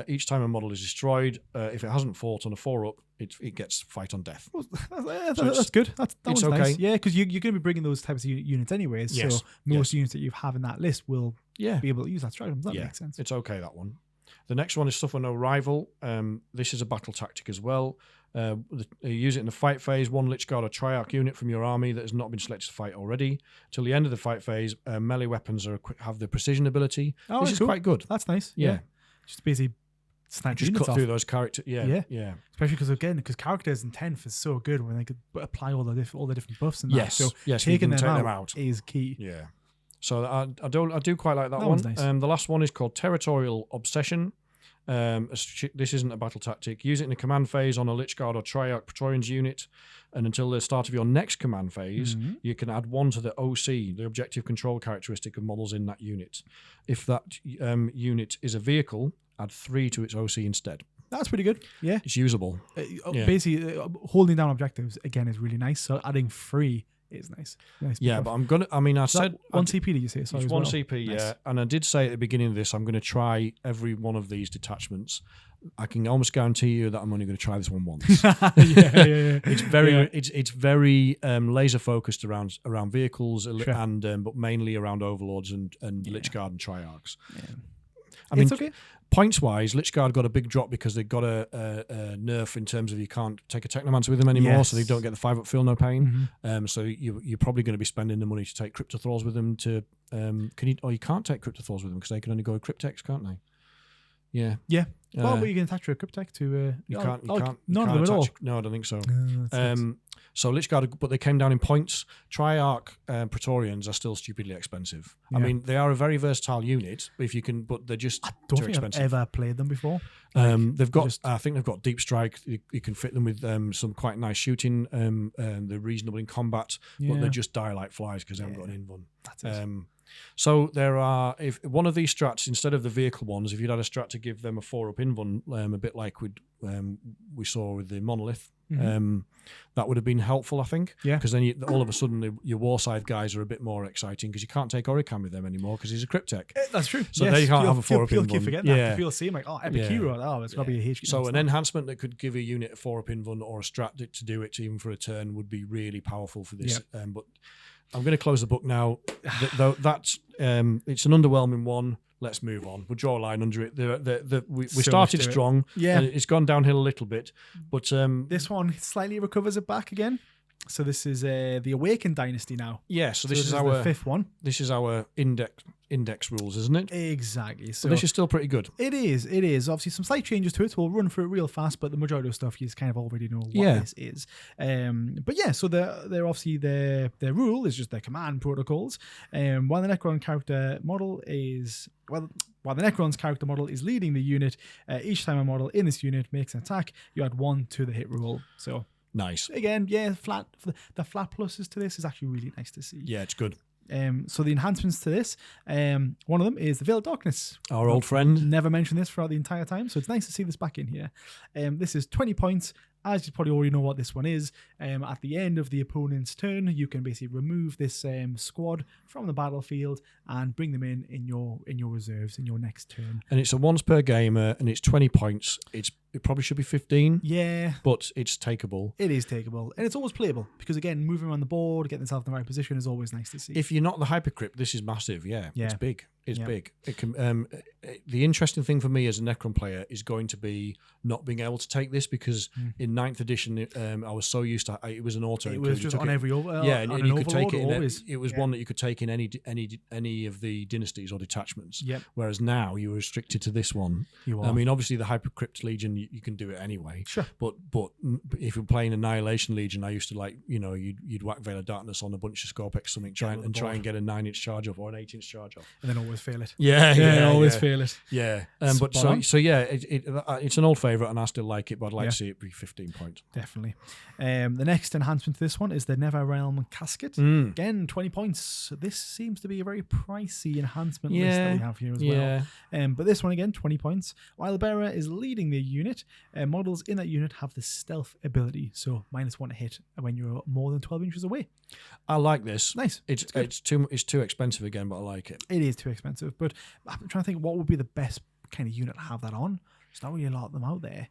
[SPEAKER 2] Each time a model is destroyed, if it hasn't fought on a 4-up, it gets fight on death.
[SPEAKER 1] That's good. That one's
[SPEAKER 2] okay.
[SPEAKER 1] Nice. Yeah, because you're going to be bringing those types of units anyways.
[SPEAKER 2] Yes.
[SPEAKER 1] So most units that you have in that list will be able to use that stratagem. That makes sense.
[SPEAKER 2] It's okay, that one. The next one is Suffer No Rival. This is a battle tactic as well. Use it in the fight phase. 1 Lich Guard or Triarch unit from your army that has not been selected to fight already. Till the end of the fight phase, melee weapons have the precision ability. This is quite good.
[SPEAKER 1] That's nice. Yeah. Just basically snatch
[SPEAKER 2] just
[SPEAKER 1] units
[SPEAKER 2] cut
[SPEAKER 1] off.
[SPEAKER 2] through those characters. Yeah.
[SPEAKER 1] Especially because characters in 10th is so good when they could apply all the different buffs and
[SPEAKER 2] yes.
[SPEAKER 1] that. So
[SPEAKER 2] yes,
[SPEAKER 1] taking them out is key.
[SPEAKER 2] Yeah. So I do quite like that one.
[SPEAKER 1] One's nice.
[SPEAKER 2] The last one is called Territorial Obsession. This isn't a battle tactic. Use it in the command phase on a Lich Guard or Triarch Praetorians unit, and until the start of your next command phase, you can add 1 to the OC, the objective control characteristic of models in that unit. If that unit is a vehicle, add 3 to its OC instead.
[SPEAKER 1] That's pretty good. Yeah,
[SPEAKER 2] it's usable.
[SPEAKER 1] Basically, holding down objectives again is really nice. So adding 3 is nice.
[SPEAKER 2] Yeah, but I'm gonna. I mean, I said
[SPEAKER 1] 1 CP. Did you say?
[SPEAKER 2] Sorry, it's 1 CP. Nice. Yeah, and I did say at the beginning of this, I'm going to try every one of these detachments. I can almost guarantee you that I'm only going to try this one once. It's very laser focused around vehicles and but mainly around overlords and Lich Guard and Triarchs. Yeah. I mean, it's okay. Points wise, Lich Guard got a big drop because they got a nerf in terms of you can't take a Technomancer with them anymore, so they don't get the 5-up feel no pain. So you're probably going to be spending the money to take Cryptothralls with them. You can't take Cryptothralls with them because they can only go with Cryptex, can't they? Yeah.
[SPEAKER 1] Yeah. Well, but you can attach your Cryptek to...
[SPEAKER 2] You can't.
[SPEAKER 1] None of them at all.
[SPEAKER 2] No, I don't think so.
[SPEAKER 1] Nice.
[SPEAKER 2] So Lich Guard, but they came down in points. Triarch Praetorians are still stupidly expensive.
[SPEAKER 1] Yeah.
[SPEAKER 2] I mean, they are a very versatile unit, if you can, but they're just
[SPEAKER 1] I don't
[SPEAKER 2] too
[SPEAKER 1] think
[SPEAKER 2] expensive.
[SPEAKER 1] I've ever played them before.
[SPEAKER 2] They've got, I think they've got deep strike. You can fit them with some quite nice shooting. They're reasonable in combat, but they just die like flies because they haven't got an invuln.
[SPEAKER 1] That's it.
[SPEAKER 2] So there are, if one of these strats, instead of the vehicle ones, if you'd had a strat to give them a 4-up invuln, a bit like we saw with the monolith, that would have been helpful, I think.
[SPEAKER 1] Yeah.
[SPEAKER 2] Because then all of a sudden your war side guys are a bit more exciting because you can't take Orican with them anymore because he's a Cryptek.
[SPEAKER 1] That's true.
[SPEAKER 2] So they can't have a 4-up
[SPEAKER 1] People
[SPEAKER 2] invuln.
[SPEAKER 1] keep forgetting that. People see him like, oh, epic hero. Oh, it's got to be a HQ.
[SPEAKER 2] So an enhancement that could give a unit a 4-up invuln or a strat to do it even for a turn would be really powerful for this. But I'm going to close the book now. That's it's an underwhelming one. Let's move on. We'll draw a line under it. We started strong.
[SPEAKER 1] Yeah.
[SPEAKER 2] And it's gone downhill a little bit. But
[SPEAKER 1] this one slightly recovers it back again. So this is the Awakened Dynasty now.
[SPEAKER 2] Yeah, so this is our
[SPEAKER 1] the 5th one.
[SPEAKER 2] This is our index rules, isn't it?
[SPEAKER 1] Exactly. So
[SPEAKER 2] but this is still pretty good.
[SPEAKER 1] It is. Obviously some slight changes to it. We'll run through it real fast, but the majority of stuff you just kind of already know what this is. But yeah, so they're obviously their rule is just their command protocols. While the Necron's character model is leading the unit, each time a model in this unit makes an attack, you add 1 to the hit roll. So
[SPEAKER 2] nice.
[SPEAKER 1] Again, the flat pluses to this is actually really nice to see.
[SPEAKER 2] Yeah, it's good.
[SPEAKER 1] So the enhancements to this, one of them is the Veil of Darkness.
[SPEAKER 2] Our old friend.
[SPEAKER 1] Never mentioned this throughout the entire time, so it's nice to see this back in here. This is 20 points. As you probably already know what this one is, at the end of the opponent's turn, you can basically remove this squad from the battlefield and bring them in your reserves in your next turn.
[SPEAKER 2] And it's a once per gamer, and it's 20 points. It probably should be 15.
[SPEAKER 1] Yeah.
[SPEAKER 2] But it's takeable.
[SPEAKER 1] It is takeable. And it's always playable because, again, moving around the board, getting yourself in the right position is always nice to see.
[SPEAKER 2] If you're not the Hypercrypt, this is massive. Yeah. It's big. It's big. It can. The interesting thing for me as a Necron player is going to be not being able to take this because in 9th edition, I was so used to it was an auto.
[SPEAKER 1] It was just on every over.
[SPEAKER 2] And you could take it. It was one that you could take in any of the dynasties or detachments.
[SPEAKER 1] Yep.
[SPEAKER 2] Whereas now you were restricted to this one.
[SPEAKER 1] You are.
[SPEAKER 2] I mean, obviously the Hypercrypt Legion you can do it anyway.
[SPEAKER 1] Sure.
[SPEAKER 2] But if you're playing Annihilation Legion, I used to you'd whack Veil of Darkness on a bunch of Scorpex something, try and get a 9-inch charge off or an 8-inch charge off,
[SPEAKER 1] and then always fail it.
[SPEAKER 2] Always
[SPEAKER 1] fail it.
[SPEAKER 2] Yeah. But it's an old favourite, and I still like it. But I'd like to see it be 15 points.
[SPEAKER 1] Definitely. The next enhancement to this one is the Nether Realm Casket. Again, 20 points. This seems to be a very pricey enhancement list that we have here as well. But this one again, 20 points. While the bearer is leading the unit, models in that unit have the stealth ability, so -1 to hit when you're more than 12 inches away.
[SPEAKER 2] I like this.
[SPEAKER 1] Nice.
[SPEAKER 2] It's too expensive again, but I like it.
[SPEAKER 1] It is too expensive, but I'm trying to think what would be the best kind of unit to have that on. There's not really a lot of them out there.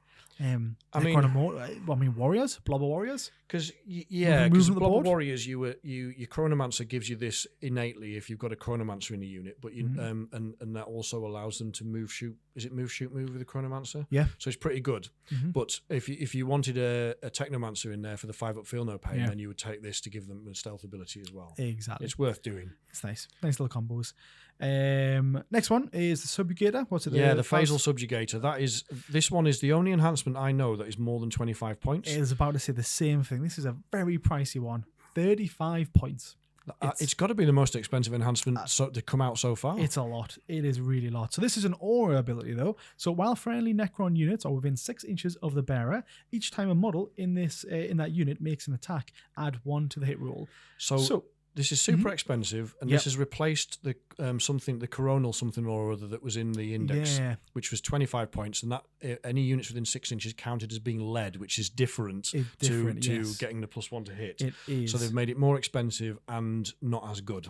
[SPEAKER 1] Warriors, Blobber Warriors.
[SPEAKER 2] Because Blobber Warriors, your Chronomancer gives you this innately if you've got a Chronomancer in a unit, but and that also allows them to move, shoot. Is it move, shoot, move with the Chronomancer?
[SPEAKER 1] Yeah.
[SPEAKER 2] So it's pretty good. But if you wanted a Technomancer in there for the 5-up feel no pain, then you would take this to give them a stealth ability as well.
[SPEAKER 1] Exactly.
[SPEAKER 2] It's worth doing.
[SPEAKER 1] It's nice little combos. Next one is the Subjugator. What's it?
[SPEAKER 2] The Phasal Subjugator. This one is the only enhancement I know that is more than 25 points.
[SPEAKER 1] I was about to say the same thing. This is a very pricey one. 35 points.
[SPEAKER 2] It's got to be the most expensive enhancement to come out so far.
[SPEAKER 1] It's a lot. It is really a lot. So this is an aura ability though. So while friendly Necron units are within 6 inches of the bearer, each time a model in that unit makes an attack, add 1 to the hit roll. So this is super expensive, and this has replaced the coronal something or other that was in the index, which was 25 points, and that any units within 6 inches counted as being led, which is different to getting the +1 to hit. It is.
[SPEAKER 2] So they've made it more expensive and not as good.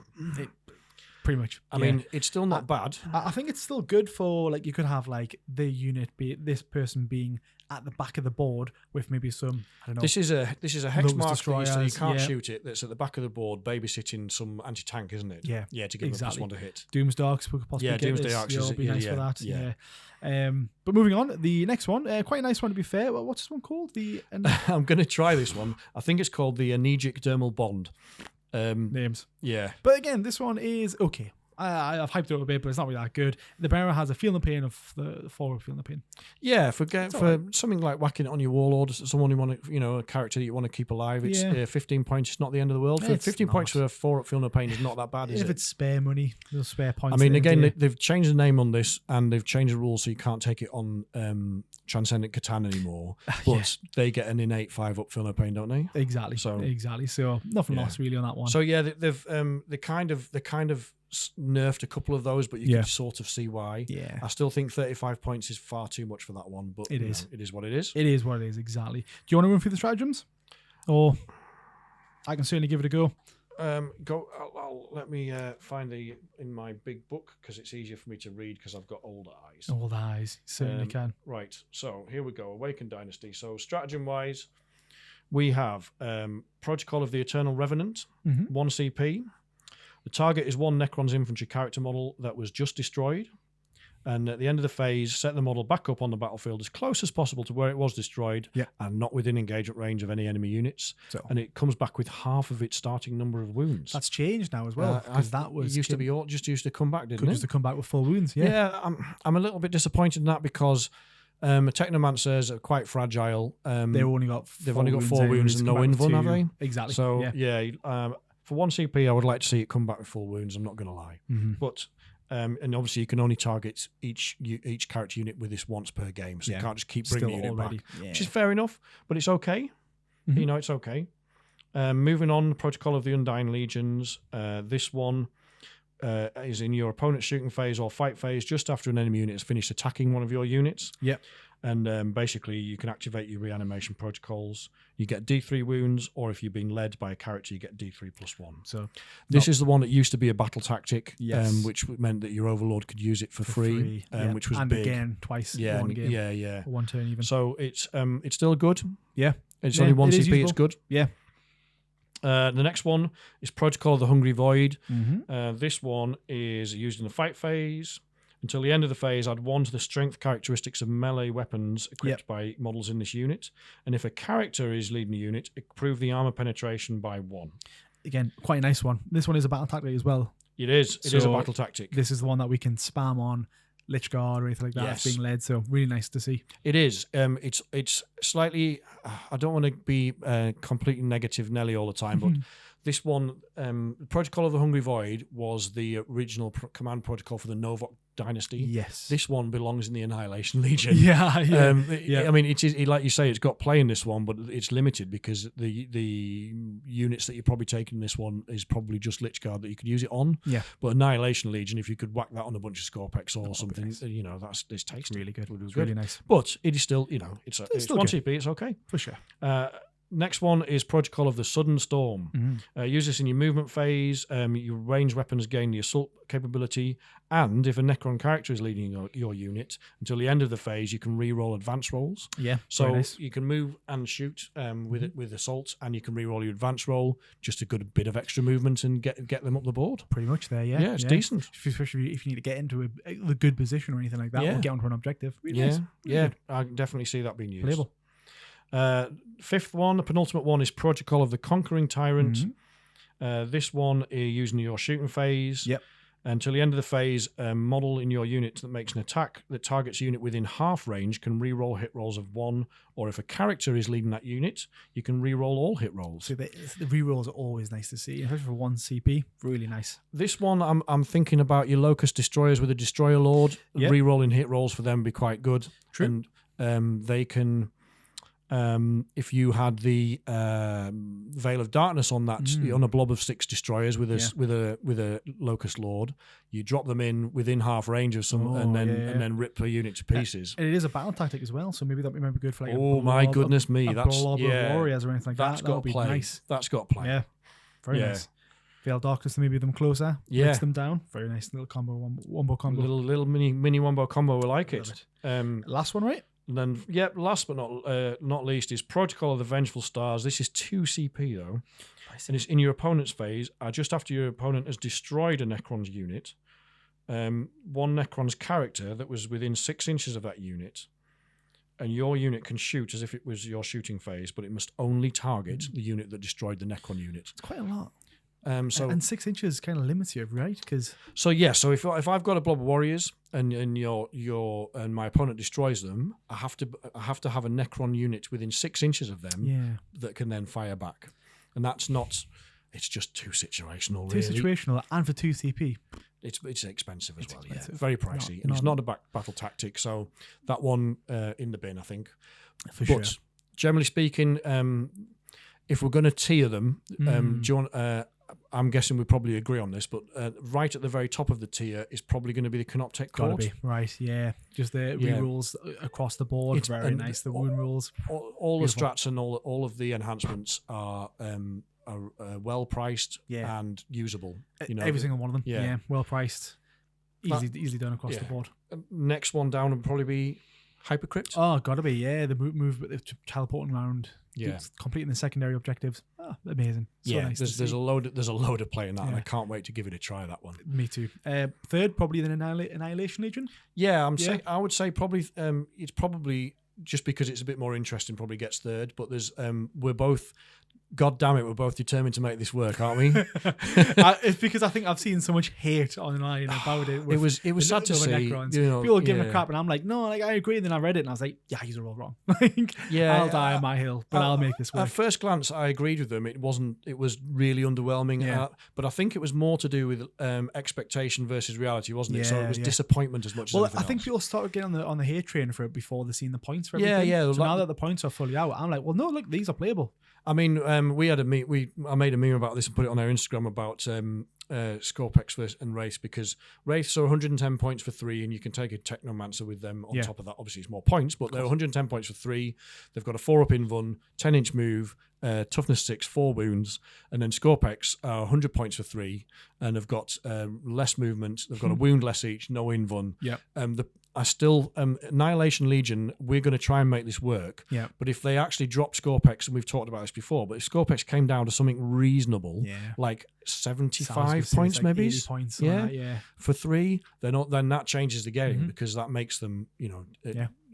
[SPEAKER 1] Pretty much.
[SPEAKER 2] I mean, it's still not bad.
[SPEAKER 1] I think it's still good for you could have the unit be this person being at the back of the board with maybe some, I don't know.
[SPEAKER 2] This is a hex mark so you can't shoot it. That's at the back of the board, babysitting some anti-tank, isn't it?
[SPEAKER 1] Yeah.
[SPEAKER 2] Yeah, to give them +1 to hit.
[SPEAKER 1] Doomsdarks could possibly get
[SPEAKER 2] Doomsday
[SPEAKER 1] this.
[SPEAKER 2] Arcs
[SPEAKER 1] It'll be nice for that. Yeah. But moving on, the next one, quite a nice one to be fair. What's this one called?
[SPEAKER 2] I'm going to try this one. I think it's called the Anegic Dermal Bond.
[SPEAKER 1] Names.
[SPEAKER 2] Yeah.
[SPEAKER 1] But again, this one is okay. I've hyped it up a bit, but it's not really that good. The bearer has a feel no pain of the forward feel no pain.
[SPEAKER 2] Yeah, for something like whacking it on your warlord, someone you want to, a character that you want to keep alive. It's 15 points. It's not the end of the world. For 15 points for a 4-up feel no pain is not that bad, is it?
[SPEAKER 1] If it's spare money, they'll spare points.
[SPEAKER 2] I mean, again, they've changed the name on this and they've changed the rules so you can't take it on Transcendent Catan anymore. But they get an innate 5-up feel no pain, don't they?
[SPEAKER 1] Exactly. So nothing lost really on that one.
[SPEAKER 2] So yeah, they kind of nerfed a couple of those, but you can sort of see why.
[SPEAKER 1] Yeah.
[SPEAKER 2] I still think 35 points is far too much for that one, but it is what it is.
[SPEAKER 1] It is what it is, exactly. Do you want to run through the stratagems? Or I can certainly give it a go.
[SPEAKER 2] Let me find in my big book because it's easier for me to read because I've got old eyes.
[SPEAKER 1] Old eyes, certainly can.
[SPEAKER 2] Right, so here we go. Awakened Dynasty. So stratagem wise, we have Protocol of the Eternal Revenant, 1 CP. The target is 1 Necron's infantry character model that was just destroyed. And at the end of the phase, set the model back up on the battlefield as close as possible to where it was destroyed and not within engagement range of any enemy units. And it comes back with half of its starting number of wounds.
[SPEAKER 1] That's changed now as well. Because that was
[SPEAKER 2] used to come back, didn't it?
[SPEAKER 1] Used to come back with full wounds,
[SPEAKER 2] Yeah, I'm a little bit disappointed in that because Technomancers are quite fragile.
[SPEAKER 1] They've only got
[SPEAKER 2] 4 wounds and no invuln, have they?
[SPEAKER 1] Exactly.
[SPEAKER 2] So for 1 CP, I would like to see it come back with full wounds. I'm not going to lie, but and obviously you can only target each character unit with this once per game, so you can't just keep bringing the unit back, which is fair enough. But it's okay. It's okay. Moving on, Protocol of the Undying Legions. This one is in your opponent's shooting phase or fight phase just after an enemy unit has finished attacking one of your units.
[SPEAKER 1] Yep.
[SPEAKER 2] And basically, you can activate your reanimation protocols. You get D3 wounds, or if you're being led by a character, you get D3 + 1.
[SPEAKER 1] So
[SPEAKER 2] this is the one that used to be a battle tactic,
[SPEAKER 1] yes.
[SPEAKER 2] Which meant that your overlord could use it for free. Which was
[SPEAKER 1] and
[SPEAKER 2] big.
[SPEAKER 1] Again twice.
[SPEAKER 2] Yeah,
[SPEAKER 1] one game.
[SPEAKER 2] Yeah.
[SPEAKER 1] One turn even.
[SPEAKER 2] So it's still good.
[SPEAKER 1] Yeah.
[SPEAKER 2] It's only 1 CP. It's good.
[SPEAKER 1] Yeah.
[SPEAKER 2] The next one is Protocol of the Hungry Void. This one is used in the fight phase. Until the end of the phase, add 1 to the strength characteristics of melee weapons equipped by models in this unit. And if a character is leading the unit, improve the armor penetration by 1.
[SPEAKER 1] Again, quite a nice one. This one is a battle tactic as well.
[SPEAKER 2] It is. It is a battle tactic.
[SPEAKER 1] This is the one that we can spam on Lich Guard or anything like that. Yes. It's being led, so really nice to see.
[SPEAKER 2] It is. It's slightly. I don't want to be completely negative Nelly all the time, but this one, Protocol of the Hungry Void, was the original command protocol for the Novok Dynasty.
[SPEAKER 1] Yes.
[SPEAKER 2] This one belongs in the Annihilation Legion.
[SPEAKER 1] Yeah.
[SPEAKER 2] I mean, it is like you say, it's got play in this one, but it's limited because the units that you're probably taking in this one is probably just Lich Guard that you could use it on.
[SPEAKER 1] Yeah.
[SPEAKER 2] But Annihilation Legion, if you could whack that on a bunch of Scorpex or something, nice. It's tasty.
[SPEAKER 1] Really good.
[SPEAKER 2] It's
[SPEAKER 1] really nice.
[SPEAKER 2] But it is still, it's still 1 CP. It's okay
[SPEAKER 1] for sure.
[SPEAKER 2] Next one is Protocol of the Sudden Storm. Use this in your movement phase. Your ranged weapons gain the assault capability, and if a Necron character is leading your unit until the end of the phase, you can re-roll advance rolls.
[SPEAKER 1] Yeah,
[SPEAKER 2] so
[SPEAKER 1] nice.
[SPEAKER 2] You can move and shoot with assault, and you can re-roll your advance roll. Just a good bit of extra movement and get them up the board.
[SPEAKER 1] Pretty much there, yeah.
[SPEAKER 2] Yeah, it's decent.
[SPEAKER 1] Especially if you need to get into a good position or anything like that, or get onto an objective. Really nice.
[SPEAKER 2] Really good. I definitely see that being used.
[SPEAKER 1] Playable.
[SPEAKER 2] 5th one, the penultimate one, is Protocol of the Conquering Tyrant. This one is using your shooting phase.
[SPEAKER 1] Yep.
[SPEAKER 2] Until the end of the phase, a model in your unit that makes an attack that targets a unit within half range can re-roll hit rolls of 1, or if a character is leading that unit, you can re-roll all hit rolls.
[SPEAKER 1] So the re-rolls are always nice to see, especially for 1 CP. Really nice.
[SPEAKER 2] This one, I'm thinking about your Locust Destroyers with a Destroyer Lord. Yep. Re-rolling hit rolls for them would be quite good.
[SPEAKER 1] True.
[SPEAKER 2] And they can... if you had the Veil of Darkness on that on a blob of 6 destroyers with a Locust Lord, you drop them in within half range of some, and then rip a unit to pieces.
[SPEAKER 1] And it is a battle tactic as well, so maybe that might be good for like.
[SPEAKER 2] My goodness me,
[SPEAKER 1] that's warriors or anything like that.
[SPEAKER 2] That's got play.
[SPEAKER 1] Nice.
[SPEAKER 2] That's got play.
[SPEAKER 1] Yeah, very nice. Veil of Darkness to maybe them closer. Breaks them down. Very nice little combo, wombo combo.
[SPEAKER 2] Little mini wombo combo. I like it.
[SPEAKER 1] Last one, right?
[SPEAKER 2] And then, last but not least is Protocol of the Vengeful Stars. This is 2 CP, though. And it's in your opponent's phase. Just after your opponent has destroyed a Necron's unit, one Necron's character that was within 6 inches of that unit, and your unit can shoot as if it was your shooting phase, but it must only target the unit that destroyed the Necron unit.
[SPEAKER 1] It's quite a lot.
[SPEAKER 2] So
[SPEAKER 1] and 6 inches kind of limits you, right? Because
[SPEAKER 2] so if I've got a blob of warriors and my opponent destroys them, I have to have a Necron unit within 6 inches of them that can then fire back, and that's not. It's just too situational.
[SPEAKER 1] Too situational, and for 2 CP.
[SPEAKER 2] It's expensive as well.
[SPEAKER 1] Expensive.
[SPEAKER 2] Yeah, very pricey, and it's not a battle tactic. So that one in the bin, I think. But generally speaking, if we're going to tier them, I'm guessing we probably agree on this, but right at the very top of the tier is probably going to be the Canoptek Court.
[SPEAKER 1] Gotta be, right, yeah. Just the rules across the board. It's very nice, the wound rules.
[SPEAKER 2] All the strats and all of the enhancements are well priced and usable.
[SPEAKER 1] Every single one of them, well priced. Easily done across the board.
[SPEAKER 2] Next one down would probably be Hypercrypt.
[SPEAKER 1] Oh, gotta be, the move teleporting around. Completing the secondary objectives. Oh, amazing. So nice
[SPEAKER 2] there's a load of play in that, and I can't wait to give it a try. That one.
[SPEAKER 1] Me too. Third, probably the Annihilation Legion.
[SPEAKER 2] Yeah, I would say probably it's probably just because it's a bit more interesting. Probably gets third, but there's we're both. God damn it, we're both determined to make this work, aren't we?
[SPEAKER 1] It's because I think I've seen so much hate online about it.
[SPEAKER 2] It was sad to see.
[SPEAKER 1] People giving a crap, and I'm like, no, I agree. And then I read it, and I was like, yeah, you're all wrong. I'll die on my hill, but I'll make this work.
[SPEAKER 2] At first glance, I agreed with them. It was really underwhelming. But I think it was more to do with expectation versus reality, wasn't it? So it was disappointment as much as anything
[SPEAKER 1] I think
[SPEAKER 2] else.
[SPEAKER 1] people started getting on the hate train for it before they've seen the points for everything. So now that the points are fully out, I'm like, well, no, look, these are playable.
[SPEAKER 2] I mean, I made a meme about this and put it on our Instagram about Scorpex and Wraith, because Wraiths are 110 points for 3, and you can take a Technomancer with them on top of that. Obviously, it's more points, but they're 110 points for 3. They've got a 4-up invuln, 10-inch move, toughness 6, 4 wounds, and then Scorpex are 100 points for 3, and they've got less movement. They've got a wound less each, no invuln. Annihilation Legion, we're going to try and make this work. But if they actually drop Scorpex, and we've talked about this before, but if Scorpex came down to something reasonable, like 75 points, maybe
[SPEAKER 1] 80 points,
[SPEAKER 2] for 3, then that changes the game, because that makes them,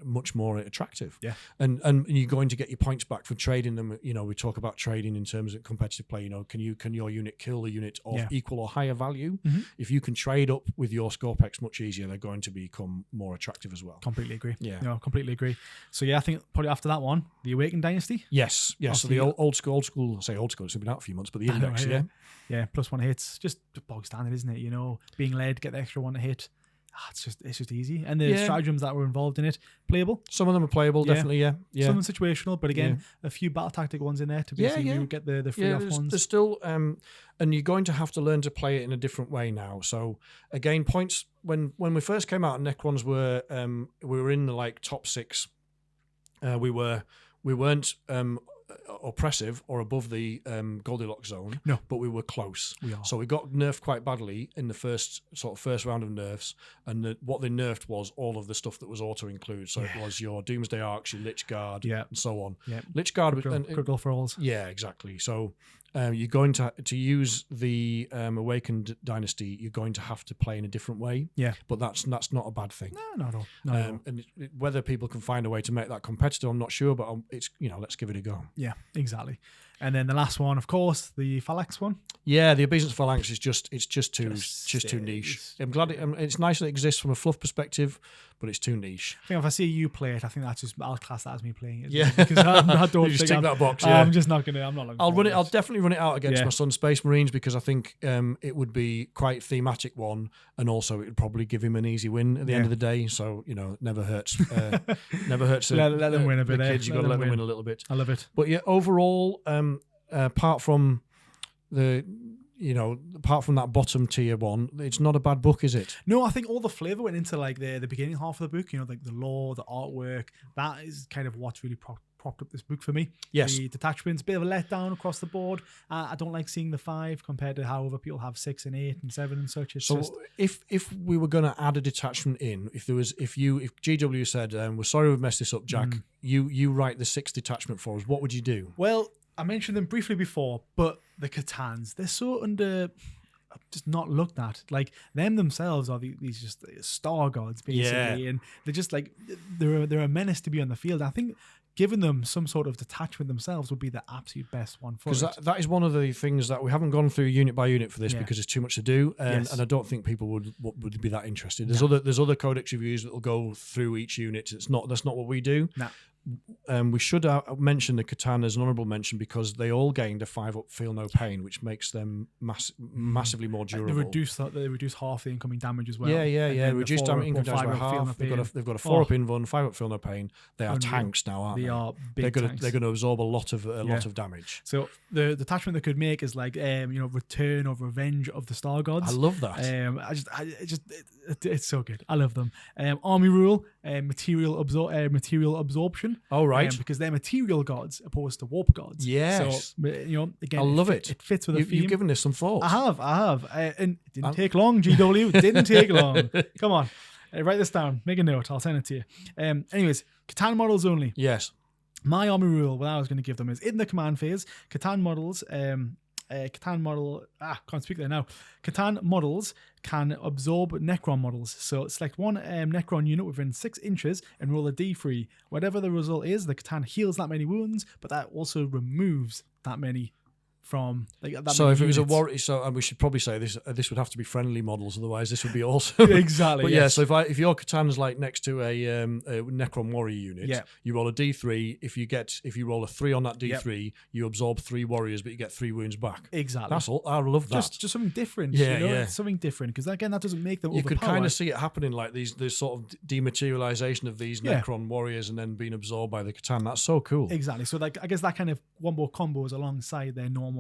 [SPEAKER 2] much more attractive. And you're going to get your points back for trading them. We talk about trading in terms of competitive play. Can your unit kill a unit of equal or higher value? If you can trade up with your Scorpex much easier, they're going to become more attractive as well.
[SPEAKER 1] Completely agree. Completely agree. So I think probably after that one, the Awakened Dynasty.
[SPEAKER 2] Yes. So the old school. I say old school. It's been out a few months, but the index.
[SPEAKER 1] +1 hits, just bog standard, isn't it? Being led, get the extra 1 to hit. It's just easy, and the stratagems that were involved in it, playable.
[SPEAKER 2] Some of them are playable, definitely. Some
[SPEAKER 1] of them situational, but again, a few battle tactic ones in there to be you get the free off ones. There's
[SPEAKER 2] still, and you're going to have to learn to play it in a different way now. So again, points when we first came out, Necrons were we were in the top 6. We weren't oppressive or above the Goldilocks zone, but we were close. So we got nerfed quite badly in the first round of nerfs, and what they nerfed was all of the stuff that was auto include. So it was your Doomsday Arcs, your Lich Guard, and so on. Lich Guard,
[SPEAKER 1] critical for alls.
[SPEAKER 2] Yeah, exactly. So you're going to use the Awakened Dynasty. You're going to have to play in a different way. But that's not a bad thing.
[SPEAKER 1] No, not at all.
[SPEAKER 2] And whether people can find a way to make that competitive, I'm not sure. But it's let's give it a go.
[SPEAKER 1] Yeah, exactly. And then the last one, of course, the Phalanx one.
[SPEAKER 2] Yeah, the Obeisance Phalanx is just too niche. I'm glad it's nice that it exists from a fluff perspective, but it's too niche.
[SPEAKER 1] I think if I see you play it, I think I'll class that as me playing it. Because I don't
[SPEAKER 2] you just tick that box.
[SPEAKER 1] I'm just not gonna. I'm not.
[SPEAKER 2] I'll definitely run it out against my son's Space Marines, because I think it would be quite thematic one, and also it would probably give him an easy win at the end of the day. So never hurts. Never hurts.
[SPEAKER 1] Let them win a bit.
[SPEAKER 2] The kids, you got to let them win a little bit.
[SPEAKER 1] I love it.
[SPEAKER 2] But overall, apart from that bottom tier one, it's not a bad book, is it?
[SPEAKER 1] No, I think all the flavor went into the beginning half of the book. The lore, the artwork. That is kind of what's really propped up this book for me.
[SPEAKER 2] Yes.
[SPEAKER 1] The detachments, bit of a letdown across the board. I don't like seeing the 5 compared to how other people have 6 and 8 and 7 and such. It's
[SPEAKER 2] if we were going to add a detachment in, if GW said, we're sorry we've messed this up, Jack, you write the 6th detachment for us, what would you do?
[SPEAKER 1] Well, I mentioned them briefly before, but the Catans, they're so just not looked at. Like them themselves are these just star gods basically, and they're just like they're a menace to be on the field. I think giving them some sort of detachment themselves would be the absolute best one for it.
[SPEAKER 2] Because that is one of the things that we haven't gone through unit by unit for this because there's too much to do, and I don't think people would be that interested. There's other codex reviews that will go through each unit. That's not what we do.
[SPEAKER 1] No.
[SPEAKER 2] We should mention the Catan as an honourable mention because they all gained a 5-up feel no pain, which makes them massively more durable.
[SPEAKER 1] They reduce half the incoming damage as well.
[SPEAKER 2] Reduce damage incoming damage by half. They've got a 4-up invuln, 5-up feel no pain. They are tanks now, aren't they?
[SPEAKER 1] They are big tanks.
[SPEAKER 2] They're going to absorb a lot of damage.
[SPEAKER 1] So the detachment they could make is like return or revenge of the star gods.
[SPEAKER 2] I love that.
[SPEAKER 1] It's so good. I love them. Army rule, material absorption.
[SPEAKER 2] Oh right,
[SPEAKER 1] because they're material gods opposed to warp gods.
[SPEAKER 2] Yes.
[SPEAKER 1] So again,
[SPEAKER 2] I love it.
[SPEAKER 1] It fits with the theme.
[SPEAKER 2] You've given this some thought.
[SPEAKER 1] I have. And it didn't take long. GW didn't take long. Come on, write this down. Make a note. I'll send it to you. Anyways, Catan models only.
[SPEAKER 2] Yes.
[SPEAKER 1] My army rule, what I was going to give them is in the command phase, Catan models. Catan models can absorb Necron models. So select one Necron unit within 6 inches and roll a d3. Whatever the result is, the Catan heals that many wounds, but that also removes that many from that.
[SPEAKER 2] So if it was a warrior, and we should probably say this would have to be friendly models, otherwise this would be also
[SPEAKER 1] exactly.
[SPEAKER 2] But yeah, so if your Catan's like next to a Necron warrior unit, you roll a d3. If you roll a 3 on that d3, you absorb 3 warriors, but you get 3 wounds back.
[SPEAKER 1] Exactly.
[SPEAKER 2] That's all. I love that.
[SPEAKER 1] Just something different.
[SPEAKER 2] Yeah.
[SPEAKER 1] Something different, because again, that doesn't make them.
[SPEAKER 2] You
[SPEAKER 1] overpowered.
[SPEAKER 2] could kind of see it happening, like this sort of dematerialization of these Necron warriors and then being absorbed by the Catan. That's so cool.
[SPEAKER 1] Exactly. So like I guess that kind of wombo combos alongside their normal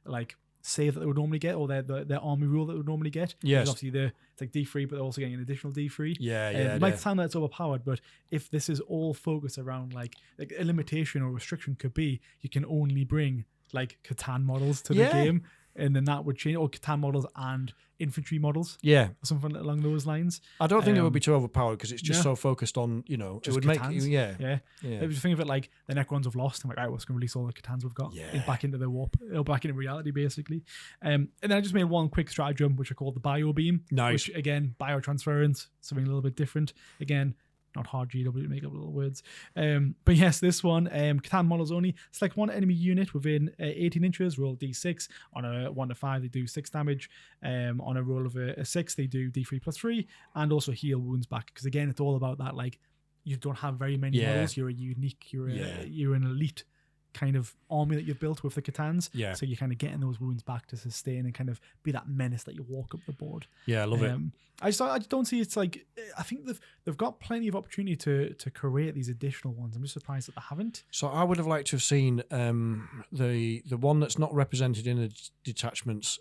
[SPEAKER 1] like save that they would normally get, or their army rule that they would normally get.
[SPEAKER 2] Yes.
[SPEAKER 1] Obviously it's like D3, but they're also getting an additional D3.
[SPEAKER 2] Yeah.
[SPEAKER 1] It might sound that it's overpowered, but if this is all focused around like a limitation or restriction could be, you can only bring like Catan models to the game, and then that would change, or Catan models and infantry models.
[SPEAKER 2] Yeah.
[SPEAKER 1] Or something along those lines.
[SPEAKER 2] I don't think it would be too overpowered because it's just so focused on, it would
[SPEAKER 1] Catans.
[SPEAKER 2] make
[SPEAKER 1] Yeah. If you think of it like the Necrons have lost, I'm like, right, we're just going to release all the Catans we've got back into the warp, or back into reality, basically. And then I just made one quick stratagem, which I called the Bio Beam.
[SPEAKER 2] Nice.
[SPEAKER 1] Which, again, biotransference, something a little bit different. Again, not hard GW to make up little words. But yes, this one, Catan models only. Select one enemy unit within 18 inches, roll d6. On a 1 to 5, they do 6 damage. On a roll of a 6, they do d3 plus 3, and also heal wounds back. Because again, it's all about that, like, you don't have very many models. You're a unique, you're an elite kind of army that you've built with the Catans.
[SPEAKER 2] Yeah.
[SPEAKER 1] So you're kind of getting those wounds back to sustain and kind of be that menace that you walk up the board.
[SPEAKER 2] Yeah, I love it.
[SPEAKER 1] I just don't see, it's like, I think they've got plenty of opportunity to create these additional ones. I'm just surprised that they haven't.
[SPEAKER 2] So I would have liked to have seen the one that's not represented in the detachments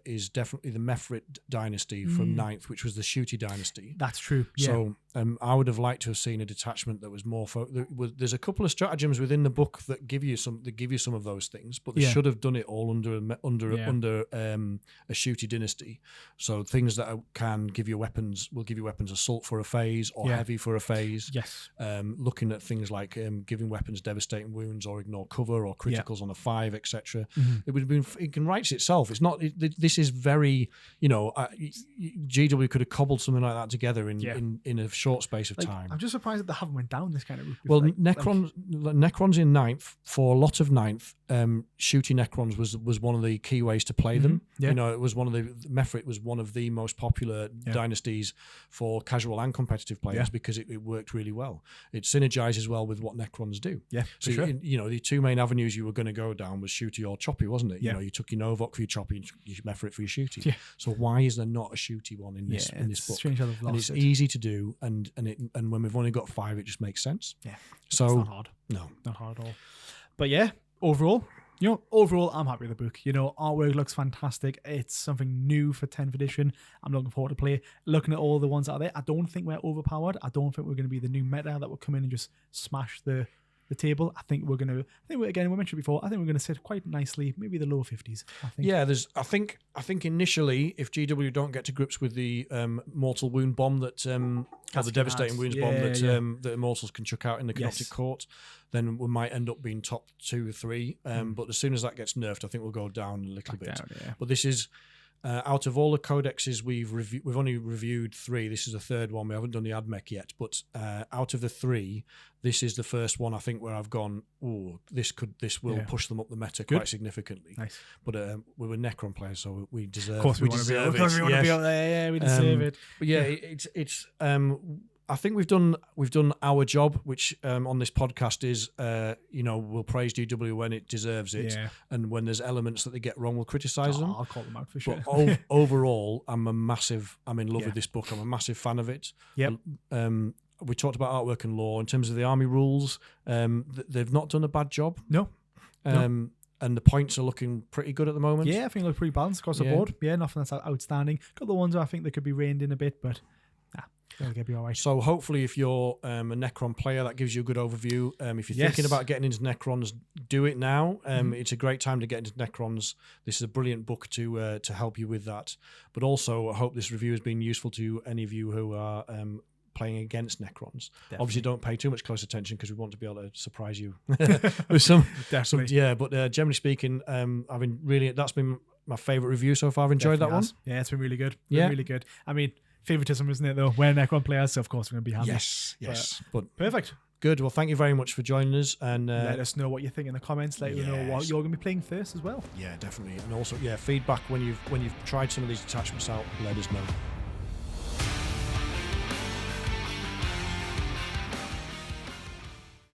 [SPEAKER 2] is definitely the Mefrit dynasty from 9th, which was the Shooty dynasty.
[SPEAKER 1] That's true. Yeah.
[SPEAKER 2] So I would have liked to have seen a detachment that was more. There's a couple of stratagems within the book that give you some of those things, but they should have done it all under a Shooty dynasty. So things that can give you weapons will give you weapons assault for a phase or heavy for a phase.
[SPEAKER 1] Yes.
[SPEAKER 2] Looking at things like giving weapons devastating wounds or ignore cover or criticals on a 5, etc. It would have been. It can write itself. It's not. This is very. GW could have cobbled something like that together in a short space of time.
[SPEAKER 1] I'm just surprised that they haven't went down this kind of route.
[SPEAKER 2] Well, Necrons in 9th, for a lot of 9th, Shooty Necrons was one of the key ways to play them. It was one of the Mefrit was one of the most popular dynasties for casual and competitive players because it worked really well. It synergizes well with what Necrons do.
[SPEAKER 1] Yeah,
[SPEAKER 2] so the two main avenues you were going to go down was Shooty or Choppy, wasn't it? You took your Novok for your Choppy, and your Mefrit for your Shooty. Yeah. So why is there not a Shooty one in this book?
[SPEAKER 1] Strange how they've lost
[SPEAKER 2] it's easy to do, and when we've only got 5, it just makes sense.
[SPEAKER 1] Yeah.
[SPEAKER 2] So
[SPEAKER 1] it's not hard.
[SPEAKER 2] No,
[SPEAKER 1] not hard at all. But yeah, overall, I'm happy with the book. Artwork looks fantastic. It's something new for 10th edition. I'm looking forward to play. Looking at all the ones that are there, I don't think we're overpowered. I don't think we're going to be the new meta that will come in and just smash the table. I think we're going to. Again, we mentioned before. I think we're going to sit quite nicely, maybe the low 50s. I think.
[SPEAKER 2] Yeah, I think initially, if GW don't get to grips with the mortal wound bomb that, or the devastating wounds bomb that Immortals can chuck out in the Canoptek Court, then we might end up being top 2 or 3. But as soon as that gets nerfed, I think we'll go down a little bit. But this is. Out of all the codexes we've only reviewed 3. This is the 3rd one. We haven't done the AdMech yet, but out of the 3, this is the first one I think where I've gone, oh, this will push them up the meta quite significantly.
[SPEAKER 1] Nice.
[SPEAKER 2] But we were Necron players, so we deserve.
[SPEAKER 1] Of course, we want to be up there. Yeah, we deserve it.
[SPEAKER 2] But yeah, it's. I think we've done our job, which on this podcast is, we'll praise DW when it deserves it, and when there's elements that they get wrong, we'll criticise them.
[SPEAKER 1] I'll call them out for sure.
[SPEAKER 2] But overall, I'm in love with this book. I'm a massive fan of it.
[SPEAKER 1] Yep.
[SPEAKER 2] We talked about artwork and lore. In terms of the army rules, they've not done a bad job.
[SPEAKER 1] No.
[SPEAKER 2] And the points are looking pretty good at the moment.
[SPEAKER 1] Yeah, I think they look pretty balanced across the board. Yeah, nothing that's outstanding. Got the ones where I think they could be reined in a bit, but it'll be all right.
[SPEAKER 2] So hopefully if you're a Necron player, that gives you a good overview. If you're thinking about getting into Necrons, do it now. It's a great time to get into Necrons. This is a brilliant book to help you with that. But also, I hope this review has been useful to any of you who are playing against Necrons. Definitely. Obviously, don't pay too much close attention because we want to be able to surprise you with some.
[SPEAKER 1] Definitely.
[SPEAKER 2] But generally speaking, that's been my favourite review so far. I've enjoyed that one.
[SPEAKER 1] Yeah, it's been really good. Really good. I mean, favoritism, isn't it, though? We're Necron players, so of course we're going to be happy.
[SPEAKER 2] Yes. But
[SPEAKER 1] perfect.
[SPEAKER 2] Good. Well, thank you very much for joining us. And
[SPEAKER 1] let us know what you think in the comments. Let us know what you're going to be playing first as well.
[SPEAKER 2] Yeah, definitely. And also, feedback when you've tried some of these detachments out, let us know.